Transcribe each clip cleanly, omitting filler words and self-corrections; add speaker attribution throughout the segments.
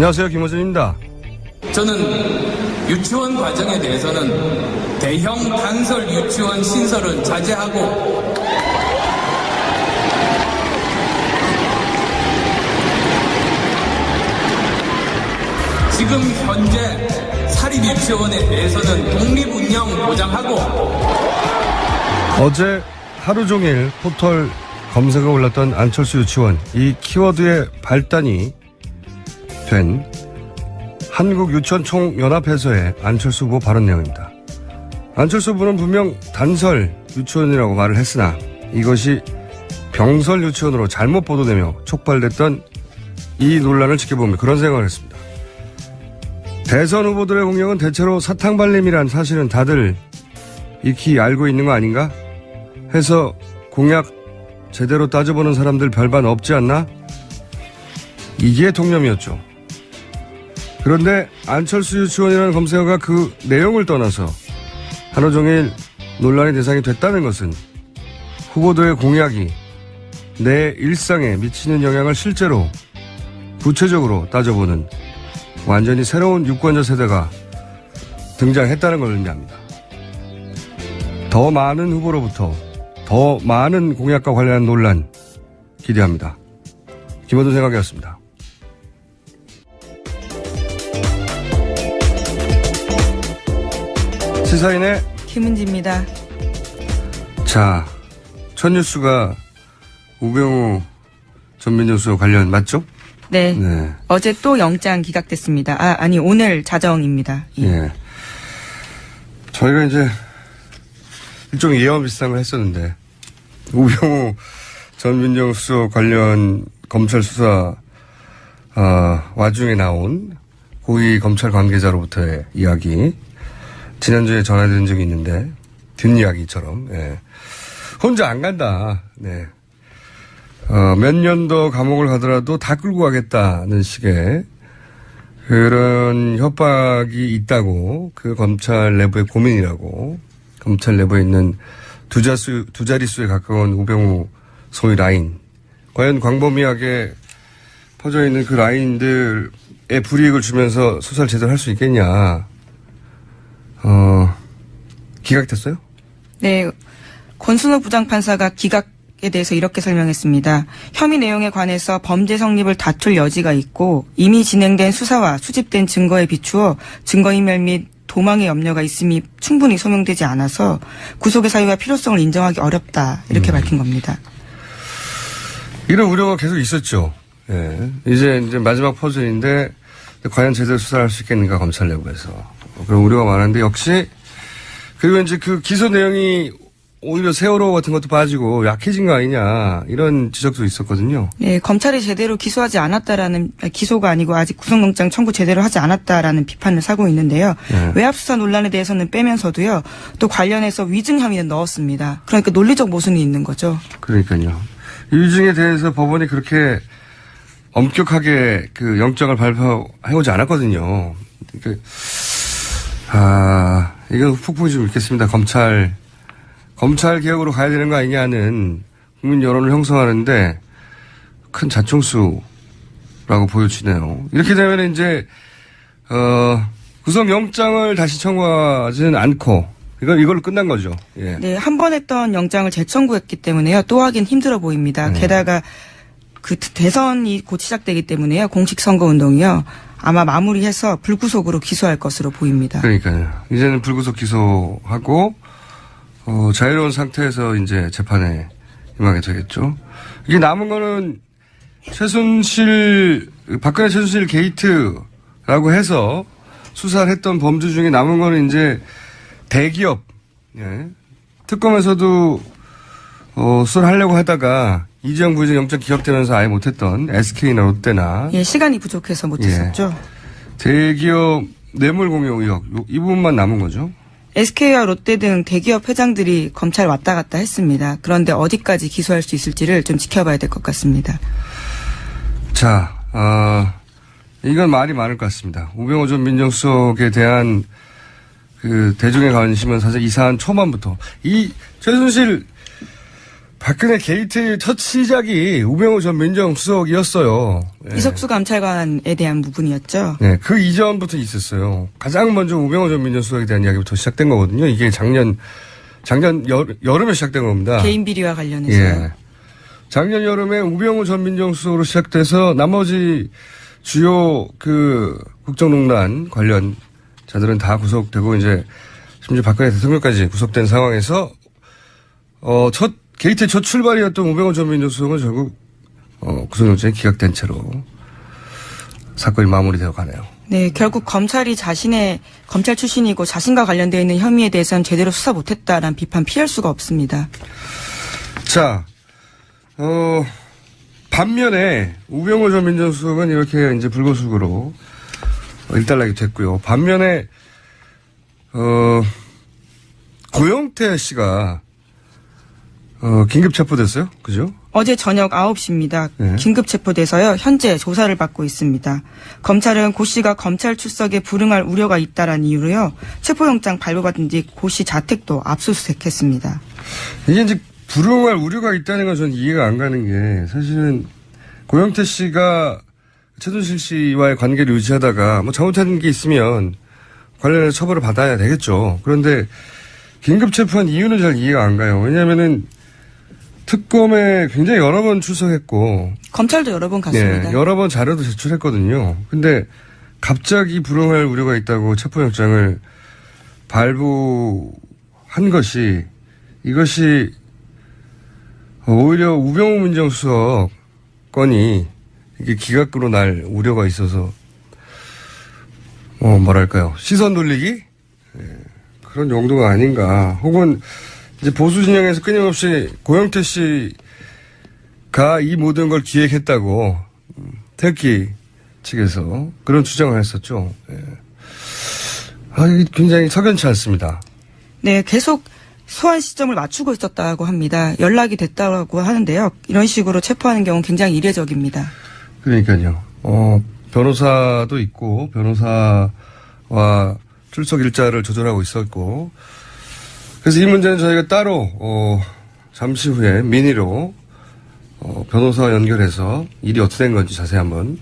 Speaker 1: 안녕하세요. 김호준입니다.
Speaker 2: 저는 유치원 과정에 대해서는 대형 단설 유치원 신설은 자제하고 지금 현재 사립유치원에 대해서는 독립운영 보장하고
Speaker 1: 어제 하루 종일 포털 검색어 올랐던 안철수 유치원, 이 키워드의 발단이 된 한국유치원총연합회에서의 안철수 후보 발언 내용입니다. 안철수 후보는 분명 단설 유치원이라고 말을 했으나 이것이 병설 유치원으로 잘못 보도되며 촉발됐던 이 논란을 지켜보며 그런 생각을 했습니다. 대선 후보들의 공약은 대체로 사탕발림이란 사실은 다들 익히 알고 있는 거 아닌가? 해서 공약 제대로 따져보는 사람들 별반 없지 않나? 이게 통념이었죠. 그런데 안철수 유치원이라는 검색어가 그 내용을 떠나서 하루 종일 논란의 대상이 됐다는 것은 후보들의 공약이 내 일상에 미치는 영향을 실제로 구체적으로 따져보는 완전히 새로운 유권자 세대가 등장했다는 걸 의미합니다. 더 많은 후보로부터 더 많은 공약과 관련한 논란 기대합니다. 김어준 생각이었습니다. 시사인의
Speaker 3: 김은지입니다.
Speaker 1: 자, 첫 뉴스가 우병우 전민정 수석 관련 맞죠?
Speaker 3: 네.
Speaker 1: 네.
Speaker 3: 어제 또 영장 기각됐습니다. 아니 오늘 자정입니다.
Speaker 1: 예. 저희가 이제 일종의 예언 비슷한 걸 했었는데 우병우 전민정 수석 관련 검찰 수사 와중에 나온 고위 검찰 관계자로부터의 이야기 지난주에 전해드린 적이 있는데 뒷이야기처럼 혼자 안 간다. 네. 몇 년 더 감옥을 가더라도 다 끌고 가겠다는 식의 그런 협박이 있다고 그 검찰 내부의 고민이라고 검찰 내부에 있는 두 자릿수에 가까운 우병우 소위 라인 과연 광범위하게 퍼져 있는 그 라인들의 불이익을 주면서 수사를 제대로 할 수 있겠냐. 기각됐어요?
Speaker 3: 네. 권순호 부장판사가 기각에 대해서 이렇게 설명했습니다. 혐의 내용에 관해서 범죄 성립을 다툴 여지가 있고 이미 진행된 수사와 수집된 증거에 비추어 증거인멸 및 도망의 염려가 있음이 충분히 소명되지 않아서 구속의 사유와 필요성을 인정하기 어렵다. 이렇게 밝힌 겁니다.
Speaker 1: 이런 우려가 계속 있었죠. 예. 이제 마지막 퍼즐인데 과연 제대로 수사를 할 수 있겠는가 검찰 내부에서 그런 우려가 많은데 역시 그리고 이제 그 기소 내용이 오히려 세월호 같은 것도 빠지고 약해진 거 아니냐 이런 지적도 있었거든요.
Speaker 3: 네, 검찰이 제대로 기소가 아니고 아직 구속영장 청구 제대로 하지 않았다라는 비판을 사고 있는데요.
Speaker 1: 네.
Speaker 3: 외압수사 논란에 대해서는 빼면서도요. 또 관련해서 위증 혐의는 넣었습니다. 그러니까 논리적 모순이 있는 거죠.
Speaker 1: 그러니까요. 이 위증에 대해서 법원이 그렇게 엄격하게 그 영장을 발표해오지 않았거든요. 그러니까 이건 폭풍이 좀 있겠습니다. 검찰 개혁으로 가야 되는 거 아니냐는 국민 여론을 형성하는데 큰 자충수라고 보여지네요. 이렇게 되면 이제 구속영장을 다시 청구하지는 않고 이걸로 끝난 거죠. 예.
Speaker 3: 네, 한 번 했던 영장을 재청구했기 때문에요. 또 하긴 힘들어 보입니다. 게다가 그 대선이 곧 시작되기 때문에요. 공식 선거 운동이요. 아마 마무리해서 불구속으로 기소할 것으로 보입니다.
Speaker 1: 그러니까요. 이제는 불구속 기소하고 자유로운 상태에서 이제 재판에 임하게 되겠죠. 이게 남은 거는 박근혜 최순실 게이트라고 해서 수사를 했던 범죄 중에 남은 거는 이제 대기업, 예. 특검에서도 수사를 하려고 하다가 이재용 부회장 영장 기각되면서 아예 못했던 SK나 롯데나.
Speaker 3: 예, 시간이 부족해서 못했었죠.
Speaker 1: 예. 대기업 뇌물 공여 의혹, 이 부분만 남은 거죠.
Speaker 3: SK와 롯데 등 대기업 회장들이 검찰 왔다 갔다 했습니다. 그런데 어디까지 기소할 수 있을지를 좀 지켜봐야 될 것 같습니다.
Speaker 1: 자, 이건 말이 많을 것 같습니다. 우병우 전 민정수석에 대한 그 대중의 관심은 사실 이 사안 초반부터 이 최순실 박근혜 게이트의 첫 시작이 우병우 전 민정수석이었어요. 네.
Speaker 3: 이석수 감찰관에 대한 부분이었죠.
Speaker 1: 네, 그 이전부터 있었어요. 가장 먼저 우병우 전 민정수석에 대한 이야기부터 시작된 거거든요. 이게 작년 여름에 시작된 겁니다.
Speaker 3: 개인 비리와 관련해서.
Speaker 1: 예. 작년 여름에 우병우 전 민정수석으로 시작돼서 나머지 주요 국정농단 관련자들은 다 구속되고 이제 심지어 박근혜 대통령까지 구속된 상황에서 게이트의 첫 출발이었던 우병우 전 민정수석은 결국 구속영장이 기각된 채로 사건이 마무리되어 가네요.
Speaker 3: 네, 결국 검찰이 자신의 검찰 출신이고 자신과 관련되어 있는 혐의에 대해서는 제대로 수사 못했다라는 비판 피할 수가 없습니다.
Speaker 1: 자, 반면에 우병우 전 민정수석은 이렇게 이제 불구속으로 일단락이 됐고요. 반면에 고영태 씨가 긴급 체포됐어요? 그죠?
Speaker 3: 어제 저녁 9시입니다.
Speaker 1: 네.
Speaker 3: 긴급 체포돼서요. 현재 조사를 받고 있습니다. 검찰은 고 씨가 검찰 출석에 불응할 우려가 있다라는 이유로요. 체포영장 발부받은 뒤 고 씨 자택도 압수수색했습니다.
Speaker 1: 이게 이제 불응할 우려가 있다는 건 저는 이해가 안 가는 게 사실은 고영태 씨가 최순실 씨와의 관계를 유지하다가 뭐 잘못한 게 있으면 관련해서 처벌을 받아야 되겠죠. 그런데 긴급 체포한 이유는 잘 이해가 안 가요. 왜냐하면은 특검에 굉장히 여러 번 출석했고
Speaker 3: 검찰도 여러 번 갔습니다.
Speaker 1: 네, 여러 번 자료도 제출했거든요. 근데 갑자기 불응할 우려가 있다고 체포영장을 발부한 것이 이것이 오히려 우병우 민정수석 건이 이게 기각으로 날 우려가 있어서 뭐랄까요 시선 돌리기 그런 용도가 아닌가. 혹은 이제 보수 진영에서 끊임없이 고영태 씨가 이 모든 걸 기획했다고 태극기 측에서 그런 주장을 했었죠. 이게 굉장히 석연치 않습니다.
Speaker 3: 네, 계속 소환 시점을 맞추고 있었다고 합니다. 연락이 됐다고 하는데요. 이런 식으로 체포하는 경우는 굉장히 이례적입니다.
Speaker 1: 그러니까요. 변호사도 있고 변호사와 출석 일자를 조절하고 있었고 그래서 이 문제는 저희가 따로 잠시 후에 민의로 변호사와 연결해서 일이 어떻게 된 건지 자세히 한번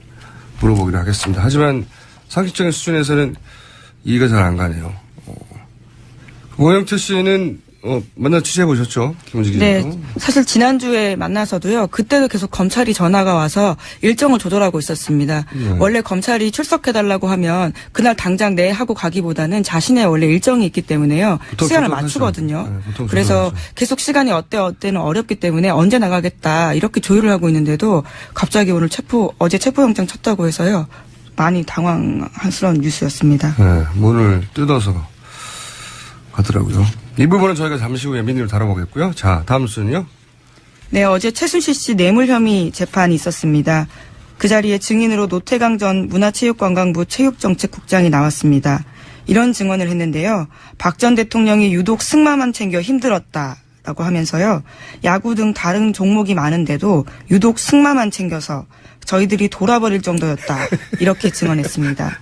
Speaker 1: 물어보기로 하겠습니다. 하지만 상식적인 수준에서는 이해가 잘 안 가네요. 고영태 씨는 만나 취재해 보셨죠? 김은지 기자도.
Speaker 3: 네. 사실 지난주에 만나서도요. 그때도 계속 검찰이 전화가 와서 일정을 조절하고 있었습니다. 원래 검찰이 출석해달라고 하면 그날 당장 네 하고 가기보다는 자신의 원래 일정이 있기 때문에요. 시간을 맞추거든요.
Speaker 1: 네,
Speaker 3: 그래서
Speaker 1: 조절하죠.
Speaker 3: 계속 시간이 어때는 어렵기 때문에 언제 나가겠다 이렇게 조율을 하고 있는데도 갑자기 오늘 어제 체포영장 쳤다고 해서요. 많이 당황스러운 뉴스였습니다.
Speaker 1: 네, 문을 뜯어서 가더라고요. 이 부분은 저희가 잠시 후에 민의로 다뤄보겠고요. 자, 다음 순요.
Speaker 3: 네, 어제 최순실 씨 뇌물 혐의 재판이 있었습니다. 그 자리에 증인으로 노태강 전 문화체육관광부 체육정책국장이 나왔습니다. 이런 증언을 했는데요. 박 전 대통령이 유독 승마만 챙겨 힘들었다라고 하면서요. 야구 등 다른 종목이 많은데도 유독 승마만 챙겨서 저희들이 돌아버릴 정도였다. 이렇게 증언했습니다.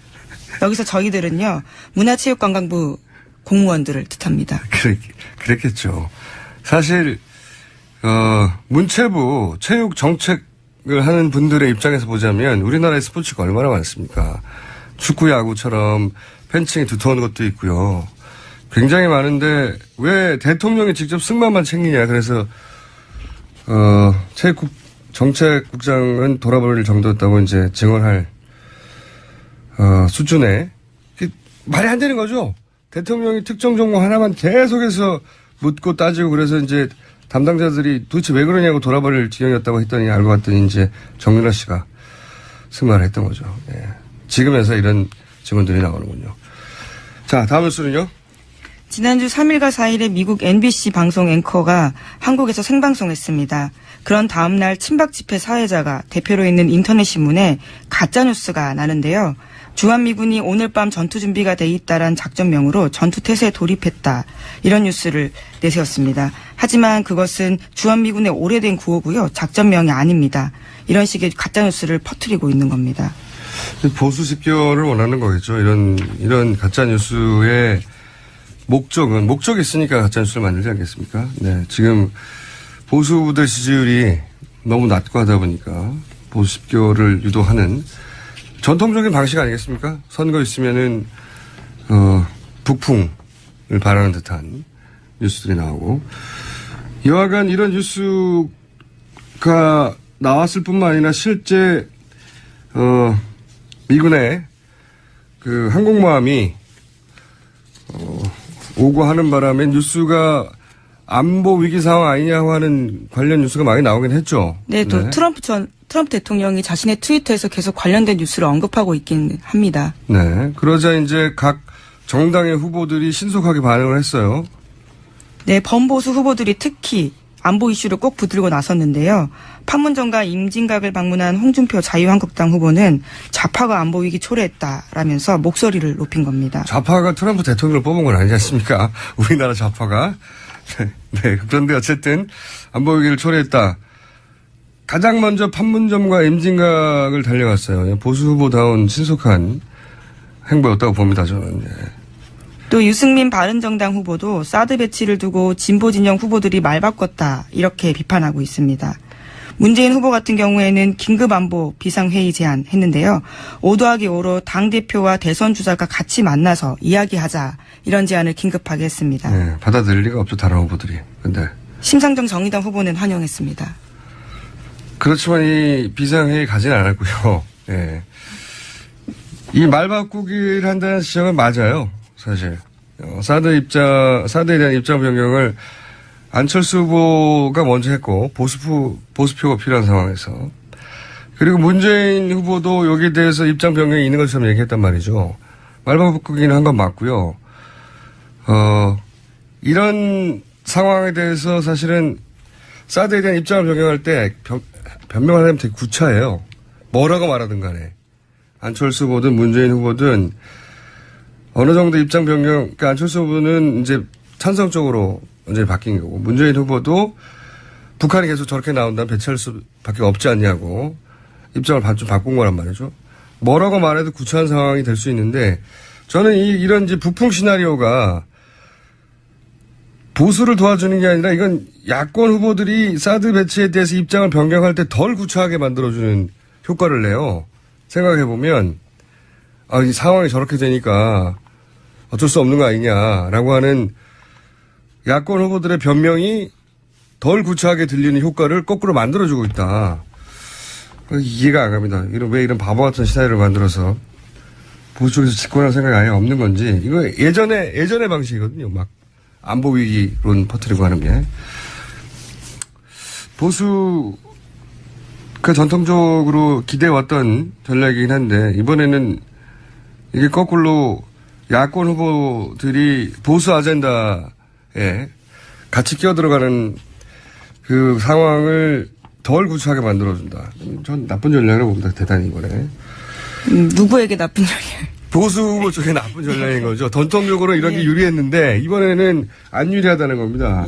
Speaker 3: 여기서 저희들은요. 문화체육관광부 공무원들을 뜻합니다.
Speaker 1: 그랬겠죠. 사실 문체부 체육 정책을 하는 분들의 입장에서 보자면 우리나라의 스포츠가 얼마나 많습니까? 축구, 야구처럼 팬층이 두터운 것도 있고요. 굉장히 많은데 왜 대통령이 직접 승마만 챙기냐. 그래서 체육 정책국장은 돌아버릴 정도였다고 이제 증언할 수준에 말이 안 되는 거죠. 대통령이 특정 종목 하나만 계속해서 묻고 따지고 그래서 이제 담당자들이 도대체 왜 그러냐고 돌아버릴 지경이었다고 했더니 알고 봤더니 이제 정윤아 씨가 승마를 했던 거죠. 예. 지금에서 이런 증언들이 나오는군요. 자, 다음 뉴스는요.
Speaker 3: 지난주 3일과 4일에 미국 NBC 방송 앵커가 한국에서 생방송했습니다. 그런 다음 날 친박 집회 사회자가 대표로 있는 인터넷 신문에 가짜뉴스가 나는데요. 주한미군이 오늘 밤 전투 준비가 돼 있다란 작전명으로 전투 태세에 돌입했다. 이런 뉴스를 내세웠습니다. 하지만 그것은 주한미군의 오래된 구호고요. 작전명이 아닙니다. 이런 식의 가짜뉴스를 퍼뜨리고 있는 겁니다.
Speaker 1: 보수 집결을 원하는 거겠죠. 이런 가짜뉴스의 목적이 있으니까 가짜뉴스를 만들지 않겠습니까? 네. 지금 보수 후보들 지지율이 너무 낮고 하다 보니까 보수 집결을 유도하는 전통적인 방식 아니겠습니까? 선거 있으면은 북풍을 바라는 듯한 뉴스들이 나오고 여하간 이런 뉴스가 나왔을 뿐만 아니라 실제 미군의 그 항공모함이 오고 하는 바람에 뉴스가 안보 위기 상황 아니냐고 하는 관련 뉴스가 많이 나오긴 했죠.
Speaker 3: 네, 또 트럼프 대통령이 자신의 트위터에서 계속 관련된 뉴스를 언급하고 있긴 합니다.
Speaker 1: 네. 그러자 이제 각 정당의 후보들이 신속하게 반응을 했어요.
Speaker 3: 네, 범보수 후보들이 특히 안보 이슈를 꼭 붙들고 나섰는데요. 판문점과 임진각을 방문한 홍준표 자유한국당 후보는 좌파가 안보 위기 초래했다라면서 목소리를 높인 겁니다.
Speaker 1: 좌파가 트럼프 대통령을 뽑은 건 아니지 않습니까? 우리나라 좌파가. 네. 그런데 어쨌든 안보 위기를 초래했다. 가장 먼저 판문점과 임진각을 달려갔어요. 보수 후보다운 신속한 행보였다고 봅니다, 저는. 네.
Speaker 3: 또 유승민 바른정당 후보도 사드 배치를 두고 진보 진영 후보들이 말 바꿨다 이렇게 비판하고 있습니다. 문재인 후보 같은 경우에는 긴급안보 비상회의 제안했는데요. 5+5로 당대표와 대선 주자가 같이 만나서 이야기하자 이런 제안을 긴급하게 했습니다.
Speaker 1: 네, 받아들일 리가 없죠, 다른 후보들이. 근데
Speaker 3: 심상정 정의당 후보는 환영했습니다.
Speaker 1: 그렇지만 이 비상회의 가진 않았고요. 네. 이 말 바꾸기를 한다는 지적은 맞아요. 사실 사드에 대한 입장 변경을 안철수 후보가 먼저 했고 보수표가 필요한 상황에서 그리고 문재인 후보도 여기에 대해서 입장 변경이 있는 것처럼 얘기했단 말이죠. 말 바꾸기는 한 건 맞고요. 이런 상황에 대해서 사실은 사드에 대한 입장을 변경할 때 변명을 하면 되게 구차해요. 뭐라고 말하든 간에 안철수 후보든 문재인 후보든 어느 정도 입장 변경, 그러니까 안철수 후보는 이제 찬성 쪽으로 완전히 바뀐 거고, 문재인 후보도 북한이 계속 저렇게 나온다면 배치할 수밖에 없지 않냐고 입장을 좀 바꾼 거란 말이죠. 뭐라고 말해도 구차한 상황이 될 수 있는데, 저는 이런 이제 북풍 시나리오가 보수를 도와주는 게 아니라 이건 야권 후보들이 사드 배치에 대해서 입장을 변경할 때 덜 구차하게 만들어주는 효과를 내요. 생각해보면, 이 상황이 저렇게 되니까 어쩔 수 없는 거 아니냐라고 하는 야권 후보들의 변명이 덜 구차하게 들리는 효과를 거꾸로 만들어주고 있다. 이해가 안 갑니다. 왜 이런 바보 같은 시나리오를 만들어서 보수 쪽에서 집권할 생각이 아예 없는 건지. 이거 예전의 방식이거든요. 막 안보 위기론 퍼뜨리고 하는 게. 보수가 전통적으로 기대해왔던 전략이긴 한데 이번에는 이게 거꾸로 야권 후보들이 보수 아젠다에 같이 끼어들어가는 그 상황을 덜 구차하게 만들어준다. 전 나쁜 전략이라고 봅니다. 대단히 이번에.
Speaker 3: 누구에게 나쁜 전략?
Speaker 1: 보수 후보 쪽에 나쁜 전략인 거죠. 전통적으로 이런 게 유리했는데 이번에는 안 유리하다는 겁니다.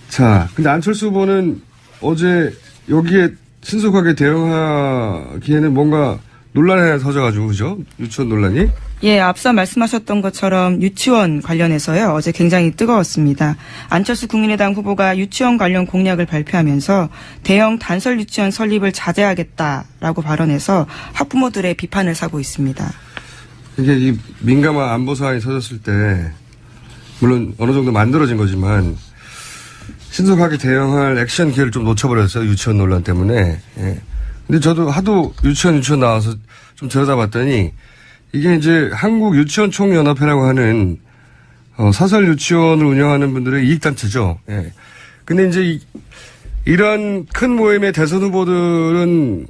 Speaker 1: 자, 근데 안철수 후보는 어제 여기에 신속하게 대응하기에는 뭔가 논란이 하나 터져가지고, 그죠? 유치원 논란이?
Speaker 3: 예, 앞서 말씀하셨던 것처럼 유치원 관련해서요. 어제 굉장히 뜨거웠습니다. 안철수 국민의당 후보가 유치원 관련 공약을 발표하면서 대형 단설 유치원 설립을 자제하겠다라고 발언해서 학부모들의 비판을 사고 있습니다.
Speaker 1: 이게 이 민감한 안보 사안이 터졌을 때 물론 어느 정도 만들어진 거지만 신속하게 대응할 액션 기회를 좀 놓쳐버렸어요. 유치원 논란 때문에. 예. 근데 저도 하도 유치원 나와서 좀 들여다봤더니 이게 이제 한국 유치원 총연합회라고 하는 사설 유치원을 운영하는 분들의 이익단체죠. 예. 근데 이제 이런 큰 모임의 대선 후보들은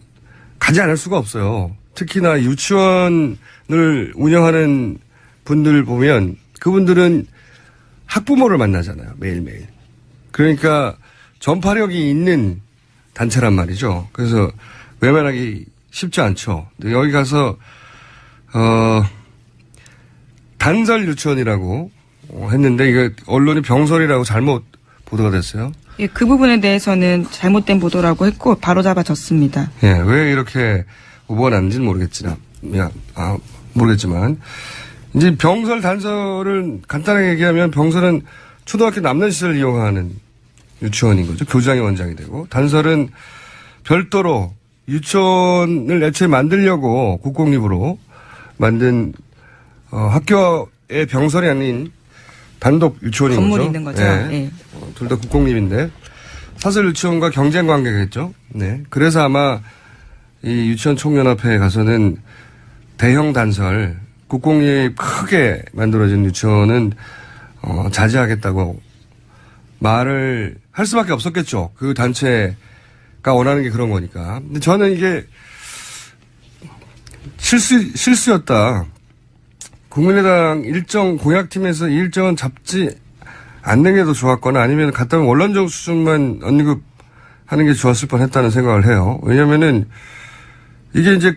Speaker 1: 가지 않을 수가 없어요. 특히나 유치원을 운영하는 분들 보면 그분들은 학부모를 만나잖아요. 매일매일. 그러니까 전파력이 있는 단체란 말이죠. 그래서 외면하기 쉽지 않죠. 근데 여기 가서 단설 유치원이라고 했는데 이거 언론이 병설이라고 잘못 보도가 됐어요.
Speaker 3: 예, 그 부분에 대해서는 잘못된 보도라고 했고 바로잡아졌습니다.
Speaker 1: 예, 왜 이렇게 오보가 났는지는 모르겠지만 이제 병설 단설을 간단하게 얘기하면 병설은 초등학교 남는 시설을 이용하는 유치원인 거죠. 교장이 원장이 되고 단설은 별도로 유치원을 애초에 만들려고 국공립으로 만든 학교의 병설이 아닌 단독 유치원인
Speaker 3: 건물이
Speaker 1: 거죠.
Speaker 3: 있는 거죠.
Speaker 1: 네.
Speaker 3: 예.
Speaker 1: 둘 다 국공립인데 사설 유치원과 경쟁 관계겠죠. 네. 그래서 아마 이 유치원 총연합회에 가서는 대형 단설 국공립 크게 만들어진 유치원은 자제하겠다고 말을 할 수밖에 없었겠죠. 그 단체가 원하는 게 그런 거니까. 근데 저는 이게 실수였다. 국민의당 일정 공약팀에서 이 일정은 잡지 않는 게 더 좋았거나 아니면 갔다 오면 원론적 수준만 언급하는 게 좋았을 뻔했다는 생각을 해요. 왜냐면은 이게 이제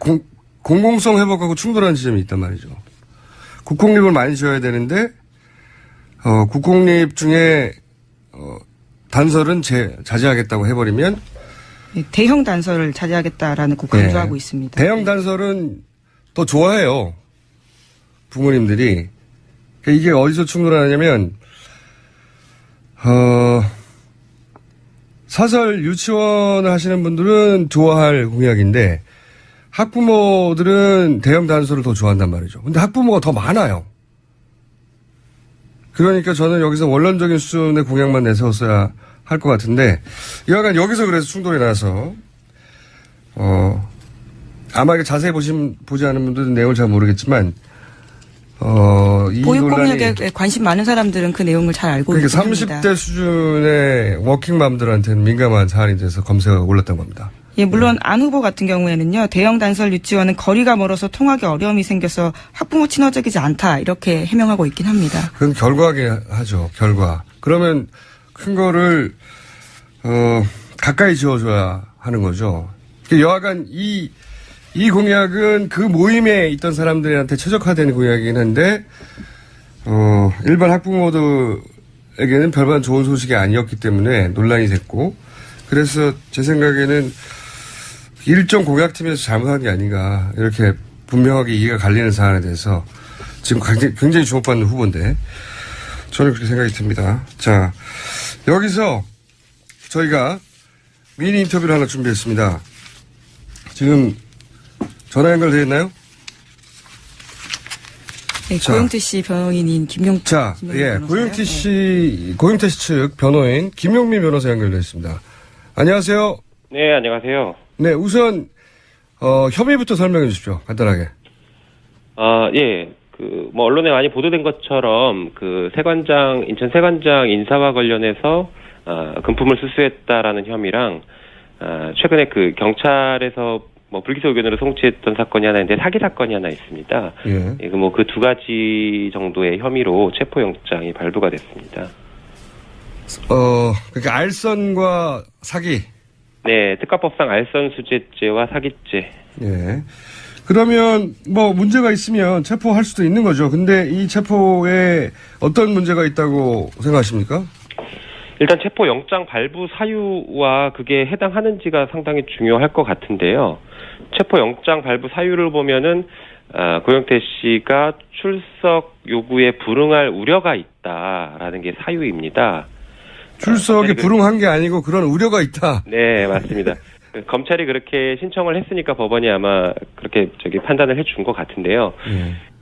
Speaker 1: 공공성 회복하고 충돌하는 지점이 있단 말이죠. 국공립을 많이 지어야 되는데 국공립 중에 단설은 자제하겠다고 해버리면
Speaker 3: 대형 단설을 자제하겠다라는 고 강조하고 있습니다.
Speaker 1: 대형 단설은 더 좋아해요. 부모님들이. 그러니까 이게 어디서 충돌하냐면 사설 유치원을 하시는 분들은 좋아할 공약인데 학부모들은 대형 단설을 더 좋아한단 말이죠. 근데 학부모가 더 많아요. 그러니까 저는 여기서 원론적인 수준의 공약만 내세웠어야 할 것 같은데 여하간 여기서 그래서 충돌이 나서 아마 이게 자세히 보지 않은 분들은 내용을 잘 모르겠지만 이
Speaker 3: 보육공약에 관심 많은 사람들은 그 내용을 잘 알고
Speaker 1: 그러니까
Speaker 3: 있습니다.
Speaker 1: 30대 수준의 워킹맘들한테는 민감한 사안이 돼서 검색어가 올랐던 겁니다.
Speaker 3: 예, 물론 안 후보 같은 경우에는요. 대형 단설 유치원은 거리가 멀어서 통하기 어려움이 생겨서 학부모 친화적이지 않다 이렇게 해명하고 있긴 합니다.
Speaker 1: 그건 결과하게 하죠. 결과. 그러면 큰 거를 가까이 지어줘야 하는 거죠. 여하간 이 공약은 그 모임에 있던 사람들한테 최적화된 공약이긴 한데 일반 학부모들에게는 별반 좋은 소식이 아니었기 때문에 논란이 됐고 그래서 제 생각에는 일정 공약팀에서 잘못한 게 아닌가 이렇게 분명하게 이해가 갈리는 사안에 대해서 지금 굉장히 주목받는 후보인데 저는 그렇게 생각이 듭니다. 자, 여기서 저희가 미니 인터뷰를 하나 준비했습니다. 지금 전화 연결되어 있나요?
Speaker 3: 네, 고영태 씨 변호인인 김용태.
Speaker 1: 자, 예, 고영태 씨 측 변호인 김용민 변호사 연결되어 있습니다. 안녕하세요.
Speaker 4: 네, 안녕하세요.
Speaker 1: 네, 우선 혐의부터 설명해 주십시오. 간단하게.
Speaker 4: 예. 언론에 많이 보도된 것처럼 인천 세관장 인사와 관련해서 금품을 수수했다라는 혐의랑 최근에 경찰에서 불기소 의견으로 송치했던 사건이 하나 있는데 사기 사건이 하나 있습니다.
Speaker 1: 예.
Speaker 4: 그 두 가지 정도의 혐의로 체포영장이 발부가 됐습니다.
Speaker 1: 그러니까 알선과 사기.
Speaker 4: 네, 특가법상 알선수재죄와 사기죄.
Speaker 1: 예. 그러면 문제가 있으면 체포할 수도 있는 거죠. 근데 이 체포에 어떤 문제가 있다고 생각하십니까?
Speaker 4: 일단 체포영장 발부 사유와 그게 해당하는지가 상당히 중요할 것 같은데요. 체포영장 발부 사유를 보면은 고영태 씨가 출석 요구에 불응할 우려가 있다라는 게 사유입니다.
Speaker 1: 출석에 불응한 게 아니고 그런 우려가 있다.
Speaker 4: 네, 맞습니다. 검찰이 그렇게 신청을 했으니까 법원이 아마 그렇게 판단을 해준 것 같은데요.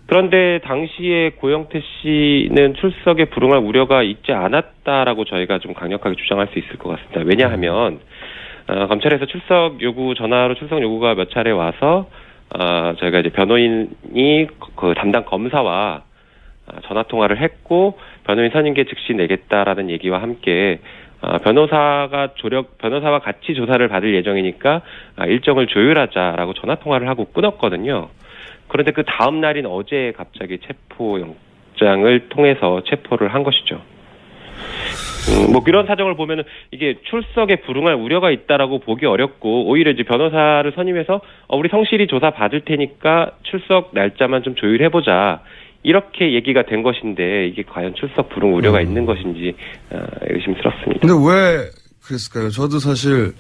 Speaker 4: 그런데 당시에 고영태 씨는 출석에 불응할 우려가 있지 않았다라고 저희가 좀 강력하게 주장할 수 있을 것 같습니다. 왜냐하면 검찰에서 전화로 출석 요구가 몇 차례 와서 저희가 이제 변호인이 담당 검사와 전화 통화를 했고 변호인 선임계 즉시 내겠다라는 얘기와 함께 변호사와 같이 조사를 받을 예정이니까 일정을 조율하자라고 전화 통화를 하고 끊었거든요. 그런데 그 다음 날인 어제 갑자기 체포영장을 통해서 체포를 한 것이죠. 이런 사정을 보면은 이게 출석에 불응할 우려가 있다라고 보기 어렵고 오히려 이제 변호사를 선임해서 우리 성실히 조사 받을 테니까 출석 날짜만 좀 조율해보자. 이렇게 얘기가 된 것인데 이게 과연 출석 불응 우려가 있는 것인지 의심스럽습니다.
Speaker 1: 근데 왜 그랬을까요? 저도 사실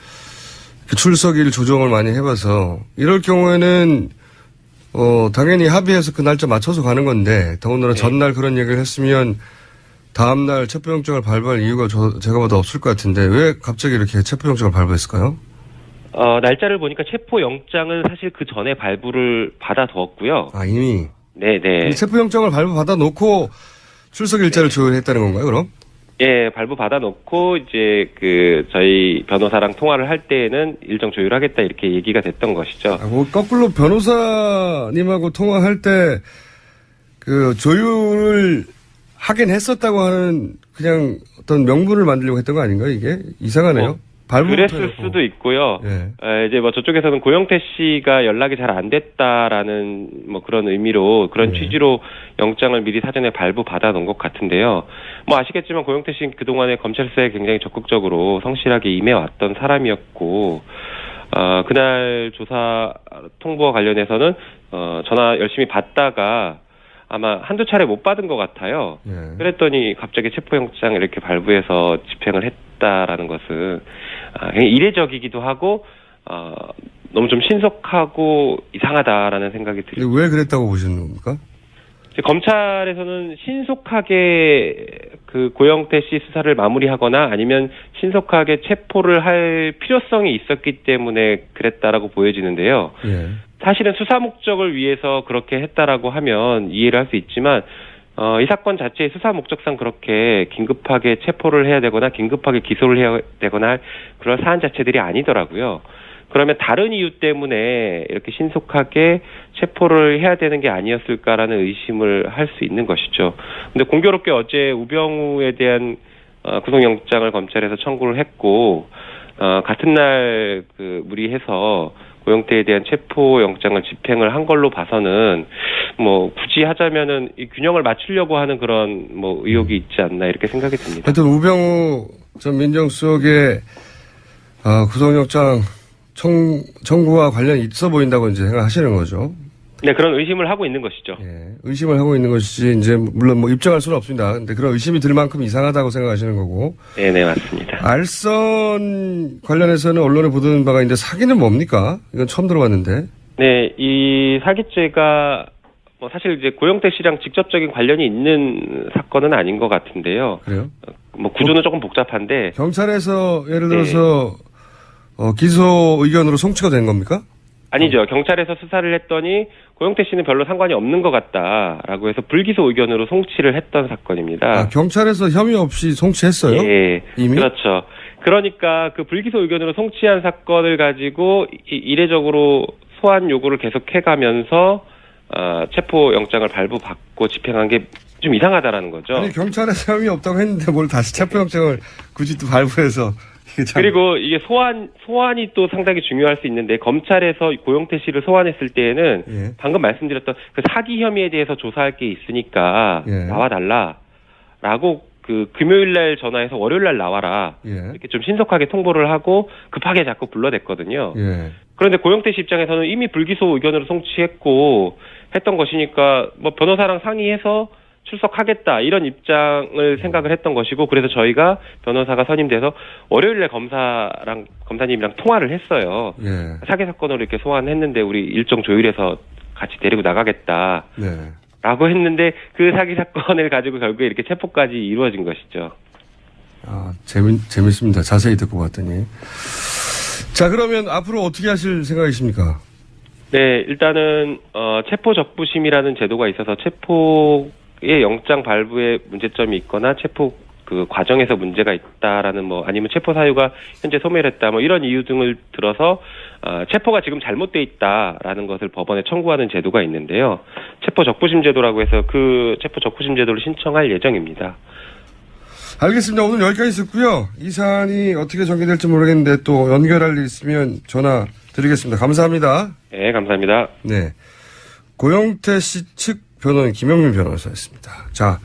Speaker 1: 출석일 조정을 많이 해봐서 이럴 경우에는 당연히 합의해서 그 날짜 맞춰서 가는 건데 더군다나
Speaker 4: 네.
Speaker 1: 전날 그런 얘기를 했으면 다음날 체포영장을 발부할 이유가 제가 봐도 없을 것 같은데 왜 갑자기 이렇게 체포영장을 발부했을까요?
Speaker 4: 날짜를 보니까 체포영장은 사실 그 전에 발부를 받아두었고요.
Speaker 1: 아, 이미?
Speaker 4: 네네.
Speaker 1: 체포영장을 발부 받아놓고 출석 일자를 조율했다는 건가요, 그럼?
Speaker 4: 예, 발부 받아놓고 이제 저희 변호사랑 통화를 할 때에는 일정 조율하겠다 이렇게 얘기가 됐던 것이죠.
Speaker 1: 거꾸로 변호사님하고 통화할 때 조율을 하긴 했었다고 하는 그냥 어떤 명분을 만들려고 했던 거 아닌가요, 이게? 이상하네요.
Speaker 4: 그랬을 수도 있고요.
Speaker 1: 예.
Speaker 4: 이제 저쪽에서는 고영태 씨가 연락이 잘 안 됐다라는 그런 의미로 그런 취지로 영장을 미리 사전에 발부 받아 놓은 것 같은데요. 아시겠지만 고영태 씨는 그동안에 검찰 수사에 굉장히 적극적으로 성실하게 임해왔던 사람이었고, 그날 조사 통보와 관련해서는, 전화 열심히 받다가 아마 한두 차례 못 받은 것 같아요.
Speaker 1: 예.
Speaker 4: 그랬더니 갑자기 체포영장 이렇게 발부해서 집행을 했다라는 것은 굉장히 이례적이기도 하고 너무 좀 신속하고 이상하다라는 생각이 들어요.
Speaker 1: 왜 그랬다고 보시는 겁니까?
Speaker 4: 검찰에서는 신속하게 고영태 씨 수사를 마무리하거나 아니면 신속하게 체포를 할 필요성이 있었기 때문에 그랬다라고 보여지는데요.
Speaker 1: 예.
Speaker 4: 사실은 수사 목적을 위해서 그렇게 했다라고 하면 이해를 할 수 있지만 이 사건 자체의 수사 목적상 그렇게 긴급하게 체포를 해야 되거나 긴급하게 기소를 해야 되거나 할 그런 사안 자체들이 아니더라고요. 그러면 다른 이유 때문에 이렇게 신속하게 체포를 해야 되는 게 아니었을까라는 의심을 할 수 있는 것이죠. 근데 공교롭게 어제 우병우에 대한 구속영장을 검찰에서 청구를 했고 같은 날 무리해서 고영태에 대한 체포영장을 집행을 한 걸로 봐서는 굳이 하자면은 이 균형을 맞추려고 하는 그런 의혹이 있지 않나 이렇게 생각이 듭니다.
Speaker 1: 하여튼 우병우 전 민정수석의 구속영장 청구와 관련이 있어 보인다고 이제 생각하시는 거죠.
Speaker 4: 네, 그런 의심을 하고 있는 것이죠.
Speaker 1: 예, 의심을 하고 있는 것이지 이제 물론 입증할 수는 없습니다. 근데 그런 의심이 들 만큼 이상하다고 생각하시는 거고.
Speaker 4: 네, 맞습니다.
Speaker 1: 알선 관련해서는 언론에 보도된 바가 있는데 사기는 뭡니까? 이건 처음 들어봤는데.
Speaker 4: 네, 이 사기죄가 사실 이제 고영태 씨랑 직접적인 관련이 있는 사건은 아닌 것 같은데요.
Speaker 1: 그래요?
Speaker 4: 구조는 조금 복잡한데.
Speaker 1: 경찰에서 예를 들어서 기소 의견으로 송치가 된 겁니까?
Speaker 4: 아니죠. 경찰에서 수사를 했더니 고영태 씨는 별로 상관이 없는 것 같다라고 해서 불기소 의견으로 송치를 했던 사건입니다.
Speaker 1: 경찰에서 혐의 없이 송치했어요?
Speaker 4: 예,
Speaker 1: 이미?
Speaker 4: 그렇죠. 그러니까 불기소 의견으로 송치한 사건을 가지고 이례적으로 소환 요구를 계속해가면서 체포 영장을 발부받고 집행한 게 좀 이상하다라는 거죠.
Speaker 1: 아니 경찰에서 혐의 없다고 했는데 뭘 다시 체포 영장을 굳이 또 발부해서.
Speaker 4: 그리고 이게 소환이 또 상당히 중요할 수 있는데 검찰에서 고영태 씨를 소환했을 때에는 방금 말씀드렸던 사기 혐의에 대해서 조사할 게 있으니까 나와달라라고 금요일날 전화해서 월요일날 나와라 이렇게 좀 신속하게 통보를 하고 급하게 자꾸 불러댔거든요. 그런데 고영태 씨 입장에서는 이미 불기소 의견으로 송치했고 했던 것이니까 변호사랑 상의해서 출석하겠다 이런 입장을 생각을 했던 것이고 그래서 저희가 변호사가 선임돼서 월요일에 검사님이랑 통화를 했어요. 사기 사건으로 이렇게 소환했는데 우리 일정 조율해서 같이 데리고 나가겠다. 라고 했는데 그 사기 사건을 가지고 결국에 이렇게 체포까지 이루어진 것이죠.
Speaker 1: 재밌습니다. 자세히 듣고 봤더니. 자, 그러면 앞으로 어떻게 하실 생각이십니까?
Speaker 4: 네, 일단은 체포 적부심이라는 제도가 있어서 체포의 영장 발부에 문제점이 있거나 체포 과정에서 문제가 있다라는 아니면 체포 사유가 현재 소멸했다 이런 이유 등을 들어서 체포가 지금 잘못돼 있다라는 것을 법원에 청구하는 제도가 있는데요. 체포 적부심 제도라고 해서 그 체포 적부심 제도를 신청할 예정입니다.
Speaker 1: 알겠습니다. 오늘 여기까지 듣고요. 이 사안이 어떻게 전개될지 모르겠는데 또 연결할 일 있으면 전화 드리겠습니다. 감사합니다.
Speaker 4: 네, 감사합니다.
Speaker 1: 네, 고영태 씨 측 변호인 김영민 변호사였습니다. 자,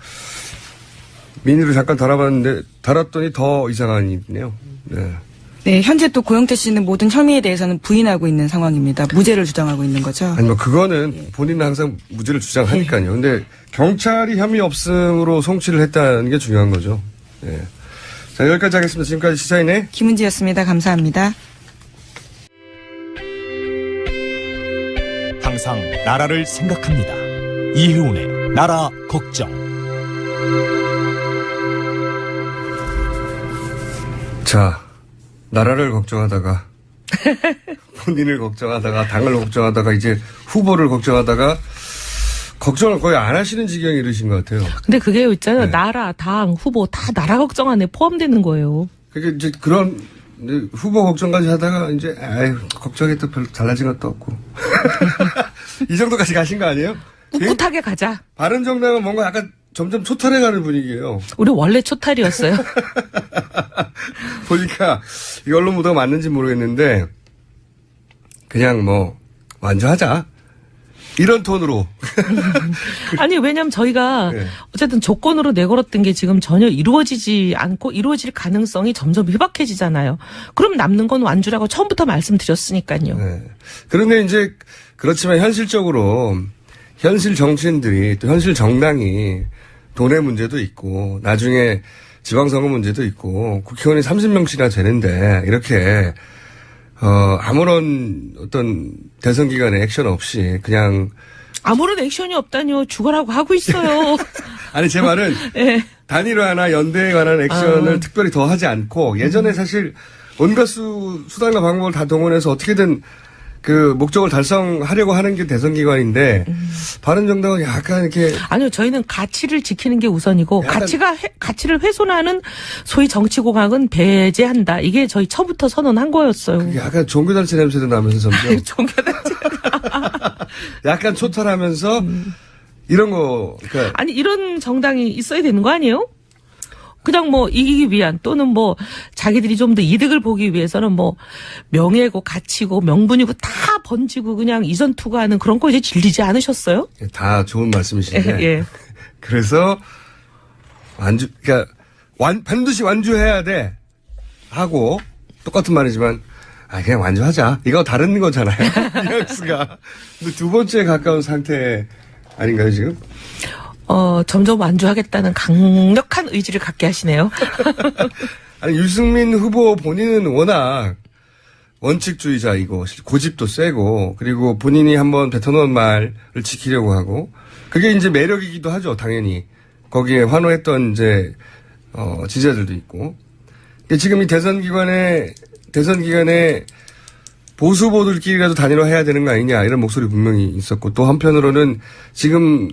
Speaker 1: 민의를 잠깐 달았더니 더 이상한 일이네요.
Speaker 3: 네, 현재 또 고영태 씨는 모든 혐의에 대해서는 부인하고 있는 상황입니다. 무죄를 주장하고 있는 거죠.
Speaker 1: 아니 그거는 본인은 항상 무죄를 주장하니까요. 근데 경찰이 혐의 없음으로 송치를 했다는 게 중요한 거죠. 자, 여기까지 하겠습니다. 지금까지 시사인의
Speaker 3: 김은지였습니다. 감사합니다.
Speaker 5: 항상 나라를 생각합니다. 이혜훈의 나라 걱정.
Speaker 1: 자, 나라를 걱정하다가 본인을 걱정하다가 당을 걱정하다가 이제 후보를 걱정하다가 걱정을 거의 안 하시는 지경에 이르신 것 같아요.
Speaker 5: 근데 그게 있잖아요.
Speaker 1: 네.
Speaker 5: 나라, 당, 후보 다 나라 걱정 안에 포함되는 거예요.
Speaker 1: 그러니까 이제 그런 이제 후보 걱정까지 하다가 이제 아유 걱정이 또 별로 달라진 것도 없고 이 정도까지 가신 거 아니에요?
Speaker 5: 꿋꿋하게 가자.
Speaker 1: 바른정당은 뭔가 약간 점점 초탈해가는 분위기예요.
Speaker 5: 우리 원래 초탈이었어요.
Speaker 1: 보니까 이 언론 보도가 맞는지 모르겠는데 그냥 뭐 완주하자 이런 톤으로.
Speaker 5: 아니 왜냐면 저희가
Speaker 1: 네.
Speaker 5: 어쨌든 조건으로 내걸었던 게 지금 전혀 이루어지지 않고 이루어질 가능성이 점점 희박해지잖아요. 그럼 남는 건 완주라고 처음부터 말씀드렸으니까요.
Speaker 1: 네. 그런데 이제 그렇지만 현실적으로 현실 정치인들이 또 현실 정당이 돈의 문제도 있고 나중에 지방선거 문제도 있고 국회의원이 30명씩이나 되는데 이렇게 아무런 어떤 대선 기간에 액션 없이 그냥
Speaker 5: 아무런 액션이 없다니요. 죽어라고 하고 있어요.
Speaker 1: 아니 제 말은
Speaker 5: 네.
Speaker 1: 단일화나 연대에 관한 액션을 특별히 더 하지 않고 예전에 사실 온갖 수단과 방법을 다 동원해서 어떻게든 그 목적을 달성하려고 하는 게 대선 기관인데 바른정당은 약간 이렇게
Speaker 5: 아니요, 저희는 가치를 지키는 게 우선이고
Speaker 1: 약간-
Speaker 5: 가치를 훼손하는 소위 정치공학은 배제한다. 이게 저희 처음부터 선언한 거였어요.
Speaker 1: 약간 종교단체 냄새도 나면서 점점
Speaker 5: 종교단체.
Speaker 1: 약간 초탈하면서 이런 거 그러니까
Speaker 5: 아니 이런 정당이 있어야 되는 거 아니에요? 그냥 뭐 이기기 위한 또는 뭐 자기들이 좀 더 이득을 보기 위해서는 뭐 명예고 가치고 명분이고 다 번지고 그냥 이전 투구하는 그런 거 이제 질리지 않으셨어요?
Speaker 1: 다 좋은 말씀이신데
Speaker 5: 예.
Speaker 1: 그래서 완주 그러니까 반드시 완주해야 돼 하고 똑같은 말이지만 그냥 완주하자 이거 다른 거잖아요. 뉘앙스가 근데 두 번째에 가까운 상태 아닌가요 지금?
Speaker 5: 점점 완주하겠다는 강력한 의지를 갖게 하시네요.
Speaker 1: 아니 유승민 후보 본인은 워낙 원칙주의자이고 고집도 세고 그리고 본인이 한번 뱉어놓은 말을 지키려고 하고 그게 이제 매력이기도 하죠 당연히 거기에 환호했던 이제 지지자들도 있고 근데 지금 이 대선 기간에 보수 후보들끼리라도 단일화해야 되는 거 아니냐 이런 목소리 분명히 있었고 또 한편으로는 지금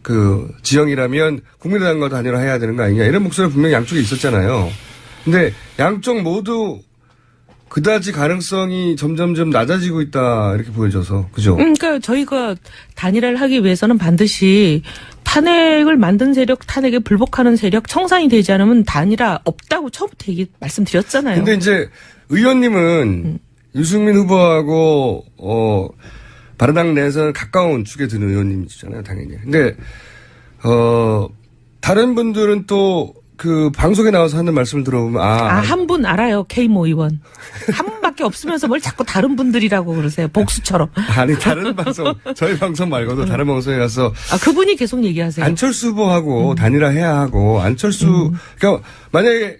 Speaker 1: 그 지형이라면 국민의당과 단일화해야 되는 거 아니냐 이런 목소리 분명히 양쪽에 있었잖아요. 근데 양쪽 모두 그다지 가능성이 점점점 낮아지고 있다 이렇게 보여져서 그죠?
Speaker 5: 그러니까 저희가 단일화를 하기 위해서는 반드시 탄핵을 만든 세력, 탄핵에 불복하는 세력 청산이 되지 않으면 단일화 없다고 처음부터 말씀드렸잖아요.
Speaker 1: 근데 이제 의원님은 유승민 후보하고 바른당 내에서는 가까운 축에 드는 의원님이시잖아요, 당연히. 근데 다른 분들은 또 그 방송에 나와서 하는 말씀을 들어보면
Speaker 5: 한 분 알아요, K모 의원. 한 분밖에 없으면서 뭘 자꾸 다른 분들이라고 그러세요, 복수처럼.
Speaker 1: 아니 다른 방송 저희 방송 말고도 다른 방송에 가서
Speaker 5: 그분이 계속 얘기하세요.
Speaker 1: 안철수 후보하고 단일화해야 하고 안철수 그러니까 만약에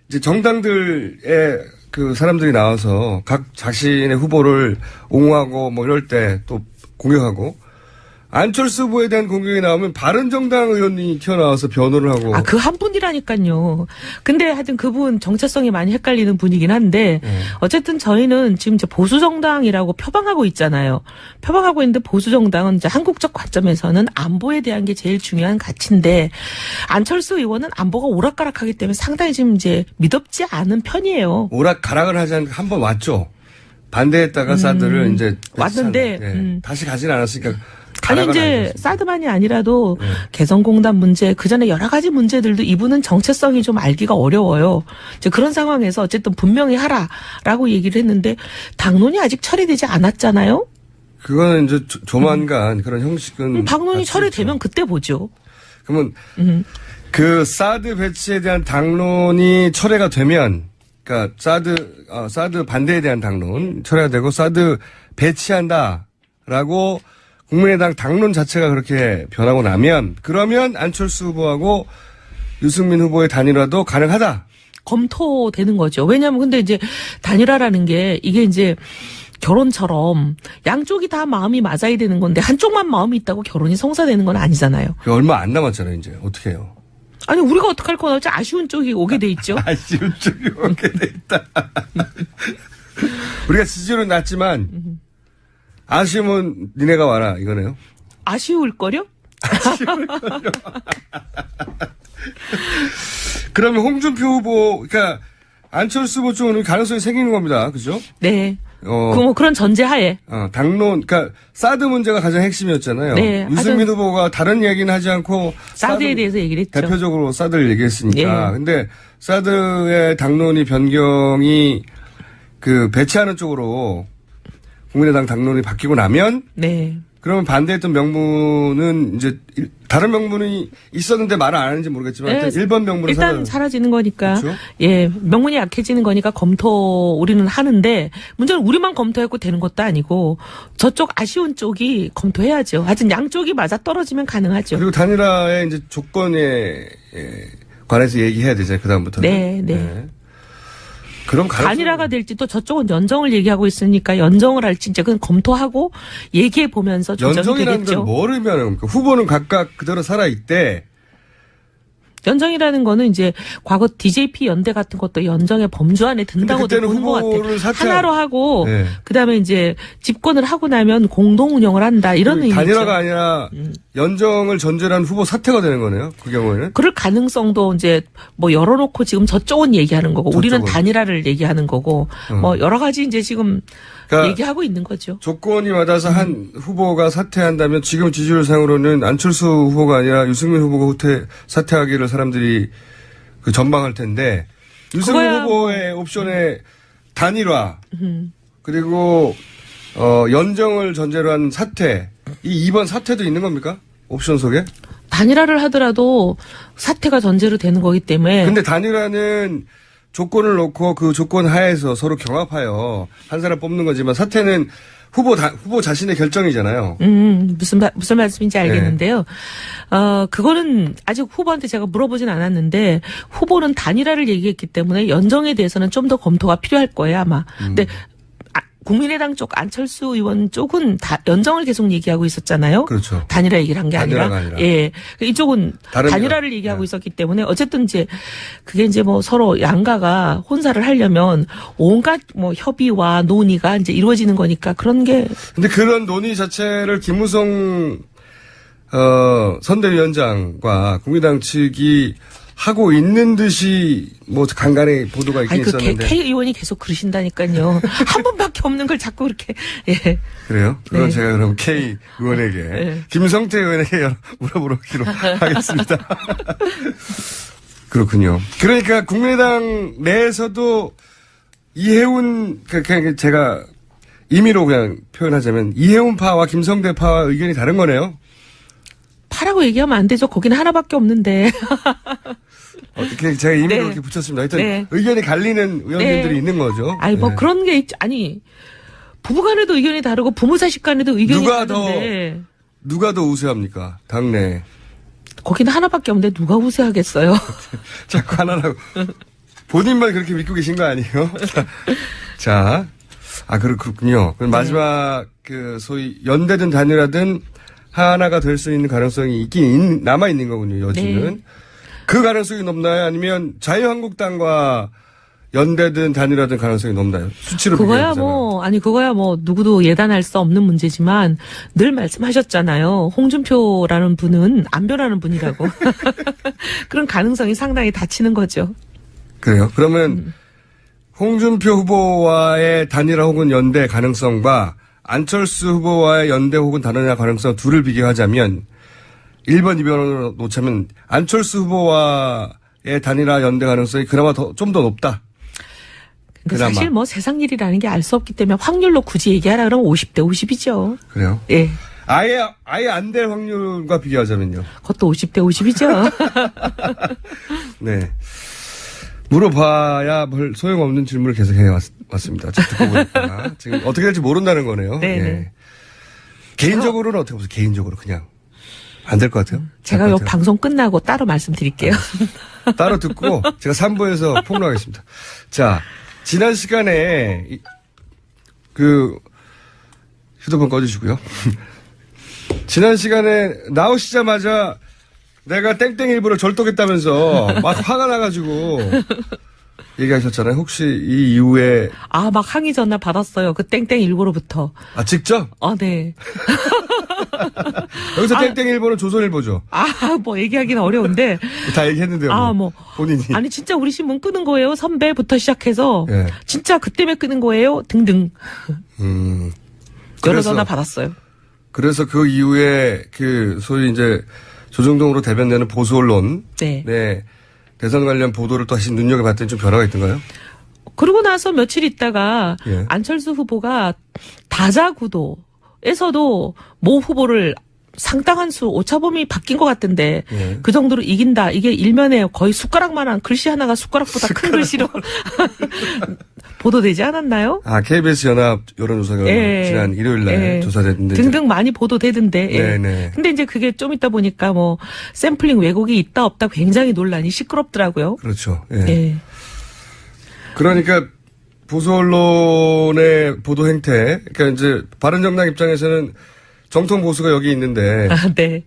Speaker 1: 이제 정당들의 그 사람들이 나와서 각 자신의 후보를 옹호하고 뭐 이럴 때 또 공격하고 안철수 후보에 대한 공격이 나오면 바른정당 의원이 튀어나와서 변호를 하고
Speaker 5: 그 한 분이라니까요. 근데 하여튼 그분 정체성이 많이 헷갈리는 분이긴 한데 어쨌든 저희는 지금 이제 보수정당이라고 표방하고 있잖아요. 표방하고 있는데 보수정당은 이제 한국적 관점에서는 안보에 대한 게 제일 중요한 가치인데 안철수 의원은 안보가 오락가락하기 때문에 상당히 지금 이제 믿업지 않은 편이에요.
Speaker 1: 오락가락을 하지 않고 한 번 왔죠. 반대했다가 사드를 이제
Speaker 5: 왔는데
Speaker 1: 다시 가진 않았으니까
Speaker 5: 아니
Speaker 1: 가락은
Speaker 5: 이제
Speaker 1: 아니었어요.
Speaker 5: 사드만이 아니라도 개성공단 문제 그전에 여러 가지 문제들도 이분은 정체성이 좀 알기가 어려워요. 이제 그런 상황에서 어쨌든 분명히 하라라고 얘기를 했는데 당론이 아직 처리되지 않았잖아요.
Speaker 1: 그거는 이제 조만간 그런 형식은
Speaker 5: 당론이
Speaker 1: 갖추겠죠.
Speaker 5: 처리되면 그때 보죠.
Speaker 1: 그러면 그 사드 배치에 대한 당론이 철회가 되면 그러니까 사드 반대에 대한 당론 철회가 되고 사드 배치한다라고 국민의당 당론 자체가 그렇게 변하고 나면 그러면 안철수 후보하고 유승민 후보의 단일화도 가능하다.
Speaker 5: 검토되는 거죠. 왜냐하면 근데 이제 단일화라는 게 이게 이제 결혼처럼 양쪽이 다 마음이 맞아야 되는 건데 한쪽만 마음이 있다고 결혼이 성사되는 건 아니잖아요.
Speaker 1: 얼마 안 남았잖아요, 이제. 어떻게 해요?
Speaker 5: 아니 우리가 어떡할 건 없지. 아쉬운 쪽이 오게 돼 있죠.
Speaker 1: 아쉬운 쪽이 오게 돼 있다. 우리가 지지율은 낮지만 아쉬움은 니네가 와라 이거네요.
Speaker 5: 아쉬울거려?
Speaker 1: 그러면 홍준표 후보, 그러니까 안철수 후보 쪽은 가능성이 생기는 겁니다. 그죠?
Speaker 5: 네. 뭐 그런 전제하에.
Speaker 1: 당론, 그러니까 사드 문제가 가장 핵심이었잖아요.
Speaker 5: 네,
Speaker 1: 유승민 후보가 다른 얘기는 하지 않고
Speaker 5: 사드에 대해서 얘기를 했죠.
Speaker 1: 대표적으로 사드를 얘기했으니까.
Speaker 5: 예.
Speaker 1: 근데 사드의 당론이 변경이 그 배치하는 쪽으로 국민의당 당론이 바뀌고 나면
Speaker 5: 네.
Speaker 1: 그러면 반대했던 명분은 이제 다른 명분이 있었는데 말을 안 하는지 모르겠지만
Speaker 5: 네,
Speaker 1: 일단 1번 명분은
Speaker 5: 일단 사라지는 거니까.
Speaker 1: 그렇죠?
Speaker 5: 예, 명분이 약해지는 거니까 검토 우리는 하는데 문제는 우리만 검토하고 되는 것도 아니고 저쪽 아쉬운 쪽이 검토해야죠. 하여튼 양쪽이 맞아 떨어지면 가능하죠.
Speaker 1: 그리고 단일화의 이제 조건에 관해서 얘기해야 되잖아요. 그다음부터는.
Speaker 5: 네.
Speaker 1: 그럼
Speaker 5: 단일화가 될지 또 저쪽은 연정을 얘기하고 있으니까 연정을 할지 이제 그건 검토하고 얘기해 보면서 조정이
Speaker 1: 연정이라는
Speaker 5: 되겠죠.
Speaker 1: 건 뭘 의미하는 겁니까? 후보는 각각 그대로 살아있대.
Speaker 5: 연정이라는 거는 이제 과거 DJP 연대 같은 것도 연정의 범주 안에 든다고도
Speaker 1: 그때는
Speaker 5: 보는 것
Speaker 1: 후보를
Speaker 5: 같아요. 하나로 하고
Speaker 1: 네.
Speaker 5: 그다음에 이제 집권을 하고 나면 공동 운영을 한다 이런 의미죠.
Speaker 1: 단일화가 아니라 연정을 전제로 한 후보 사퇴가 되는 거네요. 그 경우에는.
Speaker 5: 그럴 가능성도 이제 뭐 열어놓고 지금 저쪽은 얘기하는 거고 우리는
Speaker 1: 저쪽은.
Speaker 5: 단일화를 얘기하는 거고 뭐 여러 가지 이제 지금
Speaker 1: 그러니까
Speaker 5: 얘기하고 있는 거죠.
Speaker 1: 조건이 맞아서 한 후보가 사퇴한다면 지금 지지율상으로는 안철수 후보가 아니라 유승민 후보가 사퇴하기를 사람들이 그 전망할 텐데 유승민
Speaker 5: 그거야
Speaker 1: 후보의 옵션에 단일화 그리고 연정을 전제로 한 사퇴 이 2번 사퇴도 있는 겁니까? 옵션 속에?
Speaker 5: 단일화를 하더라도 사퇴가 전제로 되는 거기 때문에
Speaker 1: 근데 단일화는 조건을 놓고 그 조건 하에서 서로 경합하여 한 사람 뽑는 거지만 사퇴는 후보 자신의 결정이잖아요.
Speaker 5: 무슨 말씀인지 알겠는데요. 그거는 아직 후보한테 제가 물어보진 않았는데 후보는 단일화를 얘기했기 때문에 연정에 대해서는 좀 더 검토가 필요할 거예요 아마. 근데 국민의당 쪽 안철수 의원 쪽은 다 연정을 계속 얘기하고 있었잖아요.
Speaker 1: 그렇죠.
Speaker 5: 단일화 얘기를 한 게 아니라.
Speaker 1: 아니라.
Speaker 5: 예. 이쪽은 단일화를 얘기하고 있었기 때문에 어쨌든 이제 그게 이제 뭐 서로 양가가 혼사를 하려면 온갖 뭐 협의와 논의가 이제 이루어지는 거니까 그런 게.
Speaker 1: 근데 그런 논의 자체를 김무성 선대위원장과 국민의당 측이 하고 있는 듯이 뭐 간간히 보도가 있긴 있었는데.
Speaker 5: K 의원이 계속 그러신다니까요. 한 분밖에 없는 걸 자꾸 그렇게. 예.
Speaker 1: 그래요? 그건
Speaker 5: 네.
Speaker 1: 제가 그럼 K 의원에게
Speaker 5: 네.
Speaker 1: 김성태 의원에게 물어보기로 하겠습니다. 그렇군요. 그러니까 국민의당 내에서도 이해운 그냥 제가 임의로 그냥 표현하자면 이해운 파와 김성태 파와 의견이 다른 거네요.
Speaker 5: 파라고 얘기하면 안 되죠. 거기는 하나밖에 없는데.
Speaker 1: 어떻게 제가 임의로
Speaker 5: 네.
Speaker 1: 이렇게 붙였습니다. 하여튼
Speaker 5: 네.
Speaker 1: 의견이 갈리는 의원님들이
Speaker 5: 네.
Speaker 1: 있는 거죠.
Speaker 5: 아니 뭐
Speaker 1: 네.
Speaker 5: 그런 게 아니 부부간에도 의견이 다르고 부모 자식 간에도 의견이 다른데
Speaker 1: 누가 더 우세합니까? 당내.
Speaker 5: 거기는 하나밖에 없는데 누가 우세하겠어요.
Speaker 1: 자꾸 하나라고. 본인만 그렇게 믿고 계신 거 아니에요? 자, 그렇군요. 그럼 마지막 그 소위 연대든 단일화든 하나가 될 수 있는 가능성이 있긴 남아 있는 거군요. 여지는.
Speaker 5: 네.
Speaker 1: 그 가능성이 높나요? 아니면 자유한국당과 연대든 단일화든 가능성이 높나요? 수치로
Speaker 5: 그거야
Speaker 1: 비교해보자면.
Speaker 5: 그거야 뭐 누구도 예단할 수 없는 문제지만 늘 말씀하셨잖아요. 홍준표라는 분은 안 변하는 분이라고. 그런 가능성이 상당히 닫히는 거죠.
Speaker 1: 그래요? 그러면 홍준표 후보와의 단일화 혹은 연대 가능성과 안철수 후보와의 연대 혹은 단일화 가능성 둘을 비교하자면 1번, 2번으로 놓자면 안철수 후보와의 단일화 연대 가능성이 그나마 좀 더 높다.
Speaker 5: 근데
Speaker 1: 그나마.
Speaker 5: 사실 뭐 세상 일이라는 게 알 수 없기 때문에 확률로 굳이 얘기하라 그러면 50대 50이죠.
Speaker 1: 그래요?
Speaker 5: 예.
Speaker 1: 아예 안 될 확률과 비교하자면요.
Speaker 5: 그것도 50대 50이죠.
Speaker 1: 네. 물어봐야 별 소용없는 질문을 계속 해왔습니다. 듣고 보니까. 지금 어떻게 될지 모른다는 거네요.
Speaker 5: 네네.
Speaker 1: 예. 개인적으로는 어떻게 보세요? 개인적으로 그냥. 안 될 것 같아요?
Speaker 5: 제가
Speaker 1: 요
Speaker 5: 요 방송 끝나고 따로 말씀드릴게요.
Speaker 1: 따로 듣고 제가 3부에서 폭로하겠습니다. 자, 지난 시간에 그 휴대폰 꺼주시고요. 지난 시간에 나오시자마자 내가 땡땡일보를 절도했다면서 막 화가 나가지고 얘기하셨잖아요. 혹시 이 이후에
Speaker 5: 아, 막 항의 전화 받았어요. 그 땡땡 일보로부터.
Speaker 1: 직접?
Speaker 5: 네.
Speaker 1: 여기서 땡땡일보는 조선일보죠.
Speaker 5: 뭐 얘기하기는 어려운데.
Speaker 1: 다 얘기했는데요. 본인이.
Speaker 5: 아니, 진짜 우리 신문 끄는 거예요. 선배부터 시작해서.
Speaker 1: 예.
Speaker 5: 진짜 그 때문에 끄는 거예요. 등등. 여러
Speaker 1: 그래서-
Speaker 5: 전화 받았어요.
Speaker 1: 그래서 그 이후에 그 소위 이제 조정동으로 대변되는 보수 언론
Speaker 5: 네.
Speaker 1: 대선 관련 보도를 또 다시 눈여겨봤더니 좀 변화가 있던가요?
Speaker 5: 그러고 나서 며칠 있다가
Speaker 1: 예.
Speaker 5: 안철수 후보가 다자구도에서도 모 후보를 상당한 수 오차범위 바뀐 것 같던데
Speaker 1: 예.
Speaker 5: 그 정도로 이긴다. 이게 일면에 거의 숟가락만한 글씨 하나가 숟가락보다 큰 글씨로 보도되지 않았나요?
Speaker 1: KBS 연합 여론조사가
Speaker 5: 예.
Speaker 1: 지난 일요일 날
Speaker 5: 예.
Speaker 1: 조사됐는데.
Speaker 5: 등등 많이 보도되던데. 예.
Speaker 1: 네네.
Speaker 5: 근데 이제 그게 좀 있다 보니까 뭐 샘플링 왜곡이 있다 없다 굉장히 논란이 시끄럽더라고요.
Speaker 1: 그렇죠. 예.
Speaker 5: 예.
Speaker 1: 그러니까 보수 언론의 보도 행태, 그러니까 이제 바른정당 입장에서는 정통 보수가 여기 있는데
Speaker 5: 네.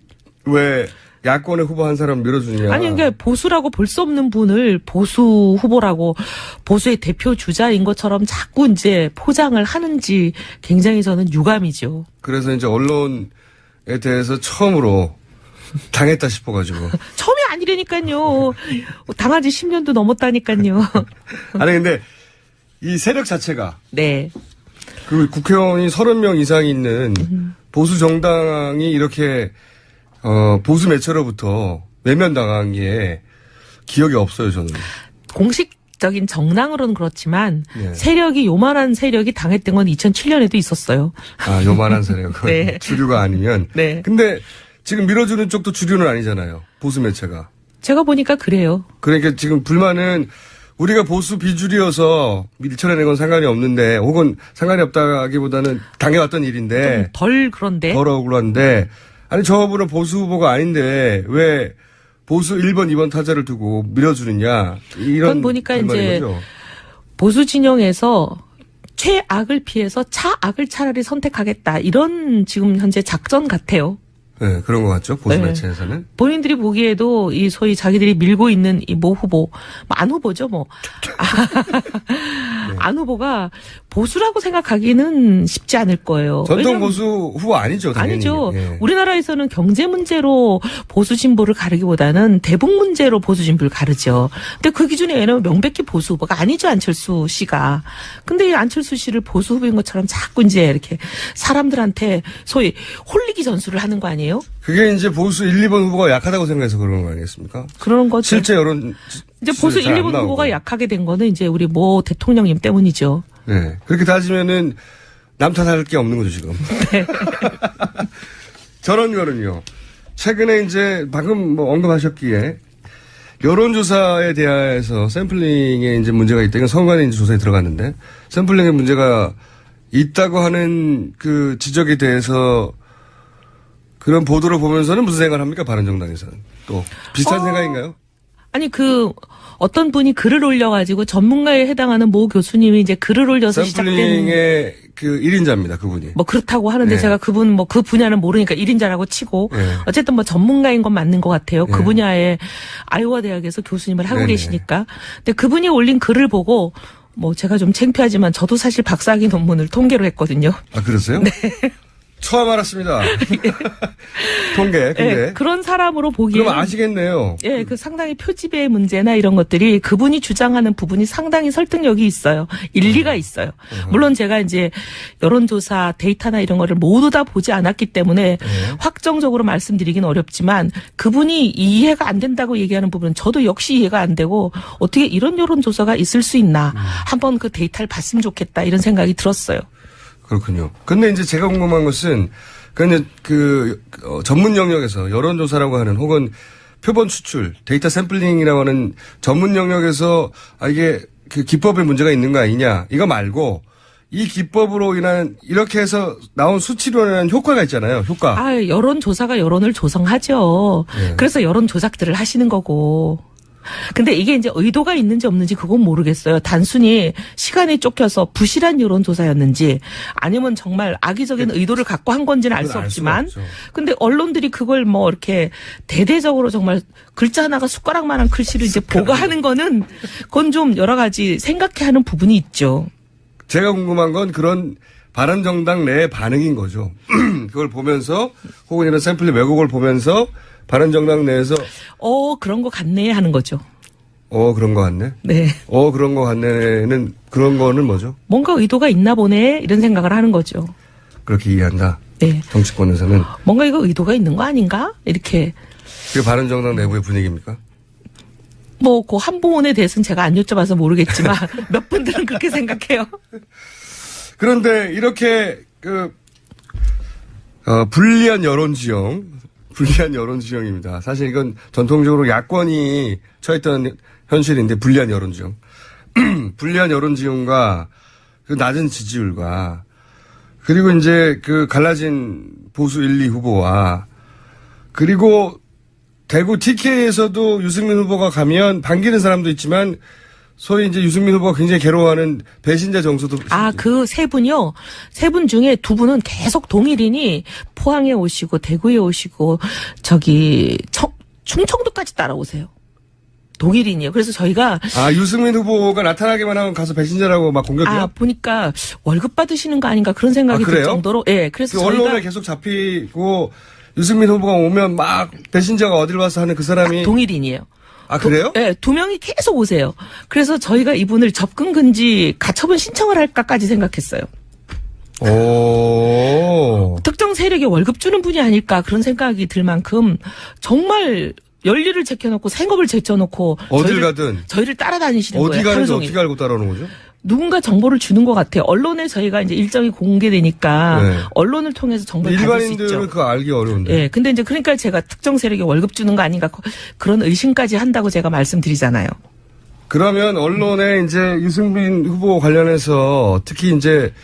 Speaker 1: 왜 야권의 후보 한 사람 밀어주느냐.
Speaker 5: 아니, 그러니까 보수라고 볼 수 없는 분을 보수 후보라고 보수의 대표 주자인 것처럼 자꾸 이제 포장을 하는지 굉장히 저는 유감이죠.
Speaker 1: 그래서 이제 언론에 대해서 처음으로 당했다 싶어가지고.
Speaker 5: 처음이 아니라니까요. 당한 지 10년도 넘었다니까요.
Speaker 1: 아니 근데 이 세력 자체가
Speaker 5: 네.
Speaker 1: 그 국회의원이 30명 이상 있는 보수 정당이 이렇게 보수 매체로부터 외면당한 게 기억이 없어요, 저는.
Speaker 5: 공식적인 정당으로는 그렇지만
Speaker 1: 예.
Speaker 5: 세력이 요만한 세력이 당했던 건 2007년에도 있었어요.
Speaker 1: 아, 요만한 세력.
Speaker 5: 네.
Speaker 1: 주류가 아니면.
Speaker 5: 네.
Speaker 1: 근데 지금 밀어주는 쪽도 주류는 아니잖아요. 보수 매체가.
Speaker 5: 제가 보니까 그래요.
Speaker 1: 그러니까 지금 불만은 우리가 보수 비주류여서 밀쳐내는 건 상관이 없는데 혹은 상관이 없다기보다는 당해왔던 일인데
Speaker 5: 덜 그런데.
Speaker 1: 덜 억울한데 아니 저분은 보수 후보가 아닌데 왜 보수 1번, 2번 타자를 두고 밀어주느냐 이런
Speaker 5: 그건 보니까
Speaker 1: 불만인
Speaker 5: 이제
Speaker 1: 거죠.
Speaker 5: 보수 진영에서 최악을 피해서 차악을 차라리 선택하겠다. 이런 지금 현재 작전 같아요.
Speaker 1: 네, 그런 것 같죠. 보수
Speaker 5: 네.
Speaker 1: 매체에서는.
Speaker 5: 본인들이 보기에도 이 소위 자기들이 밀고 있는 이 모 후보, 안 후보죠, 뭐. 안 후보가 보수라고 생각하기는 쉽지 않을 거예요.
Speaker 1: 전통
Speaker 5: 왜냐면
Speaker 1: 보수 후보 아니죠, 당연히.
Speaker 5: 아니죠.
Speaker 1: 예.
Speaker 5: 우리나라에서는 경제 문제로 보수 진보를 가르기보다는 대북 문제로 보수 진보를 가르죠. 근데 그 기준에 얘는 명백히 보수 후보가 아니죠, 안철수 씨가. 근데 이 안철수 씨를 보수 후보인 것처럼 자꾸 이제 이렇게 사람들한테 소위 홀리기 전술을 하는 거 아니에요?
Speaker 1: 그게 이제 보수 1, 2번 후보가 약하다고 생각해서 그러는 거 아니겠습니까?
Speaker 5: 그런 거죠.
Speaker 1: 실제 여론
Speaker 5: 이제 보수 1, 2번 후보가 약하게 된 거는 이제 우리 모 대통령님 때문이죠.
Speaker 1: 네. 그렇게 따지면은 남 탓할 게 없는 거죠, 지금.
Speaker 5: 네.
Speaker 1: 저런 거는요. 최근에 이제 방금 뭐 언급하셨기에 여론조사에 대해서 샘플링에 이제 문제가 있다. 이건 선관위 이제 조사에 들어갔는데 샘플링에 문제가 있다고 하는 그 지적에 대해서 그런 보도를 보면서는 무슨 생각을 합니까? 바른정당에서는. 또 비슷한 생각인가요?
Speaker 5: 아니 어떤 분이 글을 올려가지고 전문가에 해당하는 모 교수님이 이제 글을 올려서 시작된
Speaker 1: 샘플링의 그 1인자입니다. 그분이.
Speaker 5: 뭐 그렇다고 하는데
Speaker 1: 네.
Speaker 5: 제가 그분 뭐 그 분야는 모르니까 1인자라고 치고
Speaker 1: 네.
Speaker 5: 어쨌든 뭐 전문가인 건 맞는 것 같아요.
Speaker 1: 네.
Speaker 5: 그 분야에 아이오와 대학에서 교수님을 하고
Speaker 1: 네네.
Speaker 5: 계시니까. 근데 그분이 올린 글을 보고 뭐 제가 좀 창피하지만 저도 사실 박사학위 논문을 통계로 했거든요.
Speaker 1: 아, 그러세요? 네. 처음 알았습니다. 통계, 그게.
Speaker 5: 네, 그런 사람으로 보기에
Speaker 1: 그럼 아시겠네요.
Speaker 5: 예, 그 상당히 표집의 문제나 이런 것들이 그분이 주장하는 부분이 상당히 설득력이 있어요. 일리가 있어요. 물론 제가 이제 여론조사 데이터나 이런 거를 모두 다 보지 않았기 때문에 확정적으로 말씀드리긴 어렵지만 그분이 이해가 안 된다고 얘기하는 부분은 저도 역시 이해가 안 되고 어떻게 이런 여론조사가 있을 수 있나. 한번 그 데이터를 봤으면 좋겠다 이런 생각이 들었어요.
Speaker 1: 그렇군요. 근데 이제 제가 궁금한 것은 그냥 전문 영역에서 여론조사라고 하는 혹은 표본 추출, 데이터 샘플링이라고 하는 전문 영역에서 이게 그 기법에 문제가 있는 거 아니냐 이거 말고 이 기법으로 인한 이렇게 해서 나온 수치로 인한 효과가 있잖아요. 효과.
Speaker 5: 여론조사가 여론을 조성하죠.
Speaker 1: 네.
Speaker 5: 그래서 여론 조작들을 하시는 거고. 근데 이게 이제 의도가 있는지 없는지 그건 모르겠어요. 단순히 시간이 쫓겨서 부실한 여론조사였는지 아니면 정말 악의적인 의도를 갖고 한 건지는 알 수
Speaker 1: 그건 알
Speaker 5: 없지만
Speaker 1: 수가 없죠.
Speaker 5: 근데 언론들이 그걸 뭐 이렇게 대대적으로 정말 글자 하나가 숟가락만한 글씨를 이제 보고하는 거는 그건 좀 여러 가지 생각해야 하는 부분이 있죠.
Speaker 1: 제가 궁금한 건 그런 바른정당 내의 반응인 거죠. 그걸 보면서 혹은 이런 샘플의 왜곡을 보면서 바른정당 내에서
Speaker 5: 그런 거 같네 하는 거죠.
Speaker 1: 그런 거 같네.
Speaker 5: 네.
Speaker 1: 그런 거 같네는 그런 거는 뭐죠?
Speaker 5: 뭔가 의도가 있나 보네 이런 생각을 하는 거죠.
Speaker 1: 그렇게 이해한다.
Speaker 5: 네.
Speaker 1: 정치권에서는.
Speaker 5: 뭔가 이거 의도가 있는 거 아닌가? 이렇게.
Speaker 1: 그게 바른정당 내부의 분위기입니까?
Speaker 5: 뭐, 그 한 부분에 대해서는 제가 안 여쭤봐서 모르겠지만 몇 분들은 그렇게 생각해요.
Speaker 1: 그런데 이렇게 불리한 여론 지형입니다. 사실 이건 전통적으로 야권이 처했던 현실인데 불리한 여론 지형. 불리한 여론 지형과 그 낮은 지지율과 그리고 이제 그 갈라진 보수 1, 2 후보와 그리고 대구 TK에서도 유승민 후보가 가면 반기는 사람도 있지만 소위 이제 유승민 후보가 굉장히 괴로워하는 배신자 정서도.
Speaker 5: 그 세 분이요. 세 분 중에 두 분은 계속 동일인이 포항에 오시고 대구에 오시고 충청도까지 따라오세요. 동일인이요. 그래서 저희가
Speaker 1: 유승민 후보가 나타나기만 하면 가서 배신자라고 막 공격해요?
Speaker 5: 보니까 월급 받으시는 거 아닌가 그런 생각이 들 정도로. 예. 그래서
Speaker 1: 그
Speaker 5: 저희가
Speaker 1: 언론에 계속 잡히고 유승민 후보가 오면 막 배신자가 어딜 와서 하는 그 사람이
Speaker 5: 동일인이에요.
Speaker 1: 그래요?
Speaker 5: 네, 두 명이 계속 오세요. 그래서 저희가 이분을 접근 금지 가처분 신청을 할까까지 생각했어요. 특정 세력에 월급 주는 분이 아닐까 그런 생각이 들 만큼 정말 연리를 제껴놓고 생업을 제쳐놓고
Speaker 1: 어딜 가든
Speaker 5: 저희를 따라다니시는
Speaker 1: 어디
Speaker 5: 거예요.
Speaker 1: 가는지 어떻게 알고 따라오는 거죠?
Speaker 5: 누군가 정보를 주는 것 같아요. 언론에 저희가 이제 일정이 공개되니까
Speaker 1: 네.
Speaker 5: 언론을 통해서 정보를 받을 수 있죠.
Speaker 1: 일반인들은 그거 알기 어려운데.
Speaker 5: 예. 근데 이제 그러니까 제가 특정 세력에 월급 주는 거 아닌가 그런 의심까지 한다고 제가 말씀드리잖아요.
Speaker 1: 그러면 언론에 이제 유승민 후보 관련해서 특히 이제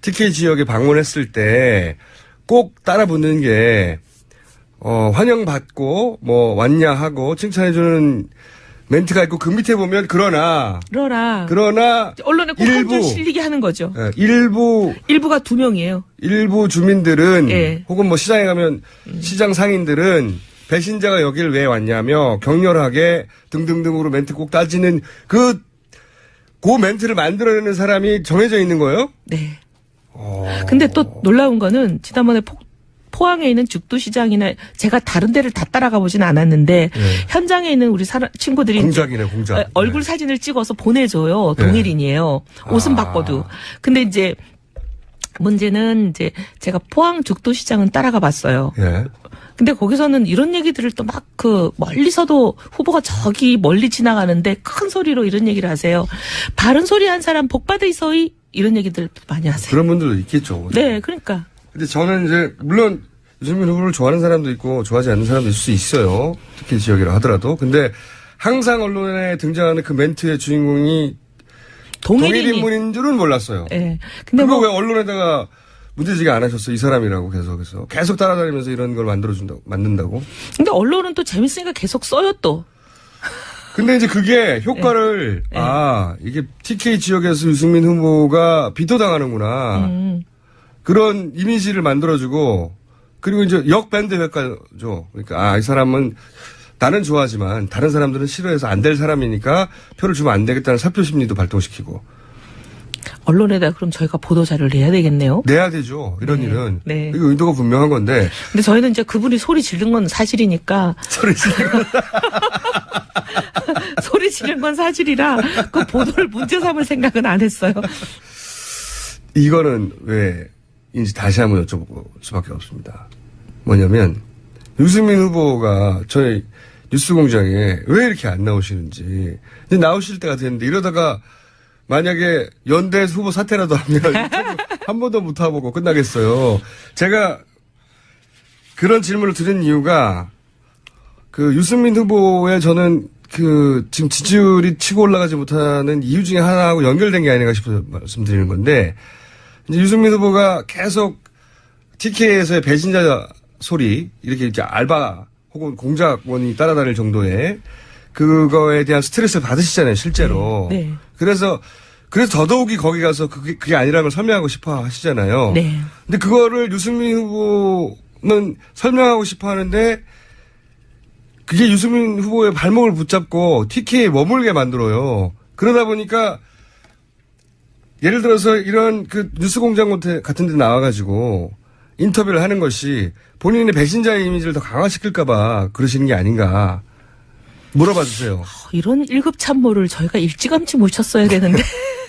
Speaker 1: TK 지역에 방문했을 때 꼭 따라붙는 게 환영받고 뭐 왔냐 하고 칭찬해주는 멘트가 있고 그 밑에 보면 그러나
Speaker 5: 언론에 꼭 한 줄 실리게 하는 거죠.
Speaker 1: 예, 일부가
Speaker 5: 두 명이에요.
Speaker 1: 일부 주민들은
Speaker 5: 예.
Speaker 1: 혹은 뭐 시장에 가면 시장 상인들은 배신자가 여길 왜 왔냐며 격렬하게 등등등으로 멘트 꼭 따지는 그 멘트를 만들어내는 사람이 정해져 있는 거예요?
Speaker 5: 네. 근데 또 놀라운 거는 지난번에 포항에 있는 죽도시장이나 제가 다른 데를 다 따라가 보진 않았는데 현장에 있는 우리 친구들이
Speaker 1: 공작이네, 공작.
Speaker 5: 얼굴 사진을 찍어서 보내줘요. 동일인이에요. 옷은 바꿔도. 근데 이제 문제는 이제 제가 포항 죽도시장은 따라가 봤어요.
Speaker 1: 예.
Speaker 5: 근데 거기서는 이런 얘기들을 또 막 멀리서도 후보가 저기 멀리 지나가는데 큰 소리로 이런 얘기를 하세요. 바른 소리 한 사람 복 받으이소이 이런 얘기들 많이 하세요.
Speaker 1: 그런 분들도 있겠죠.
Speaker 5: 네, 그러니까.
Speaker 1: 근데 저는 이제 물론 유승민 후보를 좋아하는 사람도 있고 좋아하지 않는 사람도 있을 수 있어요. 특히 지역이라 하더라도. 근데 항상 언론에 등장하는 그 멘트의 주인공이 동일 인물인 줄은 몰랐어요.
Speaker 5: 네. 근데
Speaker 1: 그거 왜 언론에다가 문제제기 안 하셨어? 이 사람이라고 계속 따라다니면서 이런 걸 만든다고.
Speaker 5: 근데 언론은 또 재밌으니까 계속 써요 또.
Speaker 1: 근데 이제 그게 효과를 이게 TK 지역에서 유승민 후보가 비토당하는구나. 그런 이미지를 만들어주고 그리고 이제 역밴드 효과죠. 그러니까 이 사람은 나는 좋아하지만 다른 사람들은 싫어해서 안 될 사람이니까 표를 주면 안 되겠다는 사표 심리도 발동시키고.
Speaker 5: 언론에다 그럼 저희가 보도자료를 내야 되겠네요.
Speaker 1: 내야 되죠. 이런 일은.
Speaker 5: 네.
Speaker 1: 이거 의도가 분명한 건데.
Speaker 5: 근데 저희는 이제 그분이 소리 지른 건 사실이니까.
Speaker 1: 소리 지른 건.
Speaker 5: 소리 지른 건 사실이라 그 보도를 문제 삼을 생각은 안 했어요.
Speaker 1: 이거는 왜인지 다시 한번 여쭤볼 수밖에 없습니다. 뭐냐면 유승민 후보가 저희 뉴스공장에 왜 이렇게 안 나오시는지. 이제 나오실 때가 됐는데 이러다가 만약에 연대 후보 사퇴라도 하면 한 번도 못 타보고 끝나겠어요. 제가 그런 질문을 드린 이유가 그 유승민 후보의 저는 지금 지지율이 치고 올라가지 못하는 이유 중에 하나하고 연결된 게 아닌가 싶어서 말씀드리는 건데 이제 유승민 후보가 계속 TK에서의 배신자 소리 이렇게 이제 알바 혹은 공작원이 따라다닐 정도의 그거에 대한 스트레스를 받으시잖아요, 실제로.
Speaker 5: 네.
Speaker 1: 그래서 더더욱이 거기 가서 그게 아니라는 걸 설명하고 싶어 하시잖아요.
Speaker 5: 네.
Speaker 1: 근데 그거를 유승민 후보는 설명하고 싶어 하는데 그게 유승민 후보의 발목을 붙잡고 TK에 머물게 만들어요. 그러다 보니까 예를 들어서 이런 그 뉴스공장 같은 데 나와가지고 인터뷰를 하는 것이 본인의 배신자의 이미지를 더 강화시킬까봐 그러시는 게 아닌가 물어봐 주세요.
Speaker 5: 이런 1급 참모를 저희가 일찌감치 모셨어야 되는데.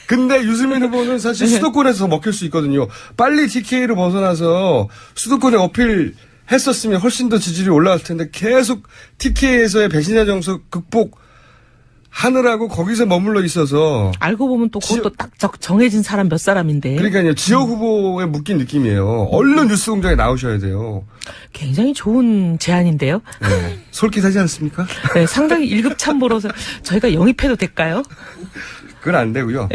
Speaker 1: 근데 유승민 후보는 사실 수도권에서 먹힐 수 있거든요. 빨리 TK로 벗어나서 수도권에 어필했었으면 훨씬 더 지지율이 올라갔을 텐데 계속 TK에서의 배신자 정서 극복하느라고 거기서 머물러 있어서
Speaker 5: 알고 보면 또 그것도 딱 정해진 사람 몇 사람인데.
Speaker 1: 그러니까요. 지역 후보에 묶인 느낌이에요. 얼른 뉴스공장에 나오셔야 돼요.
Speaker 5: 굉장히 좋은 제안인데요.
Speaker 1: 네. 솔깃하지 않습니까?
Speaker 5: 네, 상당히 1급 참모로서 저희가 영입해도 될까요?
Speaker 1: 그건 안 되고요.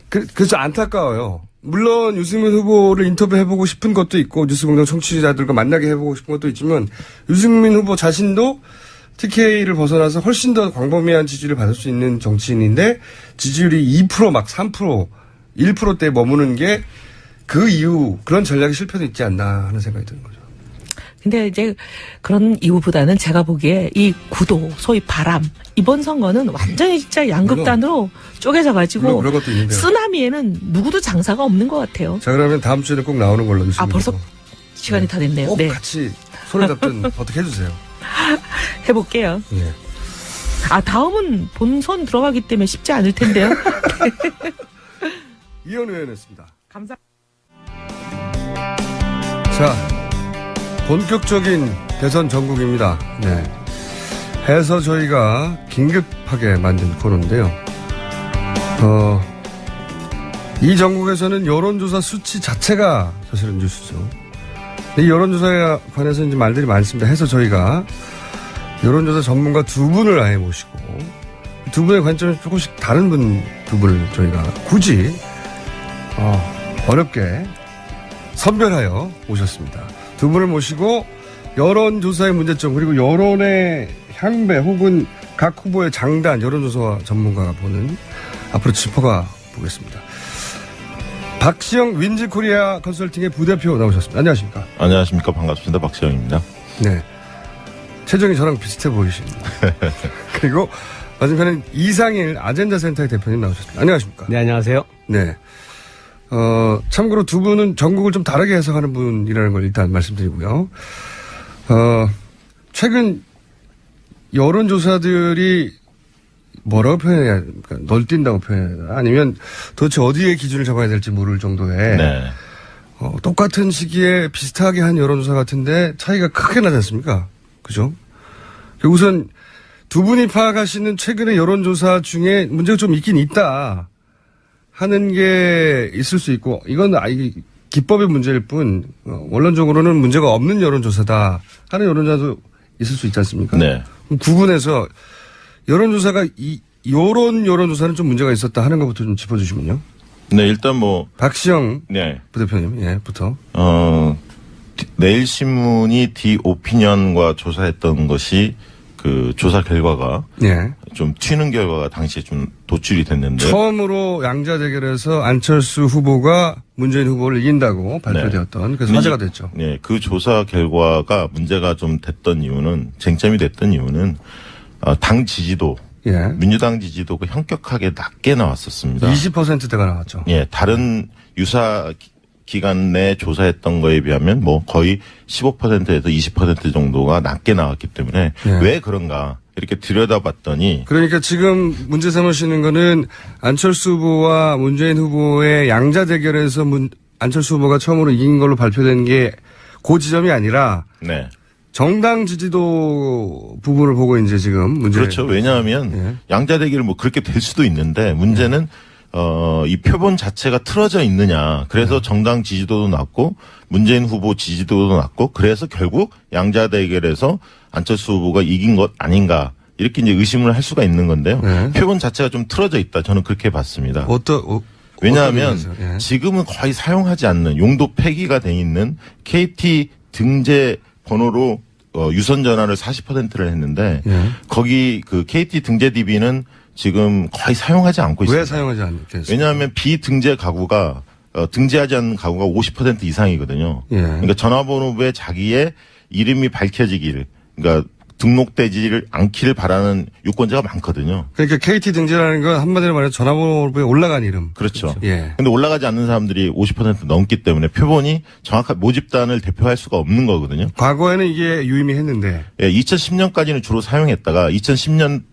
Speaker 1: 그래서 안타까워요. 물론 유승민 후보를 인터뷰해보고 싶은 것도 있고 뉴스공장 청취자들과 만나게 해보고 싶은 것도 있지만 유승민 후보 자신도 TK를 벗어나서 훨씬 더 광범위한 지지를 받을 수 있는 정치인인데 지지율이 2% 막 3%, 1%대에 머무는 게 그 이유 그런 전략이 실패도 있지 않나 하는 생각이 드는 거죠.
Speaker 5: 근데 이제 그런 이유보다는 제가 보기에 이 구도, 소위 바람, 이번 선거는 완전히 진짜 양극단으로 쪼개져가지고
Speaker 1: 물론 그런 것도 있는데요.
Speaker 5: 쓰나미에는 누구도 장사가 없는 것 같아요.
Speaker 1: 자, 그러면 다음 주에는 꼭 나오는 걸로 유승민
Speaker 5: 아, 벌써
Speaker 1: 후보.
Speaker 5: 시간이 다 됐네요.
Speaker 1: 꼭
Speaker 5: 네.
Speaker 1: 같이 손을 잡든 어떻게 해주세요.
Speaker 5: 해볼게요.
Speaker 1: 예.
Speaker 5: 아, 다음은 본선 들어가기 때문에 쉽지 않을 텐데요.
Speaker 1: 이현 의원이었습니다.
Speaker 5: 감사합니다.
Speaker 1: 자, 본격적인 대선 전국입니다. 네. 해서 저희가 긴급하게 만든 코너인데요. 이 전국에서는 여론조사 수치 자체가 사실은 뉴스죠. 이 여론조사에 관해서 이제 말들이 많습니다. 해서 저희가 여론조사 전문가 두 분을 아예 모시고 두 분의 관점이 조금씩 다른 두 분을 저희가 굳이 어렵게 선별하여 모셨습니다. 두 분을 모시고 여론조사의 문제점 그리고 여론의 향배 혹은 각 후보의 장단 여론조사 전문가가 보는 앞으로 짚어가 보겠습니다. 박시영 윈지코리아 컨설팅의 부대표 나오셨습니다. 안녕하십니까?
Speaker 6: 안녕하십니까. 반갑습니다. 박시영입니다.
Speaker 1: 네. 체중이 저랑 비슷해 보이십니다. 그리고 맞은편엔 이상일 아젠다센터의 대표님 나오셨습니다. 안녕하십니까?
Speaker 7: 네, 안녕하세요.
Speaker 1: 네. 참고로 두 분은 전국을 좀 다르게 해석하는 분이라는 걸 일단 말씀드리고요. 최근 여론조사들이 뭐라고 표현해야 합니까? 널뛴다고 표현해야 되나? 아니면 도대체 어디에 기준을 잡아야 될지 모를 정도의
Speaker 6: 네.
Speaker 1: 똑같은 시기에 비슷하게 한 여론조사 같은데 차이가 크게 나지 않습니까? 그죠? 우선 두 분이 파악하시는 최근의 여론조사 중에 문제가 좀 있긴 있다 하는 게 있을 수 있고 이건 기법의 문제일 뿐 원론적으로는 문제가 없는 여론조사다 하는 여론조사도 있을 수 있지 않습니까?
Speaker 6: 네.
Speaker 1: 구분해서 여론조사가 요런 여론조사는 좀 문제가 있었다 하는 것부터 좀 짚어주시면요.
Speaker 6: 네, 일단
Speaker 1: 박시영
Speaker 6: 네.
Speaker 1: 부대표님, 예, 부터.
Speaker 6: 내일신문이 디오피니언과 조사했던 것이 그 조사 결과가
Speaker 1: 예.
Speaker 6: 좀 튀는 결과가 당시에 좀 도출이 됐는데.
Speaker 1: 처음으로 양자 대결에서 안철수 후보가 문재인 후보를 이긴다고 발표되었던 그래서 화제가 됐죠.
Speaker 6: 네, 그 조사 결과가 문제가 좀 됐던 이유는 쟁점이 됐던 이유는 당 지지도
Speaker 1: 예.
Speaker 6: 민주당 지지도가 현격하게 낮게 나왔었습니다.
Speaker 1: 20%대가 나왔죠.
Speaker 6: 예, 다른 유사 기간 내 조사했던 거에 비하면 거의 15%에서 20% 정도가 낮게 나왔기 때문에
Speaker 1: 예.
Speaker 6: 왜 그런가 이렇게 들여다봤더니
Speaker 1: 그러니까 지금 문제 삼으시는 거는 안철수 후보와 문재인 후보의 양자 대결에서 안철수 후보가 처음으로 이긴 걸로 발표된 게 그 지점이 아니라
Speaker 6: 네.
Speaker 1: 정당 지지도 부분을 보고 이제 지금 문제.
Speaker 6: 그렇죠. 왜냐하면
Speaker 1: 예.
Speaker 6: 양자 대결 그렇게 될 수도 있는데 문제는 이 표본 자체가 틀어져 있느냐. 그래서 정당 지지도도 낮고 문재인 후보 지지도도 낮고 그래서 결국 양자 대결에서 안철수 후보가 이긴 것 아닌가. 이렇게 이제 의심을 할 수가 있는 건데요.
Speaker 1: 네.
Speaker 6: 표본 자체가 좀 틀어져 있다. 저는 그렇게 봤습니다.
Speaker 1: 어떤
Speaker 6: 왜냐하면
Speaker 1: 의미에서? 예.
Speaker 6: 지금은 거의 사용하지 않는 용도 폐기가 돼 있는 KT 등재 번호로 유선 전화를 40%를 했는데
Speaker 1: 예.
Speaker 6: 거기 그 KT 등재 DB는 지금 거의 사용하지 않고 있습니다.
Speaker 1: 왜 사용하지 않겠어요?
Speaker 6: 왜냐하면 비등재 가구가 등재하지 않는 가구가 50% 이상이거든요.
Speaker 1: 예.
Speaker 6: 그러니까 전화번호부에 자기의 이름이 밝혀지기를, 그러니까 등록되지를 않기를 바라는 유권자가 많거든요.
Speaker 1: 그러니까 KT 등재라는 건 한마디로 말해서 전화번호부에 올라간 이름.
Speaker 6: 그렇죠.
Speaker 1: 예.
Speaker 6: 근데 올라가지 않는 사람들이 50% 넘기 때문에 표본이 정확한 모집단을 대표할 수가 없는 거거든요.
Speaker 1: 과거에는 이게 유의미했는데.
Speaker 6: 예, 2010년까지는 주로 사용했다가 2010년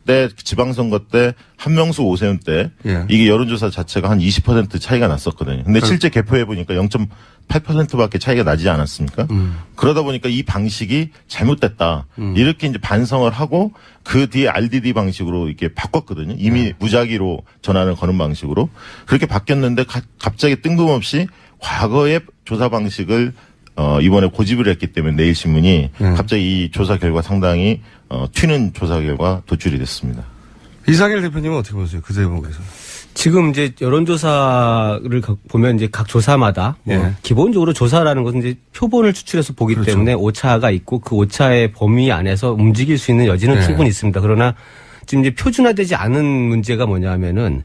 Speaker 6: 때 지방선거 때 한명수 오세훈 때
Speaker 1: 예.
Speaker 6: 이게 여론조사 자체가 한 20% 차이가 났었거든요. 근데 실제 개표해 보니까 0.8%밖에 차이가 나지 않았습니까? 그러다 보니까 이 방식이 잘못됐다. 이렇게 이제 반성을 하고 그 뒤에 RDD 방식으로 이렇게 바꿨거든요. 이미 무작위로 전화를 거는 방식으로 그렇게 바뀌었는데 갑자기 뜬금없이 과거의 조사 방식을 이번에 고집을 했기 때문에 내일신문이 갑자기 이 조사 결과 상당히 튀는 조사 결과 도출이 됐습니다.
Speaker 1: 이상일 대표님은 어떻게 보세요? 그 대목에서.
Speaker 7: 지금 이제 여론조사를 보면 이제 각 조사마다 뭐
Speaker 1: 예.
Speaker 7: 기본적으로 조사라는 것은 이제 표본을 추출해서 보기
Speaker 1: 그렇죠.
Speaker 7: 때문에 오차가 있고 그 오차의 범위 안에서 움직일 수 있는 여지는
Speaker 1: 예.
Speaker 7: 충분히 있습니다. 그러나 지금 이제 표준화되지 않은 문제가 뭐냐면은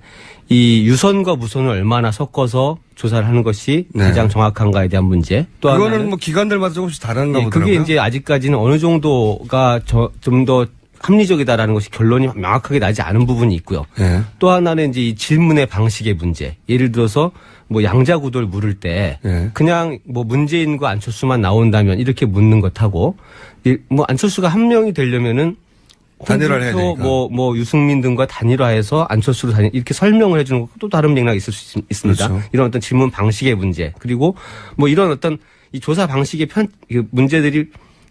Speaker 7: 이 유선과 무선을 얼마나 섞어서 조사를 하는 것이
Speaker 1: 네.
Speaker 7: 가장 정확한가에 대한 문제. 또
Speaker 1: 그거는
Speaker 7: 하나는
Speaker 1: 뭐 기관들마다 조금씩 다른가
Speaker 7: 예,
Speaker 1: 보더라고요.
Speaker 7: 그게 이제 아직까지는 어느 정도가 좀 더 합리적이다라는 것이 결론이 명확하게 나지 않은 부분이 있고요.
Speaker 1: 예.
Speaker 7: 또 하나는 이제 이 질문의 방식의 문제. 예를 들어서 뭐 양자구도를 물을 때
Speaker 1: 예.
Speaker 7: 그냥 뭐 문재인과 안철수만 나온다면 이렇게 묻는 것하고 뭐 안철수가 한 명이 되려면은
Speaker 1: 단일화를 해야
Speaker 7: 홍준표,
Speaker 1: 되니까.
Speaker 7: 뭐 유승민 등과 단일화해서 안철수로 이렇게 설명을 해주는 것도 또 다른 맥락이 있을 수 있습니다.
Speaker 1: 그렇죠.
Speaker 7: 이런 어떤 질문 방식의 문제 그리고 뭐 이런 어떤 이 조사 방식의 문제들이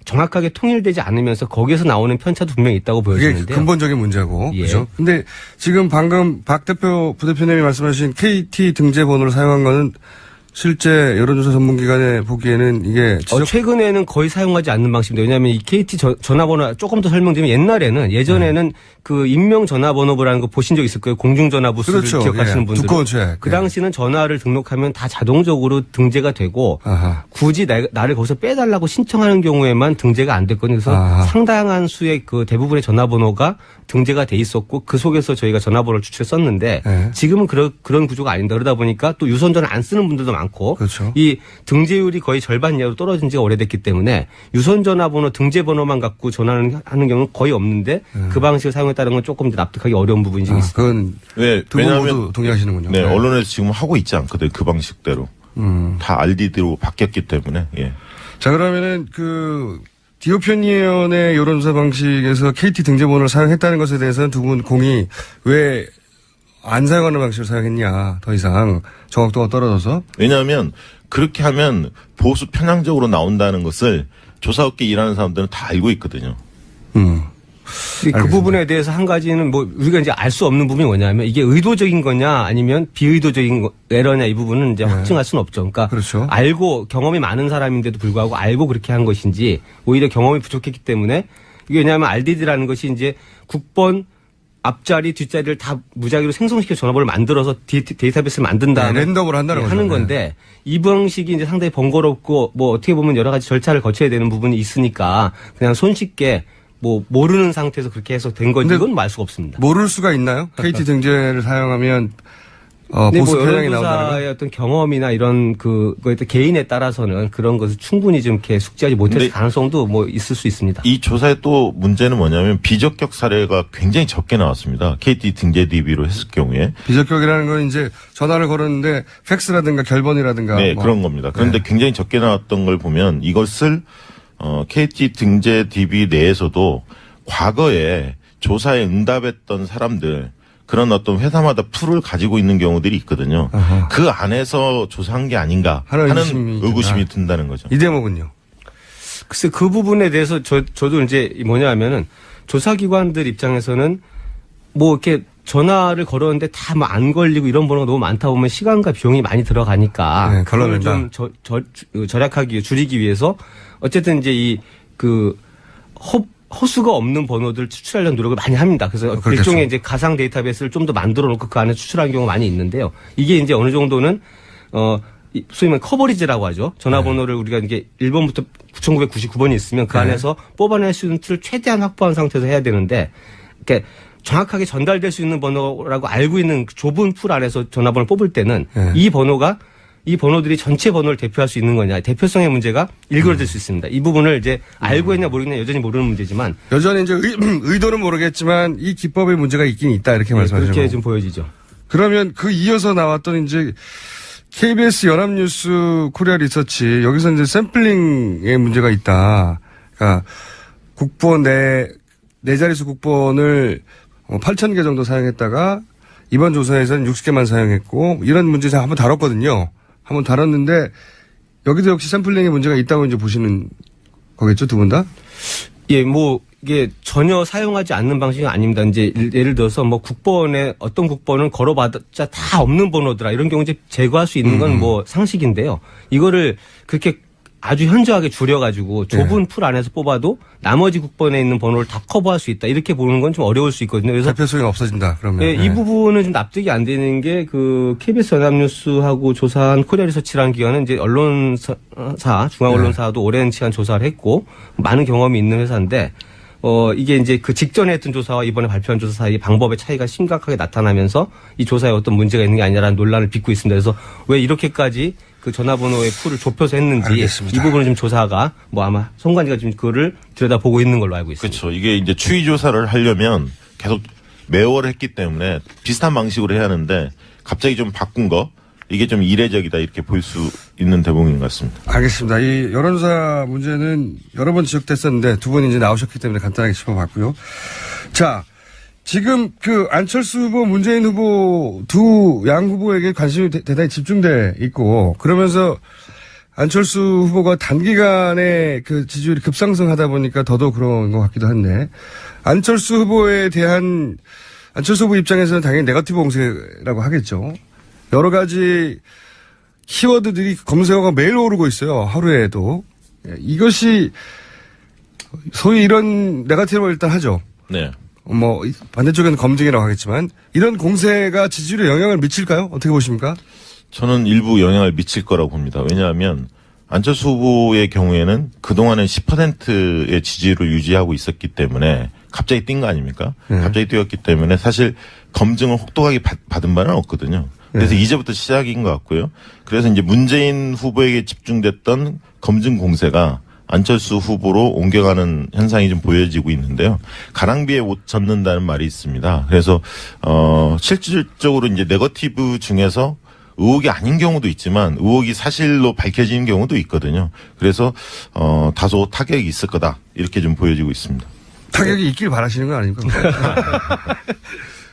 Speaker 7: 정확하게 통일되지 않으면서 거기에서 나오는 편차도 분명히 있다고
Speaker 1: 그게
Speaker 7: 보여지는데요.
Speaker 1: 근본적인 문제고.
Speaker 7: 예.
Speaker 1: 그죠? 근데 지금 방금 박 대표, 부대표님이 말씀하신 KT 등재 번호를 사용한 거는 실제 여론조사 전문기관에 보기에는 이게
Speaker 7: 최근에는 거의 사용하지 않는 방식입니다. 왜냐하면 이 KT 전화번호 조금 더 설명드리면 예전에는 그 인명 전화번호부라는 거 보신 적 있을 거예요. 공중전화부 수를
Speaker 1: 그렇죠.
Speaker 7: 기억하시는
Speaker 1: 예.
Speaker 7: 분들.
Speaker 1: 두꺼운 책.
Speaker 7: 그
Speaker 1: 예.
Speaker 7: 당시는 전화를 등록하면 다 자동적으로 등재가 되고
Speaker 1: 아하.
Speaker 7: 굳이 나를 거기서 빼달라고 신청하는 경우에만 등재가 안 됐거든요. 그래서
Speaker 1: 아하.
Speaker 7: 상당한 수의 그 대부분의 전화번호가 등재가 돼 있었고 그 속에서 저희가 전화번호를 추출했었는데
Speaker 1: 네.
Speaker 7: 지금은 그런 구조가 아닙니다. 그러다 보니까 또 유선전화 안 쓰는 분들도 많고
Speaker 1: 그렇죠.
Speaker 7: 이 등재율이 거의 절반 이하로 떨어진 지가 오래됐기 때문에 유선전화번호 등재번호만 갖고 전화를 하는 경우는 거의 없는데 그 방식을 사용했다는 건 조금 납득하기 어려운 부분이 좀 있습니다.
Speaker 1: 그건
Speaker 6: 네,
Speaker 1: 두 분
Speaker 6: 왜냐하면
Speaker 1: 모두 동의하시는군요.
Speaker 6: 네, 언론에서 지금 하고 있지 않거든요. 그 방식대로. 다 RDD로 바뀌었기 때문에. 예.
Speaker 1: 자, 그러면은 디오편위원회 여론조사 방식에서 KT 등재번호를 사용했다는 것에 대해서는 두 분 공이 왜 안 사용하는 방식을 사용했냐. 더 이상 정확도가 떨어져서.
Speaker 6: 왜냐하면 그렇게 하면 보수 편향적으로 나온다는 것을 조사업계 일하는 사람들은 다 알고 있거든요.
Speaker 7: 그 부분에 대해서 한 가지는 뭐 우리가 이제 알 수 없는 부분이 뭐냐면 이게 의도적인 거냐 아니면 비의도적인 에러냐 이 부분은 이제 확증할 수는 없죠. 그러니까
Speaker 1: 그렇죠.
Speaker 7: 알고 경험이 많은 사람인데도 불구하고 알고 그렇게 한 것인지 오히려 경험이 부족했기 때문에 이게 왜냐하면 RDD라는 것이 이제 국번 앞자리 뒷자리를 다 무작위로 생성시켜 전화번호를 만들어서 데이터베이스를 만든 다음에
Speaker 1: 랜덤으로 한다는 거죠.
Speaker 7: 하는 건데 이 방식이 이제 상당히 번거롭고 뭐 어떻게 보면 여러 가지 절차를 거쳐야 되는 부분이 있으니까 그냥 손쉽게 뭐 모르는 상태에서 그렇게 해서 된 건지
Speaker 1: 근데
Speaker 7: 이건 알 수가 없습니다.
Speaker 1: 모를 수가 있나요? KT 등재를 사용하면 보수
Speaker 7: 뭐
Speaker 1: 편향이 나온다는
Speaker 7: 여론조사의
Speaker 1: 건?
Speaker 7: 어떤 경험이나 이런 그거에 개인에 따라서는 그런 것을 충분히 좀 이렇게 숙지하지 못했을
Speaker 6: 근데
Speaker 7: 가능성도 뭐 있을 수 있습니다.
Speaker 6: 이 조사의 또 문제는 뭐냐면 비적격 사례가 굉장히 적게 나왔습니다. KT 등재 DB로 했을 경우에.
Speaker 1: 비적격이라는 건 이제 전화를 걸었는데 팩스라든가 결번이라든가
Speaker 6: 네,
Speaker 1: 뭐.
Speaker 6: 그런 겁니다. 그런데 굉장히 적게 나왔던 걸 보면 이것을 KT 등재 DB 내에서도 과거에 조사에 응답했던 사람들 그런 어떤 회사마다 풀을 가지고 있는 경우들이 있거든요.
Speaker 1: 아하.
Speaker 6: 그 안에서 조사한 게 아닌가 하는 의구심이 든다는 거죠.
Speaker 1: 이 대목은요?
Speaker 7: 글쎄 그 부분에 대해서 저도 이제 뭐냐 하면은 조사기관들 입장에서는 뭐 이렇게 전화를 걸었는데 다 뭐 안 걸리고 이런 번호가 너무 많다 보면 시간과 비용이 많이 들어가니까
Speaker 1: 네,
Speaker 7: 그걸 좀
Speaker 1: 걸러낸다.
Speaker 7: 절약하기 줄이기 위해서 어쨌든 이제 허수가 없는 번호들 추출하려는 노력을 많이 합니다. 그래서
Speaker 1: 그렇겠죠.
Speaker 7: 일종의 이제 가상 데이터베이스를 좀 더 만들어 놓고 그 안에 추출하는 경우가 많이 있는데요. 이게 이제 어느 정도는 소위 말해 커버리지라고 하죠. 전화번호를 우리가 이게 1번부터 9,999번이 있으면 그 안에서 뽑아낼 수 있는 틀을 최대한 확보한 상태에서 해야 되는데 이렇게 정확하게 전달될 수 있는 번호라고 알고 있는 그 좁은 풀 안에서 전화번호를 뽑을 때는 이 번호들이 전체 번호를 대표할 수 있는 거냐. 대표성의 문제가 일그러질 수 있습니다. 이 부분을 이제 알고 있냐 모르겠냐 여전히 모르는 문제지만.
Speaker 1: 여전히 이제 의도는 모르겠지만 이 기법에 문제가 있긴 있다 이렇게 말씀하시죠.
Speaker 7: 그렇게 좀 보여지죠.
Speaker 1: 그러면 그 이어서 나왔던 이제 KBS 연합뉴스 코리아 리서치 여기서 이제 샘플링에 문제가 있다. 그러니까 국번 네 자릿수 국번을 8,000개 정도 사용했다가 이번 조사에서는 60개만 사용했고 이런 문제 제가 한번 다뤘거든요. 한번 다뤘는데 여기도 역시 샘플링에 문제가 있다고 이제 보시는 거겠죠, 두 분 다?
Speaker 7: 예, 뭐 이게 전혀 사용하지 않는 방식은 아닙니다. 이제 예를 들어서 뭐 국번에 어떤 국번은 걸어봤자 다 없는 번호더라 이런 경우 이제 제거할 수 있는 건 뭐 상식인데요. 이거를 그렇게 아주 현저하게 줄여가지고 좁은 풀 안에서 뽑아도 나머지 국번에 있는 번호를 다 커버할 수 있다 이렇게 보는 건 좀 어려울 수 있거든요. 그래서
Speaker 1: 대표성이 없어진다. 그러면
Speaker 7: 예, 이 부분은 좀 납득이 안 되는 게 그 KBS 연합뉴스하고 조사한 코리아 리서치라는 기관은 이제 언론사 중앙 언론사도 오랜 시간 조사를 했고 많은 경험이 있는 회사인데 이게 이제 그 직전에 했던 조사와 이번에 발표한 조사 사이 방법의 차이가 심각하게 나타나면서 이 조사에 어떤 문제가 있는 게 아니라는 논란을 빚고 있습니다. 그래서 왜 이렇게까지 그 전화번호의 풀을 좁혀서 했는지
Speaker 1: 알겠습니다.
Speaker 7: 이 부분은 좀 조사가 뭐 아마 선관위가 지금 그거를 들여다보고 있는 걸로 알고 있습니다.
Speaker 6: 그렇죠. 이게 이제 추이 조사를 하려면 계속 매월 했기 때문에 비슷한 방식으로 해야 하는데 갑자기 좀 바꾼 거 이게 좀 이례적이다 이렇게 볼 수 있는 대목인 것 같습니다.
Speaker 1: 알겠습니다. 이 여론조사 문제는 여러 번 지적됐었는데 두 분이 이제 나오셨기 때문에 간단하게 짚어봤고요. 자, 지금 그 안철수 후보, 문재인 후보 두 양 후보에게 관심이 대단히 집중돼 있고 그러면서 안철수 후보가 단기간에 그 지지율이 급상승하다 보니까 더더욱 그런 것 같기도 한데 안철수 후보에 대한 안철수 후보 입장에서는 당연히 네거티브 공세라고 하겠죠. 여러 가지 키워드들이 검색어가 매일 오르고 있어요. 하루에도. 이것이 소위 이런 네거티브를 일단 하죠.
Speaker 6: 네.
Speaker 1: 뭐 반대쪽에는 검증이라고 하겠지만 이런 공세가 지지율에 영향을 미칠까요? 어떻게 보십니까?
Speaker 6: 저는 일부 영향을 미칠 거라고 봅니다. 왜냐하면 안철수 후보의 경우에는 그동안은 10%의 지지율을 유지하고 있었기 때문에 갑자기 뛴 거 아닙니까? 갑자기 뛰었기 때문에 사실 검증을 혹독하게 받은 바는 없거든요. 그래서 이제부터 시작인 것 같고요. 그래서 이제 문재인 후보에게 집중됐던 검증 공세가 안철수 후보로 옮겨가는 현상이 좀 보여지고 있는데요. 가랑비에 옷 젖는다는 말이 있습니다. 그래서 실질적으로 이제 네거티브 중에서 의혹이 아닌 경우도 있지만 의혹이 사실로 밝혀지는 경우도 있거든요. 그래서 다소 타격이 있을 거다 이렇게 좀 보여지고 있습니다.
Speaker 1: 타격이 있길 바라시는 건 아닙니까?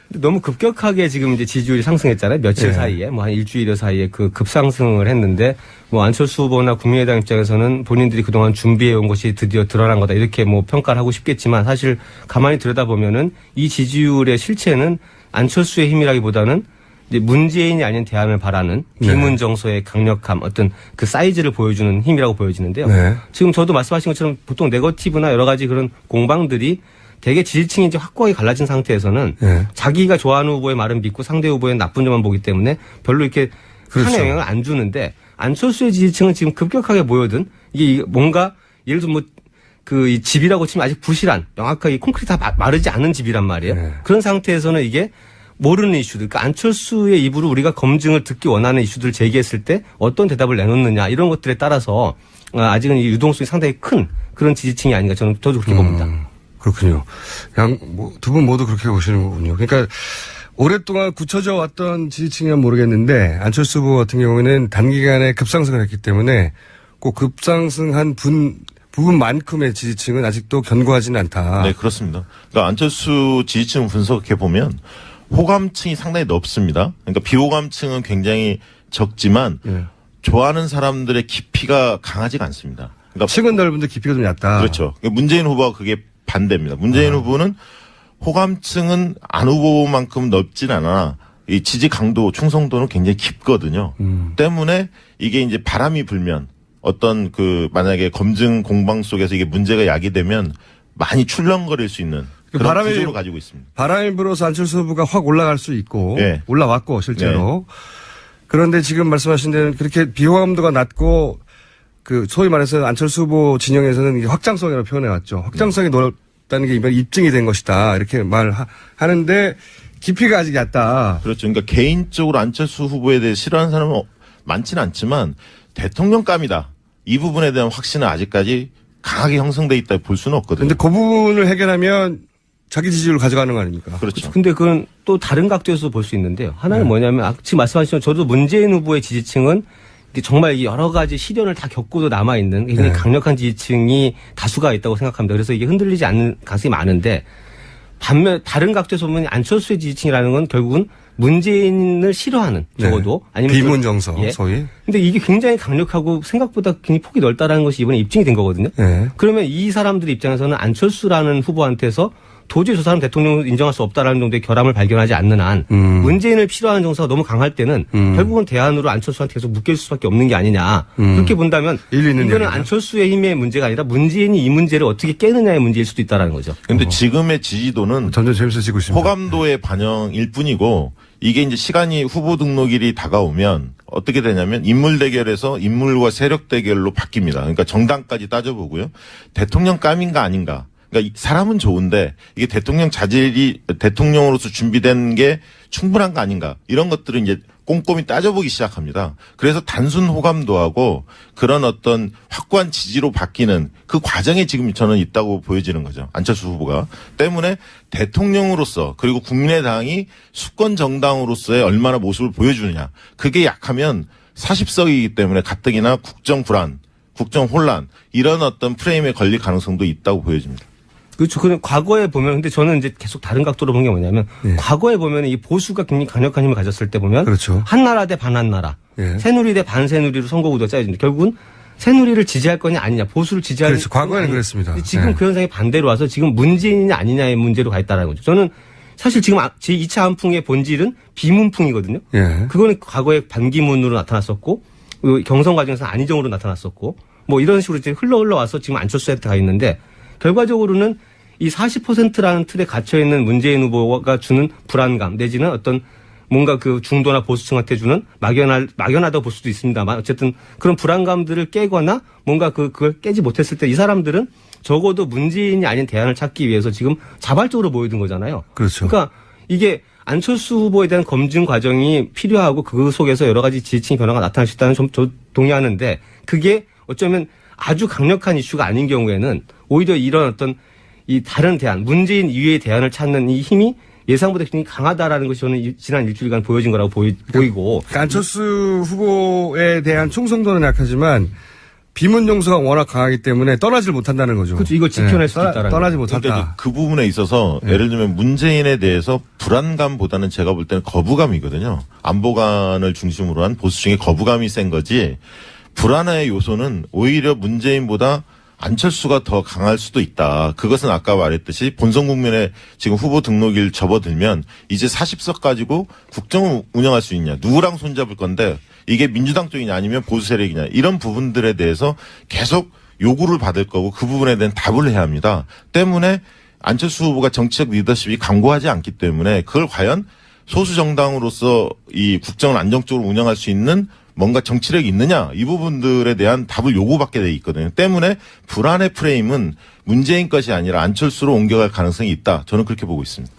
Speaker 7: 너무 급격하게 지금 이제 지지율이 상승했잖아요. 며칠 사이에, 뭐 한 일주일 사이에 그 급상승을 했는데, 뭐 안철수 후보나 국민의당 입장에서는 본인들이 그동안 준비해온 것이 드디어 드러난 거다. 이렇게 뭐 평가를 하고 싶겠지만 사실 가만히 들여다보면은 이 지지율의 실체는 안철수의 힘이라기보다는 이제 문재인이 아닌 대안을 바라는 비문정서의 강력함, 어떤 그 사이즈를 보여주는 힘이라고 보여지는데요.
Speaker 1: 네.
Speaker 7: 지금 저도 말씀하신 것처럼 보통 네거티브나 여러 가지 그런 공방들이 되게 지지층이 이제 확고하게 갈라진 상태에서는 자기가 좋아하는 후보의 말은 믿고 상대 후보의 나쁜 점만 보기 때문에 별로 이렇게 큰 영향을 안 주는데 안철수의 지지층은 지금 급격하게 모여든 이게 뭔가 예를 들어 뭐 그 이 집이라고 치면 아직 부실한 명확하게 콘크리트 다 마르지 않은 집이란 말이에요. 그런 상태에서는 이게 모르는 이슈들, 그러니까 안철수의 입으로 우리가 검증을 듣기 원하는 이슈들을 제기했을 때 어떤 대답을 내놓느냐 이런 것들에 따라서 아직은 이 유동성이 상당히 큰 그런 지지층이 아닌가 저도 그렇게 봅니다.
Speaker 1: 그렇군요. 두 분 모두 그렇게 보시는 거군요. 그러니까 오랫동안 굳혀져 왔던 지지층이면 모르겠는데 안철수 후보 같은 경우에는 단기간에 급상승을 했기 때문에 꼭 급상승한 부분만큼의 지지층은 아직도 견고하지는 않다.
Speaker 6: 네, 그렇습니다. 그러니까 안철수 지지층 분석해 보면 호감층이 상당히 높습니다. 그러니까 비호감층은 굉장히 적지만 좋아하는 사람들의 깊이가 강하지가 않습니다. 그러니까
Speaker 1: 층은 넓은데 깊이가 좀 얕다.
Speaker 6: 그렇죠. 그러니까 문재인 후보가 그게 반대입니다. 문재인 후보는 호감층은 안 후보만큼 넓진 않아 이 지지 강도, 충성도는 굉장히 깊거든요. 때문에 이게 이제 바람이 불면 어떤 그 만약에 검증 공방 속에서 이게 문제가 야기되면 많이 출렁거릴 수 있는 그런 구조를 가지고 있습니다.
Speaker 1: 바람이 불어서 안철수 후보가 확 올라갈 수 있고
Speaker 6: 네.
Speaker 1: 올라왔고 실제로. 그런데 지금 말씀하신 데는 그렇게 비호감도가 낮고 그 소위 말해서 안철수 후보 진영에서는 이게 확장성이라고 표현해왔죠. 확장성이 높다는 게 이번 입증이 된 것이다. 이렇게 말하는데 깊이가 아직 얕다.
Speaker 6: 그렇죠. 그러니까 개인적으로 안철수 후보에 대해 싫어하는 사람은 많지는 않지만 대통령감이다. 이 부분에 대한 확신은 아직까지 강하게 형성돼 있다 볼 수는 없거든요.
Speaker 1: 근데 그 부분을 해결하면 자기 지지율을 가져가는 거 아닙니까?
Speaker 6: 그렇죠.
Speaker 7: 근데 그건 또 다른 각도에서 볼 수 있는데요. 하나는 뭐냐면 지금 말씀하신 저도 문재인 후보의 지지층은 이게 정말 여러 가지 시련을 다 겪고도 남아있는 굉장히 강력한 지지층이 다수가 있다고 생각합니다. 그래서 이게 흔들리지 않는 가능성이 많은데 반면 다른 각도에서 보면 안철수의 지지층이라는 건 결국은 문재인을 싫어하는 적어도 아니면
Speaker 1: 비문 정서 소위.
Speaker 7: 근데 이게 굉장히 강력하고 생각보다 굉장히 폭이 넓다라는 것이 이번에 입증이 된 거거든요. 그러면 이 사람들 입장에서는 안철수라는 후보한테서 도저히 저 사람 대통령을 인정할 수 없다라는 정도의 결함을 발견하지 않는 한 문재인을 필요하는 정서가 너무 강할 때는 결국은 대안으로 안철수한테 계속 묶일 수밖에 없는 게 아니냐. 그렇게 본다면 이거는 안철수의 힘의 문제가 아니라 문재인이 이 문제를 어떻게 깨느냐의 문제일 수도 있다라는 거죠.
Speaker 6: 그런데 지금의 지지도는
Speaker 1: 점점 재밌어지고 있습니다.
Speaker 6: 호감도의 반영일 뿐이고 이게 이제 시간이 후보 등록일이 다가오면 어떻게 되냐면 인물 대결에서 인물과 세력 대결로 바뀝니다. 그러니까 정당까지 따져보고요. 대통령감인가 아닌가. 그러니까 사람은 좋은데 이게 대통령 자질이 대통령으로서 준비된 게 충분한가 아닌가 이런 것들은 이제 꼼꼼히 따져보기 시작합니다. 그래서 단순 호감도하고 그런 어떤 확고한 지지로 바뀌는 그 과정에 지금 저는 있다고 보여지는 거죠. 안철수 후보가. 때문에 대통령으로서 그리고 국민의당이 수권 정당으로서의 얼마나 모습을 보여주느냐. 그게 약하면 40석이기 때문에 가뜩이나 국정 불안, 국정 혼란 이런 어떤 프레임에 걸릴 가능성도 있다고 보여집니다.
Speaker 7: 그렇죠. 그럼 과거에 보면, 근데 저는 이제 계속 다른 각도로 본 게 뭐냐면, 과거에 보면 이 보수가 굉장히 강력한 힘을 가졌을 때 보면,
Speaker 1: 그렇죠.
Speaker 7: 한나라 대 반한나라, 새누리 대 반새누리로 선거구도가 짜여집니다. 결국은 새누리를 지지할 거냐 아니냐, 보수를 지지할
Speaker 1: 그렇죠. 과거에는 그랬습니다.
Speaker 7: 지금 그 현상이 반대로 와서 지금 문재인이냐 아니냐의 문제로 가 있다는 거죠. 저는 사실 지금 제2차 한풍의 본질은 비문풍이거든요. 그거는 과거에 반기문으로 나타났었고, 경선 과정에서 안희정으로 나타났었고, 뭐 이런 식으로 이제 흘러와서 지금 안철수한테 가 있는데, 결과적으로는 이 40%라는 틀에 갇혀있는 문재인 후보가 주는 불안감 내지는 어떤 뭔가 그 중도나 보수층한테 주는 막연하다고 볼 수도 있습니다만 어쨌든 그런 불안감들을 깨거나 뭔가 그걸 깨지 못했을 때 이 사람들은 적어도 문재인이 아닌 대안을 찾기 위해서 지금 자발적으로 모여든 거잖아요.
Speaker 1: 그렇죠.
Speaker 7: 그러니까 이게 안철수 후보에 대한 검증 과정이 필요하고 그 속에서 여러 가지 지지층 변화가 나타날 수 있다는 점 동의하는데 그게 어쩌면 아주 강력한 이슈가 아닌 경우에는 오히려 이런 어떤 이 다른 대안, 문재인 이외의 대안을 찾는 이 힘이 예상보다 굉장히 강하다라는 것이 저는 지난 일주일간 보여진 거라고 보이고.
Speaker 1: 그러니까 안철수 후보에 대한 충성도는 약하지만 비문 정서가 워낙 강하기 때문에 떠나질 못한다는 거죠.
Speaker 7: 그렇죠. 이걸 지켜낼 수도 있다라는
Speaker 1: 떠나지
Speaker 7: 거죠.
Speaker 1: 못한다.
Speaker 6: 그 부분에 있어서 예를 들면 문재인에 대해서 불안감보다는 제가 볼 때는 거부감이거든요. 안보관을 중심으로 한 보수층의 거부감이 센 거지. 불안의 요소는 오히려 문재인보다 안철수가 더 강할 수도 있다. 그것은 아까 말했듯이 본선 국면에 지금 후보 등록일 접어들면 이제 40석 가지고 국정을 운영할 수 있냐. 누구랑 손잡을 건데 이게 민주당 쪽이냐 아니면 보수 세력이냐. 이런 부분들에 대해서 계속 요구를 받을 거고 그 부분에 대한 답을 해야 합니다. 때문에 안철수 후보가 정치적 리더십이 강고하지 않기 때문에 그걸 과연 소수 정당으로서 이 국정을 안정적으로 운영할 수 있는 뭔가 정치력이 있느냐 이 부분들에 대한 답을 요구받게 돼 있거든요. 때문에 불안의 프레임은 문재인 것이 아니라 안철수로 옮겨갈 가능성이 있다. 저는 그렇게 보고 있습니다.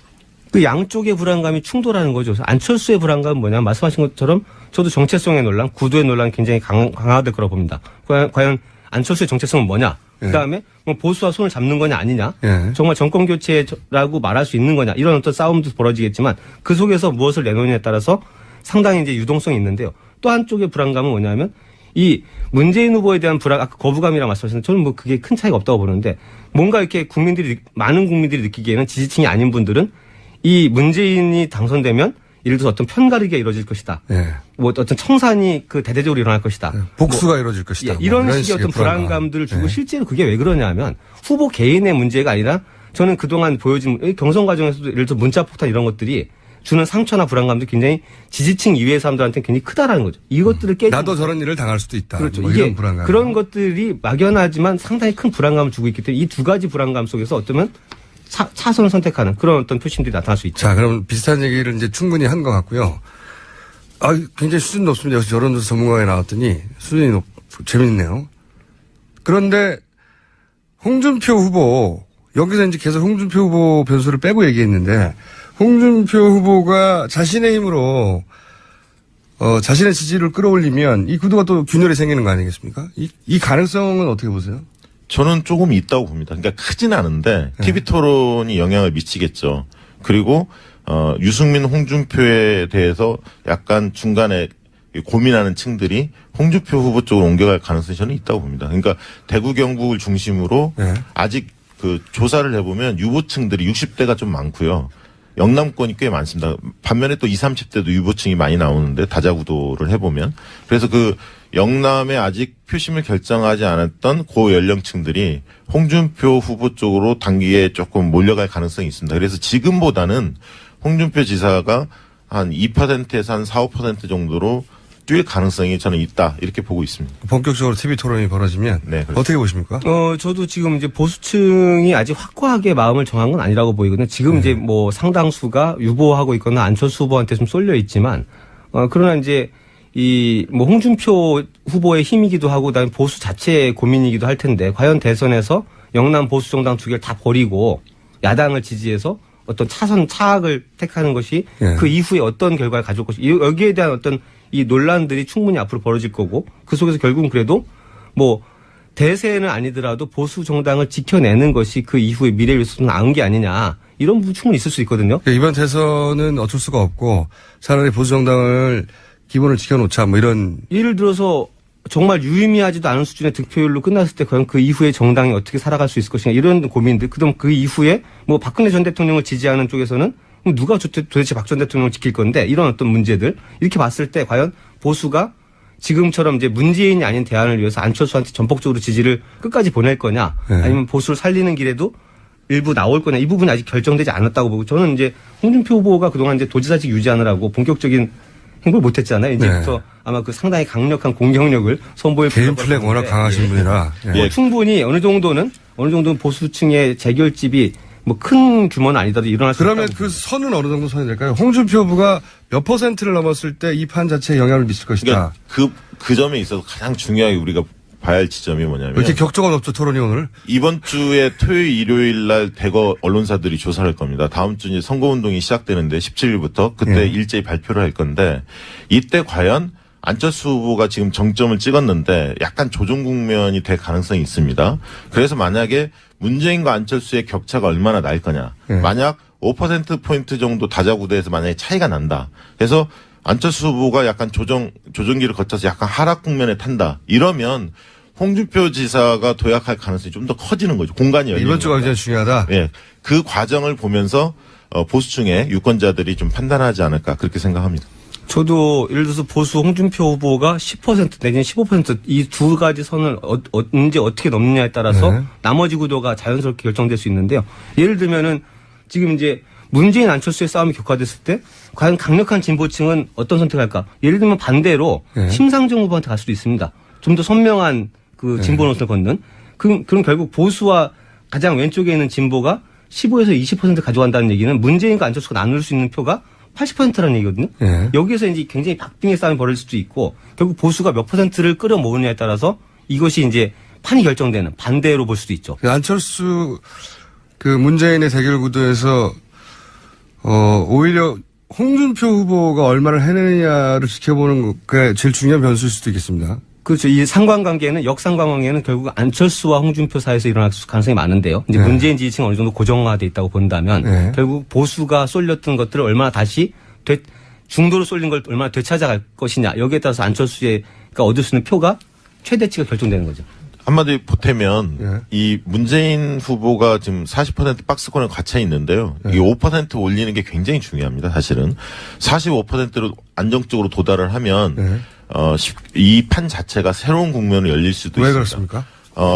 Speaker 7: 그 양쪽의 불안감이 충돌하는 거죠. 안철수의 불안감은 뭐냐 말씀하신 것처럼 저도 정체성의 논란, 구도의 논란 굉장히 강화될 거라고 봅니다. 과연 안철수의 정체성은 뭐냐? 그다음에 뭐 보수와 손을 잡는 거냐 아니냐? 정말 정권 교체라고 말할 수 있는 거냐? 이런 어떤 싸움도 벌어지겠지만 그 속에서 무엇을 내놓느냐에 따라서 상당히 이제 유동성이 있는데요. 또 한쪽의 불안감은 뭐냐면 이 문재인 후보에 대한 아까 거부감이라고 말씀하셨는데 저는 뭐 그게 큰 차이가 없다고 보는데 뭔가 이렇게 많은 국민들이 느끼기에는 지지층이 아닌 분들은 이 문재인이 당선되면 예를 들어서 어떤 편가르기가 이루어질 것이다. 뭐 어떤 청산이 대대적으로 일어날 것이다.
Speaker 1: 복수가 이루어질 것이다.
Speaker 7: 이런 식의 어떤 불안감들을 주고 실제로 그게 왜 그러냐면 후보 개인의 문제가 아니라 저는 그동안 보여진 경선 과정에서도 예를 들어 문자폭탄 이런 것들이 주는 상처나 불안감도 굉장히 지지층 이외의 사람들한테 굉장히 크다라는 거죠. 이것들을 깨지
Speaker 1: 나도 저런 일을 당할 수도 있다.
Speaker 7: 그렇죠.
Speaker 1: 뭐
Speaker 7: 이게
Speaker 1: 이런 불안감.
Speaker 7: 그런 것들이 막연하지만 상당히 큰 불안감을 주고 있기 때문에 이 두 가지 불안감 속에서 어쩌면 차선을 선택하는 그런 어떤 표심들이 나타날 수 있죠.
Speaker 1: 자, 그럼 비슷한 얘기를 이제 충분히 한 것 같고요. 굉장히 수준 높습니다. 역시 여론조사 전문가에 나왔더니 수준이 재밌네요. 그런데 홍준표 후보, 여기서 이제 계속 홍준표 후보 변수를 빼고 얘기했는데, 홍준표 후보가 자신의 힘으로, 자신의 지지를 끌어올리면 이 구도가 또 균열이 생기는 거 아니겠습니까? 이 가능성은 어떻게 보세요?
Speaker 6: 저는 조금 있다고 봅니다. 그러니까 크진 않은데 TV 토론이 영향을 미치겠죠. 그리고 유승민, 홍준표에 대해서 약간 중간에 고민하는 층들이 홍준표 후보 쪽으로 옮겨갈 가능성이 저는 있다고 봅니다. 그러니까 대구 경북을 중심으로 아직 그 조사를 해보면 유보층들이 60대가 좀 많고요. 영남권이 꽤 많습니다. 반면에 또 20, 30대도 유보층이 많이 나오는데 다자구도를 해보면. 그래서 그 영남에 아직 표심을 결정하지 않았던 고 연령층들이 홍준표 후보 쪽으로 단기에 조금 몰려갈 가능성이 있습니다. 그래서 지금보다는 홍준표 지사가 한 2%에서 한 4, 5% 정도로 뛸 가능성이 저는 있다. 이렇게 보고 있습니다.
Speaker 1: 본격적으로 TV 토론이 벌어지면
Speaker 6: 네, 그렇죠.
Speaker 1: 어떻게 보십니까?
Speaker 7: 저도 지금 이제 보수층이 아직 확고하게 마음을 정한 건 아니라고 보이거든요. 지금 이제 뭐 상당수가 유보하고 있거나 안철수 후보한테 좀 쏠려 있지만, 그러나 이제 이 뭐 홍준표 후보의 힘이기도 하고, 그다음에 보수 자체의 고민이기도 할 텐데, 과연 대선에서 영남 보수 정당 두 개를 다 버리고 야당을 지지해서 어떤 차악을 택하는 것이 그 이후에 어떤 결과를 가져올 것이, 여기에 대한 어떤 이 논란들이 충분히 앞으로 벌어질 거고, 그 속에서 결국은 그래도 뭐 대세는 아니더라도 보수 정당을 지켜내는 것이 그 이후의 미래를 위해서 나은 게 아니냐, 이런 부분 충분히 있을 수 있거든요.
Speaker 1: 이번 대선은 어쩔 수가 없고 차라리 보수 정당을 기본을 지켜놓자, 뭐 이런.
Speaker 7: 예를 들어서 정말 유의미하지도 않은 수준의 득표율로 끝났을 때 과연 그 이후에 정당이 어떻게 살아갈 수 있을 것인가, 이런 고민들. 그다음 그 이후에 뭐 박근혜 전 대통령을 지지하는 쪽에서는 누가 도대체 박 전 대통령을 지킬 건데, 이런 어떤 문제들 이렇게 봤을 때 과연 보수가 지금처럼 이제 문재인이 아닌 대안을 위해서 안철수한테 전폭적으로 지지를 끝까지 보낼 거냐, 아니면 보수를 살리는 길에도 일부 나올 거냐, 이 부분이 아직 결정되지 않았다고 보고, 저는 이제 홍준표 후보가 그동안 이제 도지사직 유지하느라고 본격적인 행보를 못했잖아요. 이제부터 아마 그 상당히 강력한 공격력을 선보일
Speaker 1: 개인 플렉 워낙 강하신 분이라.
Speaker 7: 뭐 충분히 어느 정도는 보수층의 재결집이 뭐 큰 규모는 아니더라도 일어날 수 있다고.
Speaker 1: 그러면 그 선은 어느 정도 선이 될까요? 홍준표 후보가 몇 %를 넘었을 때 이 판 자체에 영향을 미칠 것이다.
Speaker 6: 그러니까 그 점에 있어서 가장 중요하게 우리가 봐야 할 지점이 뭐냐면,
Speaker 1: 왜 이렇게 격조가 높죠, 토론이 오늘?
Speaker 6: 이번 주에 토요일, 일요일 날 대거 언론사들이 조사를 할 겁니다. 다음 주 이제 선거운동이 시작되는데 17일부터 그때 일제히 발표를 할 건데, 이때 과연 안철수 후보가 지금 정점을 찍었는데 약간 조정 국면이 될 가능성이 있습니다. 그래서 만약에 문재인과 안철수의 격차가 얼마나 날 거냐. 만약 5%포인트 정도 다자구도에서 만약에 차이가 난다. 그래서 안철수 후보가 약간 조정기를 거쳐서 약간 하락 국면에 탄다. 이러면 홍준표 지사가 도약할 가능성이 좀 더 커지는 거죠. 공간이 열리는
Speaker 1: 이번 주가 굉장히 중요하다.
Speaker 6: 예. 그 과정을 보면서 보수층의 유권자들이 좀 판단하지 않을까, 그렇게 생각합니다.
Speaker 7: 저도 예를 들어서 보수 홍준표 후보가 10% 내지는 15% 이 두 가지 선을 언제 어떻게 넘느냐에 따라서 나머지 구도가 자연스럽게 결정될 수 있는데요. 예를 들면은 지금 이제 문재인 안철수의 싸움이 격화됐을 때 과연 강력한 진보층은 어떤 선택을 할까? 예를 들면 반대로 심상정 후보한테 갈 수도 있습니다. 좀 더 선명한 그 진보 노선을 걷는. 그럼 결국 보수와 가장 왼쪽에 있는 진보가 15에서 20% 가져간다는 얘기는 문재인과 안철수가 나눌 수 있는 표가 80%라는 얘기거든요. 여기에서 이제 굉장히 박빙의 싸움이 벌어질 수도 있고, 결국 보수가 몇 %를 끌어모으느냐에 따라서 이것이 이제 판이 결정되는, 반대로 볼 수도 있죠.
Speaker 1: 안철수 그 문재인의 대결 구도에서 오히려 홍준표 후보가 얼마를 해내느냐를 지켜보는 게 제일 중요한 변수일 수도 있겠습니다.
Speaker 7: 그렇죠. 이 상관관계는, 역상관관계는 결국 안철수와 홍준표 사이에서 일어날 가능성이 많은데요. 이제 문재인 지지층이 어느 정도 고정화돼 있다고 본다면 결국 보수가 쏠렸던 것들을 얼마나 다시 중도로 쏠린 걸 얼마나 되찾아갈 것이냐, 여기에 따라서 안철수가 얻을 수 있는 표가 최대치가 결정되는 거죠.
Speaker 6: 한마디 보태면 이 문재인 후보가 지금 40% 박스권에 갇혀 있는데요. 이 5% 올리는 게 굉장히 중요합니다. 사실은 45%로 안정적으로 도달을 하면 이 판 자체가 새로운 국면으로 열릴 수도 있습니다.
Speaker 1: 왜 그렇습니까?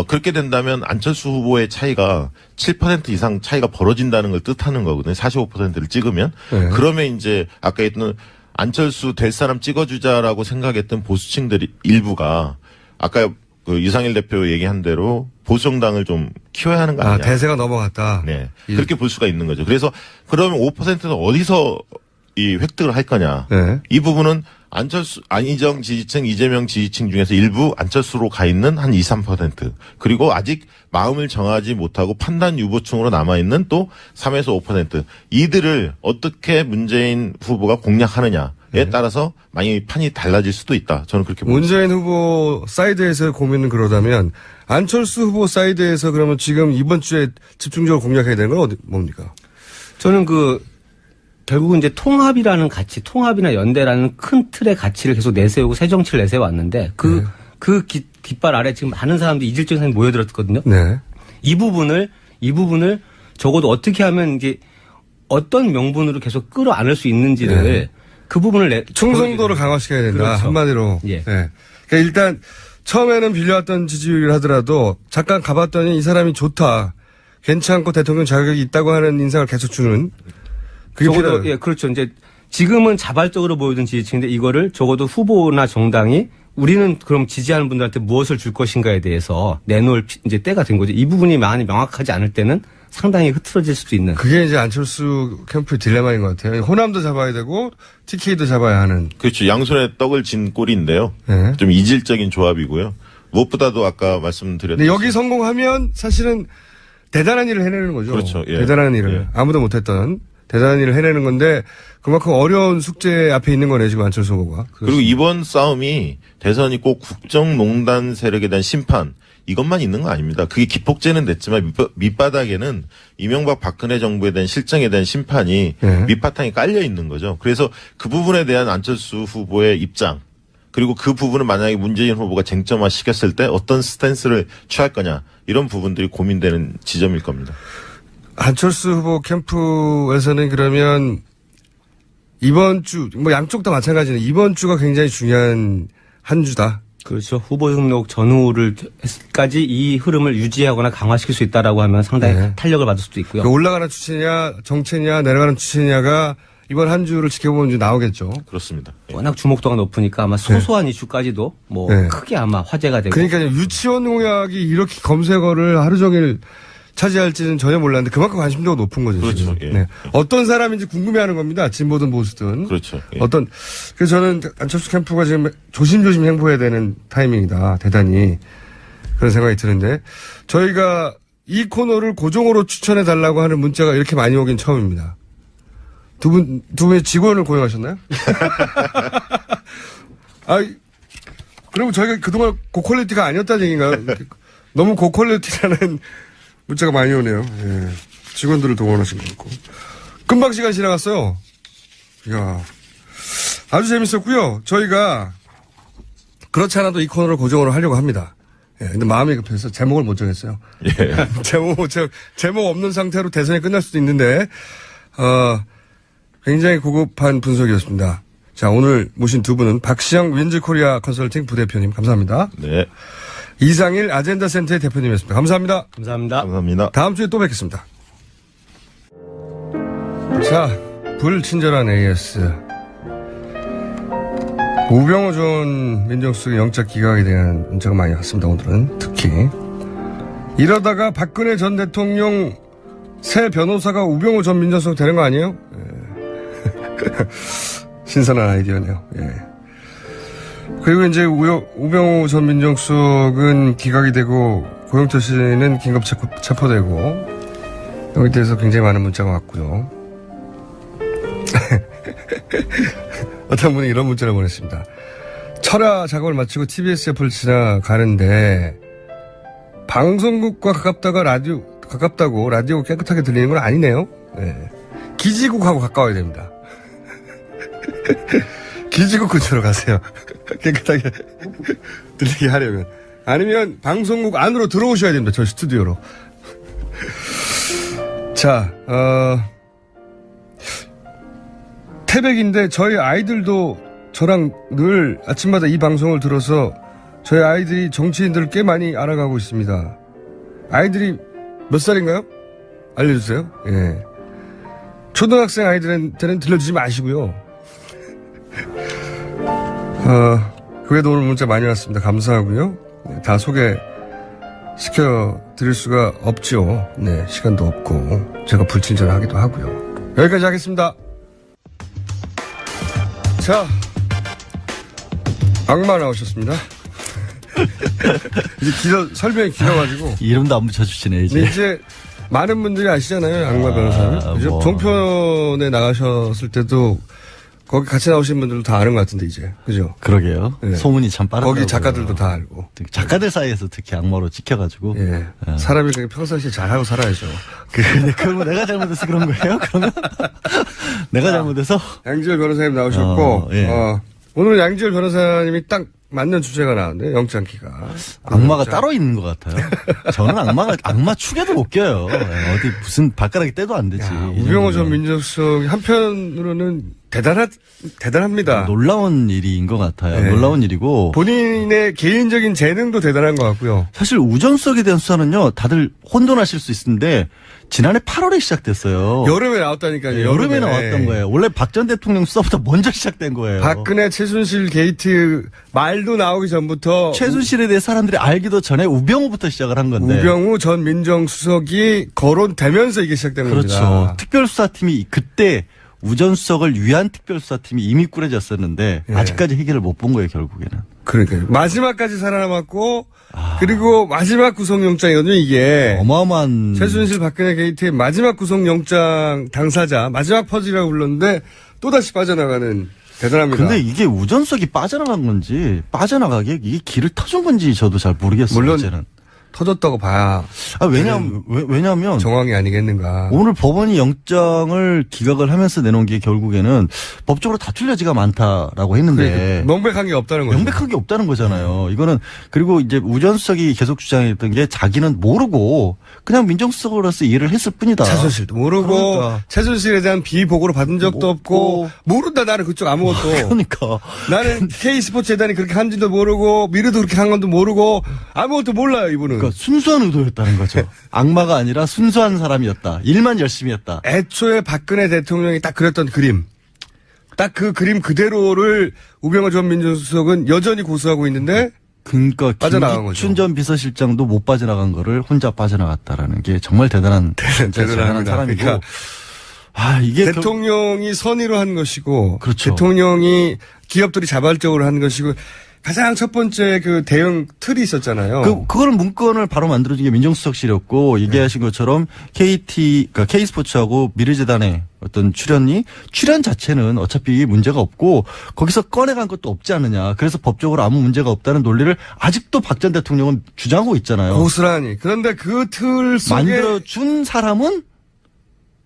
Speaker 6: 그렇게 된다면 안철수 후보의 차이가 7% 이상 차이가 벌어진다는 걸 뜻하는 거거든요. 45%를 찍으면. 그러면 이제 아까 했던 안철수 될 사람 찍어주자라고 생각했던 보수층들이 일부가 아까 그 유상일 대표 얘기한 대로 보수정당을 좀 키워야 하는 거 아니냐.
Speaker 1: 대세가 넘어갔다.
Speaker 6: 네. 그렇게 볼 수가 있는 거죠. 그래서 그러면 5%는 어디서 이 획득을 할 거냐.
Speaker 1: 네.
Speaker 6: 이 부분은 안희정 지지층, 이재명 지지층 중에서 일부 안철수로 가 있는 한 2, 3%. 그리고 아직 마음을 정하지 못하고 판단 유보층으로 남아있는 또 3에서 5%. 이들을 어떻게 문재인 후보가 공략하느냐에 따라서 많이 판이 달라질 수도 있다. 저는 그렇게 봅니다.
Speaker 1: 문재인 후보 사이드에서 고민은 그러다면 안철수 후보 사이드에서 그러면 지금 이번 주에 집중적으로 공략해야 되는 건 뭡니까?
Speaker 7: 저는 결국은 이제 통합이라는 가치, 통합이나 연대라는 큰 틀의 가치를 계속 내세우고 새 정치를 내세워왔는데 그 깃발 아래 지금 많은 사람들이 이질적인 사람이 모여들었거든요.
Speaker 1: 네.
Speaker 7: 이 부분을 적어도 어떻게 하면 이제 어떤 명분으로 계속 끌어안을 수 있는지를
Speaker 1: 네.
Speaker 7: 그 부분을
Speaker 1: 충성도를 강화시켜야 된다.
Speaker 7: 그렇죠.
Speaker 1: 한마디로.
Speaker 7: 예.
Speaker 1: 네. 그러니까 일단 처음에는 빌려왔던 지지율을 하더라도 잠깐 가봤더니 이 사람이 좋다. 괜찮고 대통령 자격이 있다고 하는 인상을 계속 주는. 그게
Speaker 7: 적어도 예, 그렇죠. 이제 지금은 자발적으로 보여준 지지층인데 이거를 적어도 후보나 정당이 우리는 그럼 지지하는 분들한테 무엇을 줄 것인가에 대해서 내놓을 이제 때가 된 거죠. 이 부분이 많이 명확하지 않을 때는 상당히 흐트러질 수도 있는.
Speaker 1: 그게 이제 안철수 캠프의 딜레마인 것 같아요. 호남도 잡아야 되고 TK도 잡아야 하는.
Speaker 6: 그렇죠. 양손에 떡을 진 꼴인데요.
Speaker 1: 네.
Speaker 6: 좀 이질적인 조합이고요. 무엇보다도 아까 말씀드렸던.
Speaker 1: 근데 여기 성공하면 사실은 대단한 일을 해내는 거죠.
Speaker 6: 그렇죠. 예.
Speaker 1: 대단한 일을.
Speaker 6: 예.
Speaker 1: 아무도 못했던 대단한 일을 해내는 건데 그만큼 어려운 숙제 앞에 있는 거네 지금 안철수 후보가.
Speaker 6: 그리고 이번 싸움이 대선이 꼭 국정농단 세력에 대한 심판 이것만 있는 거 아닙니다. 그게 기폭제는 됐지만 밑바닥에는 이명박 박근혜 정부에 대한 실정에 대한 심판이
Speaker 1: 네.
Speaker 6: 밑바탕에 깔려 있는 거죠. 그래서 그 부분에 대한 안철수 후보의 입장 그리고 그 부분을 만약에 문재인 후보가 쟁점화 시켰을 때 어떤 스탠스를 취할 거냐 이런 부분들이 고민되는 지점일 겁니다.
Speaker 1: 안철수 후보 캠프에서는 그러면 이번 주, 뭐 양쪽 다 마찬가지네. 이번 주가 굉장히 중요한 한 주다.
Speaker 7: 그렇죠. 후보 등록 전후를까지 이 흐름을 유지하거나 강화시킬 수 있다라고 하면 상당히
Speaker 1: 네.
Speaker 7: 탄력을 받을 수도 있고요.
Speaker 1: 올라가는 추세냐, 정체냐, 내려가는 추세냐가 이번 한 주를 지켜보면 이제 나오겠죠.
Speaker 6: 그렇습니다.
Speaker 7: 워낙 주목도가 높으니까 아마 소소한 이슈까지도 뭐
Speaker 1: 네.
Speaker 7: 크게 아마 화제가 되고.
Speaker 1: 그러니까 유치원 공약이 이렇게 검색어를 하루 종일 차지할지는 전혀 몰랐는데 그만큼 관심도가 높은 거죠.
Speaker 6: 그렇죠.
Speaker 1: 지금.
Speaker 6: 예.
Speaker 1: 네. 어떤 사람인지 궁금해하는 겁니다. 진보든 보수든.
Speaker 6: 그렇죠. 예.
Speaker 1: 그래서 저는 안철수 캠프가 지금 조심조심 행보해야 되는 타이밍이다. 대단히 그런 생각이 드는데 저희가 이 코너를 고정으로 추천해 달라고 하는 문자가 이렇게 많이 오긴 처음입니다. 두 분의 직원을 고용하셨나요? 그러면 저희가 그동안 고퀄리티가 아니었다는 얘기인가요? 너무 고퀄리티라는 문자가 많이 오네요. 예. 직원들을 동원하신 것 같고. 금방 시간 지나갔어요. 이야. 아주 재밌었고요. 저희가 그렇지 않아도 이 코너를 고정으로 하려고 합니다. 예. 근데 마음이 급해서 제목을 못 정했어요.
Speaker 6: 예.
Speaker 1: 제목 없는 상태로 대선이 끝날 수도 있는데, 굉장히 고급한 분석이었습니다. 자, 오늘 모신 두 분은 박시영 윈즈코리아 컨설팅 부대표님, 감사합니다.
Speaker 6: 네.
Speaker 1: 이상일 아젠다 센터의 대표님이었습니다. 감사합니다.
Speaker 7: 감사합니다.
Speaker 6: 감사합니다.
Speaker 1: 다음 주에 또 뵙겠습니다. 자, 불친절한 AS. 우병우 전 민정수석의 영장 기각에 대한 문자가 많이 왔습니다. 오늘은 특히. 이러다가 박근혜 전 대통령 새 변호사가 우병우 전 민정수석 되는 거 아니에요? 예. 신선한 아이디어네요. 예. 그리고 이제 우병우 전 민정수석은 기각이 되고 고영태 씨는 긴급 체포되고 여기에 대해서 굉장히 많은 문자가 왔고요. 어떤 분이 이런 문자를 보냈습니다. 철야 작업을 마치고 TBS 옆을 지나가는데 방송국과 가깝다고 라디오가 깨끗하게 들리는 건 아니네요. 네. 기지국하고 가까워야 됩니다. 기지국 근처로 가세요. 깨끗하게 들리게 하려면. 아니면 방송국 안으로 들어오셔야 됩니다. 저 스튜디오로. 자, 태백인데 저희 아이들도 저랑 늘 아침마다 이 방송을 들어서 저희 아이들이 정치인들을 꽤 많이 알아가고 있습니다. 아이들이 몇 살인가요? 알려주세요. 예. 초등학생 아이들한테는 들려주지 마시고요. 그 외에도 오늘 문자 많이 왔습니다. 감사하고요. 네, 다 소개시켜 드릴 수가 없죠. 네, 시간도 없고 제가 불친절하기도 하고요. 여기까지 하겠습니다. 자, 악마 나오셨습니다. 이제 설명이 길어가지고.
Speaker 8: 이름도 안 붙여주시네,
Speaker 1: 근데 이제 많은 분들이 아시잖아요, 악마 변호사는. 그죠?
Speaker 8: 뭐.
Speaker 1: 종편에 나가셨을 때도 거기 같이 나오신 분들도 다 아는 것 같은데, 이제. 그죠?
Speaker 8: 그러게요.
Speaker 1: 네.
Speaker 8: 소문이 참 빠르더라고요.
Speaker 1: 거기 작가들도 다 알고.
Speaker 8: 작가들 사이에서 특히 악마로 찍혀가지고.
Speaker 1: 예. 사람이 그냥 평상시에 잘하고 살아야죠.
Speaker 8: 근데 그거 내가 잘못해서 그런 거예요? 그러면? 내가 잘못해서?
Speaker 1: 양지열 변호사님 나오셨고,
Speaker 8: 예.
Speaker 1: 오늘 양지열 변호사님이 딱 맞는 주제가 나왔는데, 영장 기각.
Speaker 8: 악마가 따로 있는 것 같아요. 저는 악마 축에도 못 껴요. 어디 무슨 발가락이 떼도 안 되지.
Speaker 1: 우병호 전 민정수석이 한편으로는 대단합니다.
Speaker 8: 놀라운 일인 것 같아요.
Speaker 1: 네.
Speaker 8: 놀라운 일이고.
Speaker 1: 본인의 개인적인 재능도 대단한 것 같고요.
Speaker 8: 사실 우전석에 대한 수사는요, 다들 혼돈하실 수 있는데, 지난해 8월에 시작됐어요.
Speaker 1: 여름에 나왔다니까요.
Speaker 8: 네, 여름에 나왔던 거예요. 원래 박 전 대통령 수사보다 먼저 시작된 거예요.
Speaker 1: 박근혜 최순실 게이트 말도 나오기 전부터
Speaker 8: 최순실에 대해 사람들이 알기도 전에 우병우부터 시작을 한 건데.
Speaker 1: 우병우 전 민정수석이 거론되면서 이게 시작된
Speaker 8: 그렇죠.
Speaker 1: 겁니다.
Speaker 8: 특별수사팀이 그때 우전수석을 위한 특별수사팀이 이미 꾸려졌었는데
Speaker 1: 예.
Speaker 8: 아직까지 해결을 못 본 거예요, 결국에는.
Speaker 1: 그러니까요. 마지막까지 살아남았고 그리고 마지막 구속영장이거든요, 이게.
Speaker 8: 어마어마한.
Speaker 1: 최순실 박근혜 게이트의 마지막 구속영장 당사자, 마지막 퍼즐이라고 불렀는데 또다시 빠져나가는 대단합니다.
Speaker 8: 근데 이게 우전석이 빠져나간 건지 빠져나가게 이게 길을 터준 건지 저도 잘 모르겠어요.
Speaker 1: 물론
Speaker 8: 이제는.
Speaker 1: 터졌다고 봐야
Speaker 8: 왜냐하면
Speaker 1: 정황이 아니겠는가.
Speaker 8: 오늘 법원이 영장을 기각을 하면서 내놓은 게 결국에는 법적으로 다툴 여지가 많다라고 했는데
Speaker 1: 명백한 게 없다는 거죠.
Speaker 8: 명백한 게 없다는 거잖아요. 이거는 그리고 이제 우전수석이 계속 주장했던 게 자기는 모르고 그냥 민정수석으로서 일을 했을 뿐이다.
Speaker 1: 최순실도 모르고
Speaker 8: 그러니까.
Speaker 1: 최순실에 대한 비보고를 받은 적도 없고 모른다. 나는 그쪽 아무것도.
Speaker 8: 그러니까
Speaker 1: 나는 K스포츠재단이 그렇게 한지도 모르고 미르도 그렇게 한 건도 모르고 아무것도 몰라요, 이분은.
Speaker 8: 그러니까 순수한 의도였다는 거죠. 악마가 아니라 순수한 사람이었다. 일만 열심히 했다.
Speaker 1: 애초에 박근혜 대통령이 딱 그렸던 그림. 딱 그 그림 그대로를 우병호 전 민정수석은 여전히 고수하고 있는데
Speaker 8: 그러니까
Speaker 1: 빠져나간 거죠.
Speaker 8: 김기춘 전 비서실장도 못 빠져나간 거를 혼자 빠져나갔다라는 게 정말 대단한 대단한 사람이고.
Speaker 1: 그러니까
Speaker 8: 이게
Speaker 1: 대통령이 선의로 한 것이고
Speaker 8: 그렇죠.
Speaker 1: 대통령이 기업들이 자발적으로 한 것이고 가장 첫 번째 그 대응 틀이 있었잖아요.
Speaker 8: 그거는 문건을 바로 만들어준 게 민정수석실이었고 얘기하신 것처럼 그러니까 K스포츠하고 미르재단의 어떤 출연 자체는 어차피 문제가 없고 거기서 꺼내간 것도 없지 않느냐. 그래서 법적으로 아무 문제가 없다는 논리를 아직도 박 전 대통령은 주장하고 있잖아요.
Speaker 1: 고스란히. 그런데 그 틀 속에
Speaker 8: 만들어준 사람은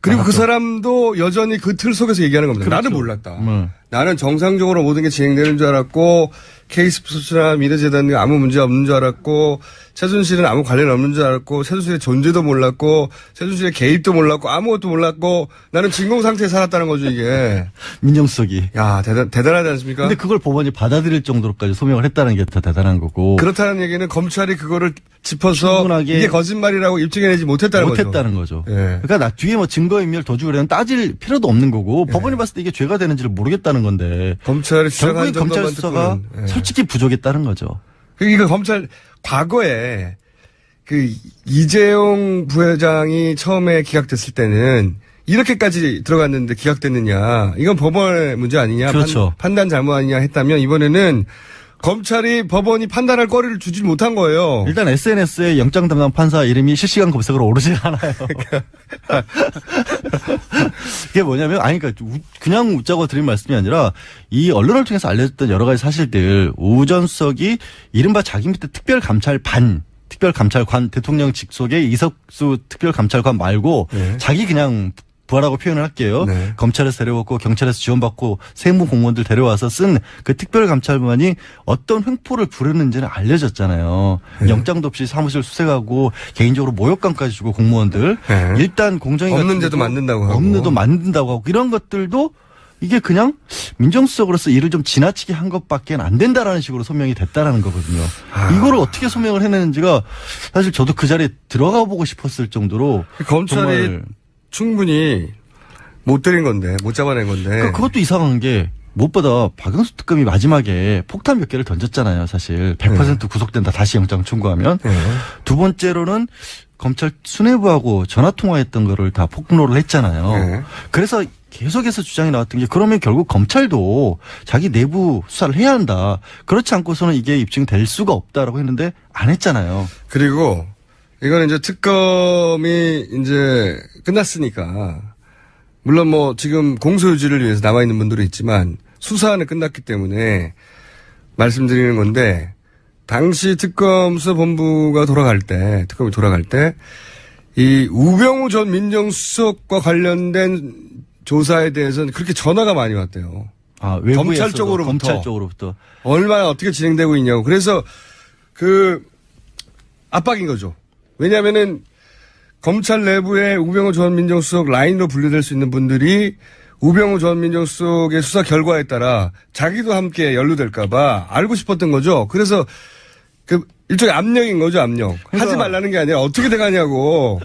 Speaker 1: 그리고 그 사람도 여전히 그 틀 속에서 얘기하는 겁니다.
Speaker 8: 그렇죠.
Speaker 1: 나는 몰랐다.
Speaker 8: 네.
Speaker 1: 나는 정상적으로 모든 게 진행되는 줄 알았고 K스포츠나 미르재단이 아무 문제 없는 줄 알았고 최순실은 아무 관련 없는 줄 알았고 최순실의 존재도 몰랐고 최순실의 개입도 몰랐고 아무것도 몰랐고 나는 진공 상태에 살았다는 거죠, 이게.
Speaker 8: 민정수석이.
Speaker 1: 야, 대단하지 않습니까?
Speaker 8: 근데 그걸 법원이 받아들일 정도로까지 소명을 했다는 게 더 대단한 거고.
Speaker 1: 그렇다는 얘기는 검찰이 그거를 짚어서
Speaker 8: 충분하게
Speaker 1: 이게 거짓말이라고 입증해내지 못했다는 거죠.
Speaker 8: 예. 그러니까 나 뒤에 뭐 증거인멸 도주그래는 따질 필요도 없는 거고 법원이 봤을 때 이게 죄가 되는지를 모르겠다는 건데
Speaker 1: 검찰이
Speaker 8: 결국에
Speaker 1: 주장한
Speaker 8: 검찰
Speaker 1: 정도만
Speaker 8: 수사가
Speaker 1: 듣고는, 예.
Speaker 8: 솔직히 부족했다는 거죠.
Speaker 1: 그러니까 검찰 과거에 그 이재용 부회장이 처음에 기각됐을 때는 이렇게까지 들어갔는데 기각됐느냐. 이건 법원의 문제 아니냐.
Speaker 8: 그렇죠.
Speaker 1: 판단 잘못 아니냐 했다면 이번에는 검찰이 법원이 판단할 거리를 주지 못한 거예요.
Speaker 8: 일단 SNS에 영장 담당 판사 이름이 실시간 검색으로 오르지 않아요. 그게 뭐냐면, 그러니까 그냥 웃자고 드린 말씀이 아니라 이 언론을 통해서 알려졌던 여러 가지 사실들, 우 전 수석이 이른바 자기 밑에 특별감찰관 대통령 직속의 이석수 특별감찰관 말고 자기 그냥 부하라고 표현을 할게요.
Speaker 1: 네.
Speaker 8: 검찰에서 데려왔고 경찰에서 지원받고 세무 공무원들 데려와서 쓴 그 특별감찰관이 어떤 횡포를 부르는지는 알려졌잖아요.
Speaker 1: 네.
Speaker 8: 영장도 없이 사무실 수색하고 개인적으로 모욕감까지 주고 공무원들.
Speaker 1: 네.
Speaker 8: 일단 공정위
Speaker 1: 없는 데도 만든다고 하고.
Speaker 8: 없는 데도 만든다고 하고 이런 것들도 이게 그냥 민정수석으로서 일을 좀 지나치게 한 것밖에 안 된다라는 식으로 소명이 됐다라는 거거든요. 이거를 어떻게 소명을 해내는지가 사실 저도 그 자리에 들어가 보고 싶었을 정도로
Speaker 1: 검찰이
Speaker 8: 정말
Speaker 1: 충분히 못 때린 건데, 못 잡아낸 건데.
Speaker 8: 그러니까 그것도 이상한 게 무엇보다 박영수 특검이 마지막에 폭탄 몇 개를 던졌잖아요. 사실 100% 구속된다. 다시 영장 청구하면. 두 번째로는 검찰 수뇌부하고 전화 통화했던 거를 다 폭로를 했잖아요. 그래서 계속해서 주장이 나왔던 게 그러면 결국 검찰도 자기 내부 수사를 해야 한다. 그렇지 않고서는 이게 입증될 수가 없다라고 했는데 안 했잖아요.
Speaker 1: 그리고 이거는 이제 특검이 이제 끝났으니까 물론 뭐 지금 공소유지를 위해서 남아있는 분들이 있지만 수사는 끝났기 때문에 말씀드리는 건데 당시 특검 수사본부가 특검이 돌아갈 때 이 우병우 전 민정수석과 관련된 조사에 대해서는 그렇게 전화가 많이 왔대요.
Speaker 8: 아, 외부에서도,
Speaker 1: 검찰 쪽으로부터.
Speaker 8: 검찰 쪽으로부터.
Speaker 1: 얼마나 어떻게 진행되고 있냐고. 그래서 압박인 거죠. 왜냐면은 검찰 내부에 우병우 전 민정수석 라인으로 분류될 수 있는 분들이 우병우 전 민정수석의 수사 결과에 따라 자기도 함께 연루될까봐 알고 싶었던 거죠. 그래서 일종의 압력인 거죠, 압력. 하지 말라는 게 아니라 어떻게 돼가냐고.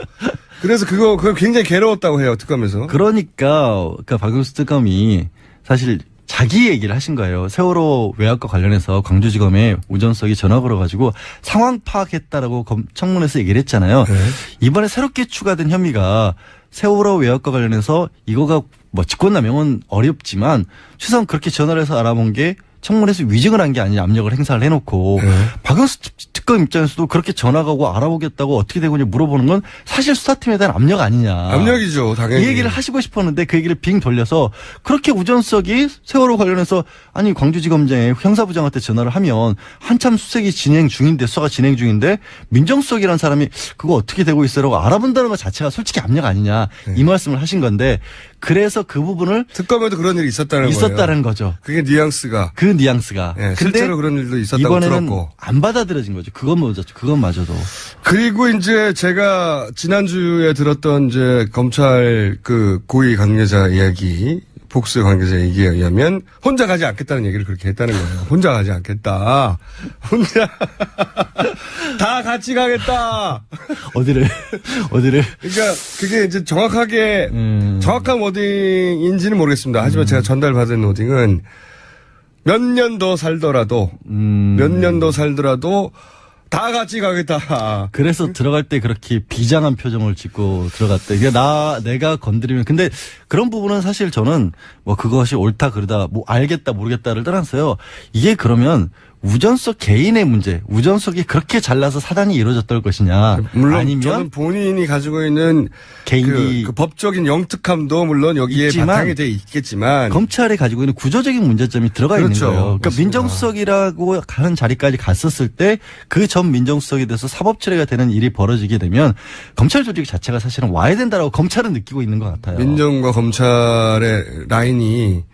Speaker 1: 그래서 그거 굉장히 괴로웠다고 해요, 특검에서.
Speaker 8: 그러니까 박용수 특검이 사실 자기 얘기를 하신 거예요. 세월호 외압과 관련해서 광주지검에 우전석이 전화 걸어가지고 상황 파악했다라고 청문회에서 얘기를 했잖아요.
Speaker 1: 네.
Speaker 8: 이번에 새롭게 추가된 혐의가 세월호 외압과 관련해서 이거가 뭐 직권남용은 어렵지만 최소한 그렇게 전화를 해서 알아본 게 청문회에서 위증을 한 게 아니냐 압력을 행사를 해놓고 박영수 특검 입장에서도 그렇게 전화가 오고 알아보겠다고 어떻게 되고 물어보는 건 사실 수사팀에 대한 압력 아니냐.
Speaker 1: 압력이죠, 당연히.
Speaker 8: 이 얘기를 하시고 싶었는데 그 얘기를 빙 돌려서 그렇게 우전석이 세월호 관련해서 아니 광주지검장에 형사부장한테 전화를 하면 한참 수색이 진행 중인데 수사가 진행 중인데 민정수석이라는 사람이 그거 어떻게 되고 있어라고 알아본다는 것 자체가 솔직히 압력 아니냐 이 말씀을 하신 건데 그래서 그 부분을
Speaker 1: 특검에도 그런 일이 있었다는
Speaker 8: 거죠.
Speaker 1: 그게 뉘앙스가.
Speaker 8: 그 뉘앙스가.
Speaker 1: 네, 실제로 그런 일도 있었다고
Speaker 8: 이번에는
Speaker 1: 들었고.
Speaker 8: 안 받아들여진 거죠. 그것마저도.
Speaker 1: 그리고 이제 제가 지난주에 들었던 이제 검찰 고위 관계자 이야기, 복수 관계자 얘기에 의하면 혼자 가지 않겠다는 얘기를 그렇게 했다는 거예요. 혼자 가지 않겠다. 혼자 다 같이 가겠다.
Speaker 8: 어디를?
Speaker 1: 그러니까 그게 이제 정확한 워딩인지는 모르겠습니다. 하지만 제가 전달받은 워딩은 몇 년 더 살더라도 다 같이 가겠다.
Speaker 8: 그래서 들어갈 때 그렇게 비장한 표정을 짓고 들어갔대. 이게 내가 건드리면. 근데 그런 부분은 사실 저는 뭐 그것이 옳다 그르다 뭐 알겠다 모르겠다를 떠나서요. 이게 그러면 우전석 개인의 문제, 우전석이 그렇게 잘나서 사단이 이루어졌던 것이냐.
Speaker 1: 물론
Speaker 8: 아니면
Speaker 1: 저는 본인이 가지고 있는
Speaker 8: 개인이
Speaker 1: 그 법적인 영특함도 물론 여기에
Speaker 8: 있지만
Speaker 1: 바탕이 돼 있겠지만
Speaker 8: 검찰이 가지고 있는 구조적인 문제점이 들어가
Speaker 1: 그렇죠.
Speaker 8: 있는 거예요. 그러니까
Speaker 1: 맞습니다.
Speaker 8: 민정수석이라고 하는 자리까지 갔었을 때 그 전 민정수석에 대해서 사법 처리가 되는 일이 벌어지게 되면 검찰 조직 자체가 사실은 와야 된다라고 검찰은 느끼고 있는 것 같아요.
Speaker 1: 민정과 검찰의 라인이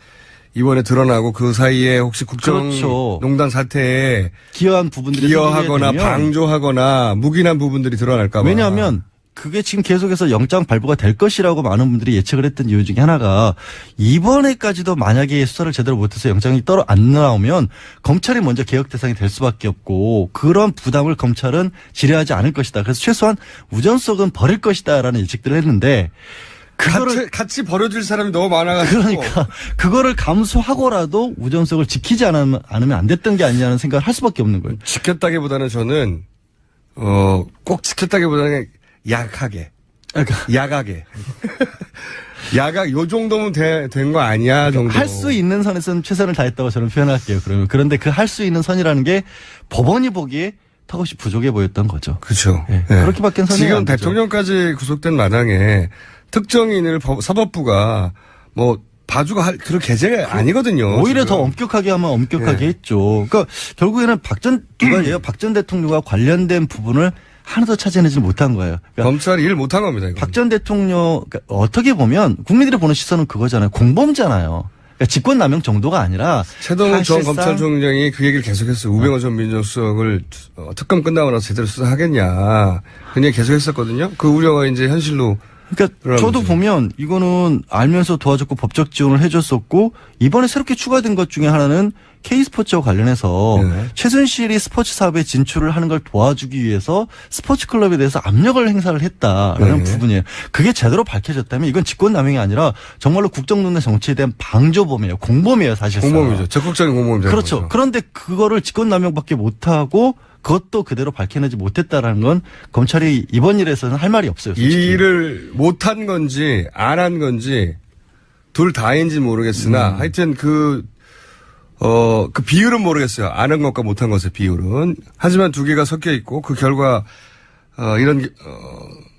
Speaker 1: 이번에 드러나고 그 사이에 혹시 국정농단 사태에
Speaker 8: 기여한 부분들이
Speaker 1: 기여하거나 방조하거나 묵인한 부분들이 드러날까 봐.
Speaker 8: 왜냐하면 그게 지금 계속해서 영장 발부가 될 것이라고 많은 분들이 예측을 했던 이유 중에 하나가 이번에까지도 만약에 수사를 제대로 못해서 영장이 안 나오면 검찰이 먼저 개혁 대상이 될 수밖에 없고 그런 부담을 검찰은 지뢰하지 않을 것이다. 그래서 최소한 우전석은 버릴 것이다라는 예측들을 했는데
Speaker 1: 같이 버려줄 사람이 너무 많아가지고.
Speaker 8: 그러니까 그거를 감수하고라도 우전석을 지키지 않으면 안 됐던 게 아니냐는 생각을 할 수밖에 없는 거예요.
Speaker 1: 지켰다기보다는 저는 꼭 지켰다기보다는 약하게. 야가게. 요 정도면 된 거 아니야 정도.
Speaker 8: 할 수 있는 선에서는 최선을 다했다고 저는 표현할게요. 그런데 그 할 수 있는 선이라는 게 법원이 보기에 턱없이 부족해 보였던 거죠.
Speaker 1: 그렇죠.
Speaker 8: 네. 그렇게밖에 선이
Speaker 1: 지금
Speaker 8: 안 되죠.
Speaker 1: 대통령까지 구속된 마당에 특정인을 사법부가 뭐 봐주고 그런 계제가 아니거든요.
Speaker 8: 오히려
Speaker 1: 지금.
Speaker 8: 더 엄격하게 하면 엄격하게 했죠. 그러니까 결국에는 박 전 대통령과 관련된 부분을 하나도 찾아내지 못한 거예요. 그러니까
Speaker 1: 검찰이 일 못한 겁니다.
Speaker 8: 박 전 대통령 그러니까 어떻게 보면 국민들이 보는 시선은 그거잖아요. 공범잖아요. 그러니까 직권남용 정도가 아니라
Speaker 1: 최동훈 전 검찰총장이 그 얘기를 계속했어요. 우병우 전 민정수석을 특검 끝나고 나서 제대로 수사하겠냐. 그 얘기 계속했었거든요. 그 우려가 이제 현실로.
Speaker 8: 그러니까 저도 보면 이거는 알면서 도와줬고 법적 지원을 해줬었고 이번에 새롭게 추가된 것 중에 하나는 K스포츠와 관련해서 최순실이 스포츠 사업에 진출을 하는 걸 도와주기 위해서 스포츠 클럽에 대해서 압력을 행사를 했다라는 부분이에요. 그게 제대로 밝혀졌다면 이건 직권남용이 아니라 정말로 국정농단 정치에 대한 방조범이에요. 공범이에요, 사실상.
Speaker 1: 공범이죠. 적극적인 공범이죠.
Speaker 8: 그렇죠. 그런데 그거를 직권남용밖에 못하고 그것도 그대로 밝혀내지 못했다라는 건 검찰이 이번 일에서는 할 말이 없어요. 솔직히.
Speaker 1: 이 일을 못한 건지 안 한 건지 둘 다인지 모르겠으나 하여튼 그 비율은 모르겠어요. 아는 것과 못한 것의 비율은. 하지만 두 개가 섞여 있고 그 결과 이런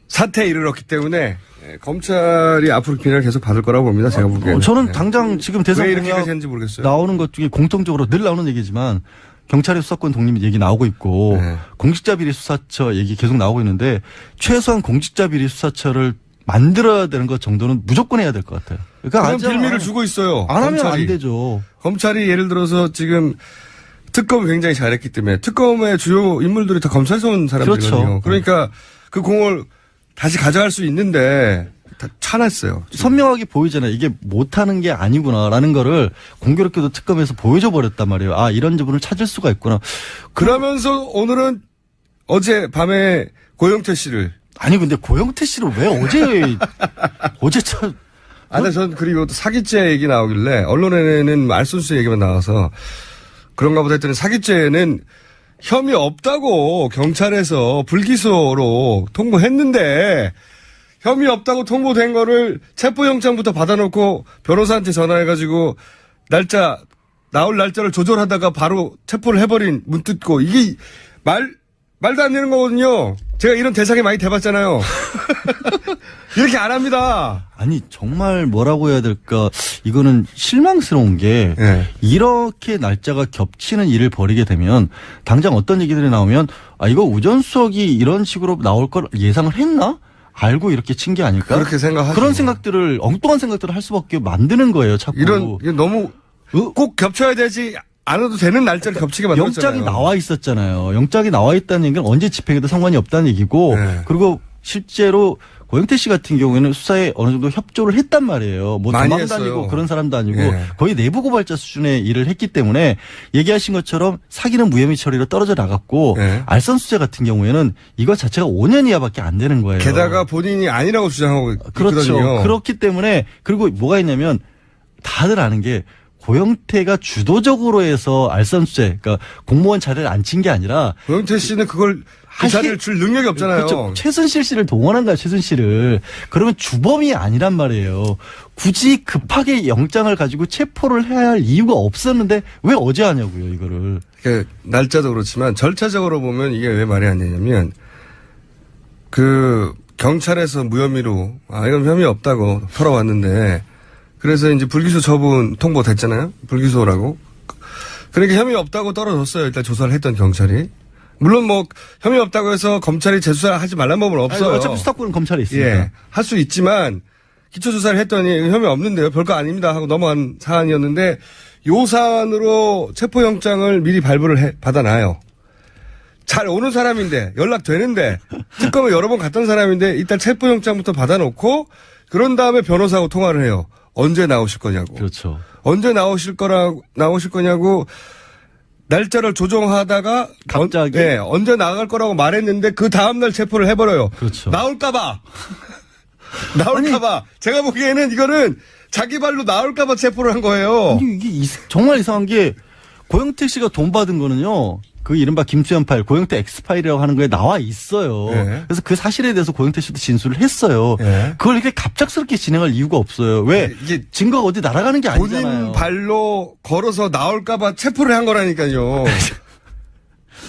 Speaker 1: 사태에 이르렀기 때문에 검찰이 앞으로 비난을 계속 받을 거라고 봅니다. 제가 보기에는.
Speaker 8: 저는
Speaker 1: 네.
Speaker 8: 당장 지금 대선
Speaker 1: 왜 이렇게까지
Speaker 8: 공약
Speaker 1: 했는지 모르겠어요.
Speaker 8: 나오는 것 중에 공통적으로 늘 나오는 얘기지만 경찰의 수사권 독립 얘기 나오고 있고
Speaker 1: 네.
Speaker 8: 공직자 비리 수사처 얘기 계속 나오고 있는데 최소한 공직자 비리 수사처를 만들어야 되는 것 정도는 무조건 해야 될 것 같아요. 그러니까
Speaker 1: 그런 빌미를 주고 있어요.
Speaker 8: 안 하면
Speaker 1: 검찰이.
Speaker 8: 안 되죠.
Speaker 1: 검찰이 예를 들어서 지금 특검을 굉장히 잘했기 때문에 특검의 주요 인물들이 다 검찰에서 온 사람들이거든요.
Speaker 8: 그렇죠.
Speaker 1: 그러니까 그 공을 다시 가져갈 수 있는데 다 차놨어요.
Speaker 8: 선명하게 보이잖아요. 이게 못하는 게 아니구나라는 거를 공교롭게도 특검에서 보여줘 버렸단 말이에요. 아, 이런 부분을 찾을 수가 있구나.
Speaker 1: 그러면서 오늘은 어제 밤에 고영태 씨를
Speaker 8: 아니 근데 고영태 씨를 왜 어제
Speaker 1: 근데 전 그리고 또 사기죄 얘기 나오길래 언론에는 알선수 얘기만 나와서 그런가 보다 했더니 사기죄는 혐의 없다고 경찰에서 불기소로 통보했는데 혐의 없다고 통보된 거를 체포영장부터 받아놓고 변호사한테 전화해가지고 나올 날짜를 조절하다가 바로 체포를 해버린 문 뜯고 이게 말도 안 되는 거거든요. 제가 이런 대상에 많이 대봤잖아요. 이렇게 안 합니다.
Speaker 8: 아니 정말 뭐라고 해야 될까 이거는 실망스러운 게
Speaker 1: 네.
Speaker 8: 이렇게 날짜가 겹치는 일을 벌이게 되면 당장 어떤 얘기들이 나오면 아 이거 우전수석이 이런 식으로 나올 걸 예상을 했나? 알고 이렇게 친 게 아닐까?
Speaker 1: 그렇게 생각하죠.
Speaker 8: 그런 생각들을 엉뚱한 생각들을 할 수밖에 만드는 거예요. 자꾸
Speaker 1: 이게 너무 꼭 겹쳐야 되지 않아도 되는 날짜를 겹치게 만들었잖아요.
Speaker 8: 영장이 나와 있었잖아요. 영장이 나와 있다는 얘기는 언제 집행해도 상관이 없다는 얘기고
Speaker 1: 네.
Speaker 8: 그리고 실제로 고영태 씨 같은 경우에는 수사에 어느 정도 협조를 했단 말이에요. 뭐
Speaker 1: 많이
Speaker 8: 도망 다니고
Speaker 1: 했어요.
Speaker 8: 그런 사람도 아니고
Speaker 1: 네.
Speaker 8: 거의 내부 고발자 수준의 일을 했기 때문에 얘기하신 것처럼 사기는 무혐의 처리로 떨어져 나갔고
Speaker 1: 네.
Speaker 8: 알선수재 같은 경우에는 이거 자체가 5년 이하밖에 안 되는 거예요.
Speaker 1: 게다가 본인이 아니라고 주장하고
Speaker 8: 그렇죠.
Speaker 1: 있거든요.
Speaker 8: 그렇기 때문에 그리고 뭐가 있냐면 다들 아는 게 고영태가 주도적으로 해서 알선수재 그러니까 공무원 자리를 안 친 게 아니라
Speaker 1: 고영태 씨는 그걸 그 자리를 줄 능력이 없잖아요.
Speaker 8: 그렇죠. 최순실 씨를 동원한 거야, 최순실을. 그러면 주범이 아니란 말이에요. 굳이 급하게 영장을 가지고 체포를 해야 할 이유가 없었는데 왜 어제 하냐고요, 이거를.
Speaker 1: 그러니까 날짜도 그렇지만 절차적으로 보면 이게 왜 말이 안 되냐면 그 경찰에서 무혐의로 이건 혐의 없다고 털어왔는데 그래서 이제 불기소 처분 통보됐잖아요. 불기소라고. 그러니까 혐의 없다고 떨어졌어요. 일단 조사를 했던 경찰이. 물론 뭐 혐의 없다고 해서 검찰이 재수사하지 말란 법은 없어요.
Speaker 8: 아니, 어차피 수사권은 검찰에 있으니까.
Speaker 1: 예, 할 수 있지만 기초조사를 했더니 혐의 없는데요. 별거 아닙니다 하고 넘어간 사안이었는데 요 사안으로 체포영장을 미리 발부를 받아놔요. 잘 오는 사람인데 연락되는데 특검을 여러 번 갔던 사람인데 일단 체포영장부터 받아놓고 그런 다음에 변호사하고 통화를 해요. 언제 나오실 거냐고.
Speaker 8: 그렇죠.
Speaker 1: 언제 나오실 거냐고 날짜를 조정하다가
Speaker 8: 갑자기?
Speaker 1: 언제 나갈 거라고 말했는데 그 다음날 체포를 해버려요.
Speaker 8: 그렇죠.
Speaker 1: 나올까봐. 나올까봐. 제가 보기에는 이거는 자기 발로 나올까봐 체포를 한 거예요.
Speaker 8: 아니, 이게 정말 이상한 게 고영태 씨가 돈 받은 거는요. 그 이른바 김수현 파일, 고영태 X파일이라고 하는 거에 나와 있어요.
Speaker 1: 네.
Speaker 8: 그래서 그 사실에 대해서 고영태 씨도 진술을 했어요.
Speaker 1: 네.
Speaker 8: 그걸 이렇게 갑작스럽게 진행할 이유가 없어요. 왜?
Speaker 1: 이게
Speaker 8: 증거가 어디 날아가는 게 아니잖아요.
Speaker 1: 본인 발로 걸어서 나올까봐 체포를 한 거라니까요.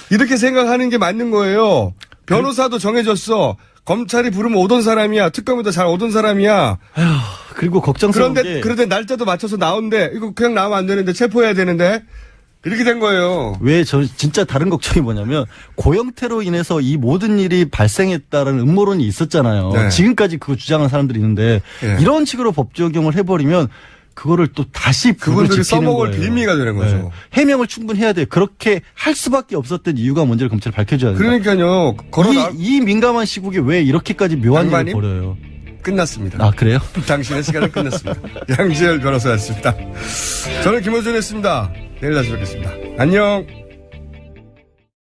Speaker 1: 이렇게 생각하는 게 맞는 거예요. 변호사도 정해졌어. 검찰이 부르면 오던 사람이야. 특검에도 잘 오던 사람이야.
Speaker 8: 그리고 걱정스러운 게
Speaker 1: 그런데 날짜도 맞춰서 나온대. 이거 그냥 나오면 안 되는데 체포해야 되는데. 이렇게 된 거예요.
Speaker 8: 왜 저 진짜 다른 걱정이 뭐냐면 고영태로 인해서 이 모든 일이 발생했다는 음모론이 있었잖아요.
Speaker 1: 네.
Speaker 8: 지금까지 그거 주장하는 사람들이 있는데
Speaker 1: 네.
Speaker 8: 이런 식으로 법 적용을 해버리면 그거를 또 다시
Speaker 1: 그분들이
Speaker 8: 지키는
Speaker 1: 써먹을
Speaker 8: 거예요.
Speaker 1: 빌미가 되는 거죠.
Speaker 8: 해명을 충분히 해야 돼요. 그렇게 할 수밖에 없었던 이유가 뭔지를 검찰이 밝혀줘야 돼요.
Speaker 1: 그러니까요.
Speaker 8: 이 민감한 시국에 왜 이렇게까지 묘한 일을
Speaker 1: 양반님?
Speaker 8: 벌여요?
Speaker 1: 끝났습니다.
Speaker 8: 아 그래요?
Speaker 1: 당신의 시간은 끝났습니다. 양지열 변호사였습니다. 저는 김호준이었습니다. 내일 다시 뵙겠습니다. 안녕.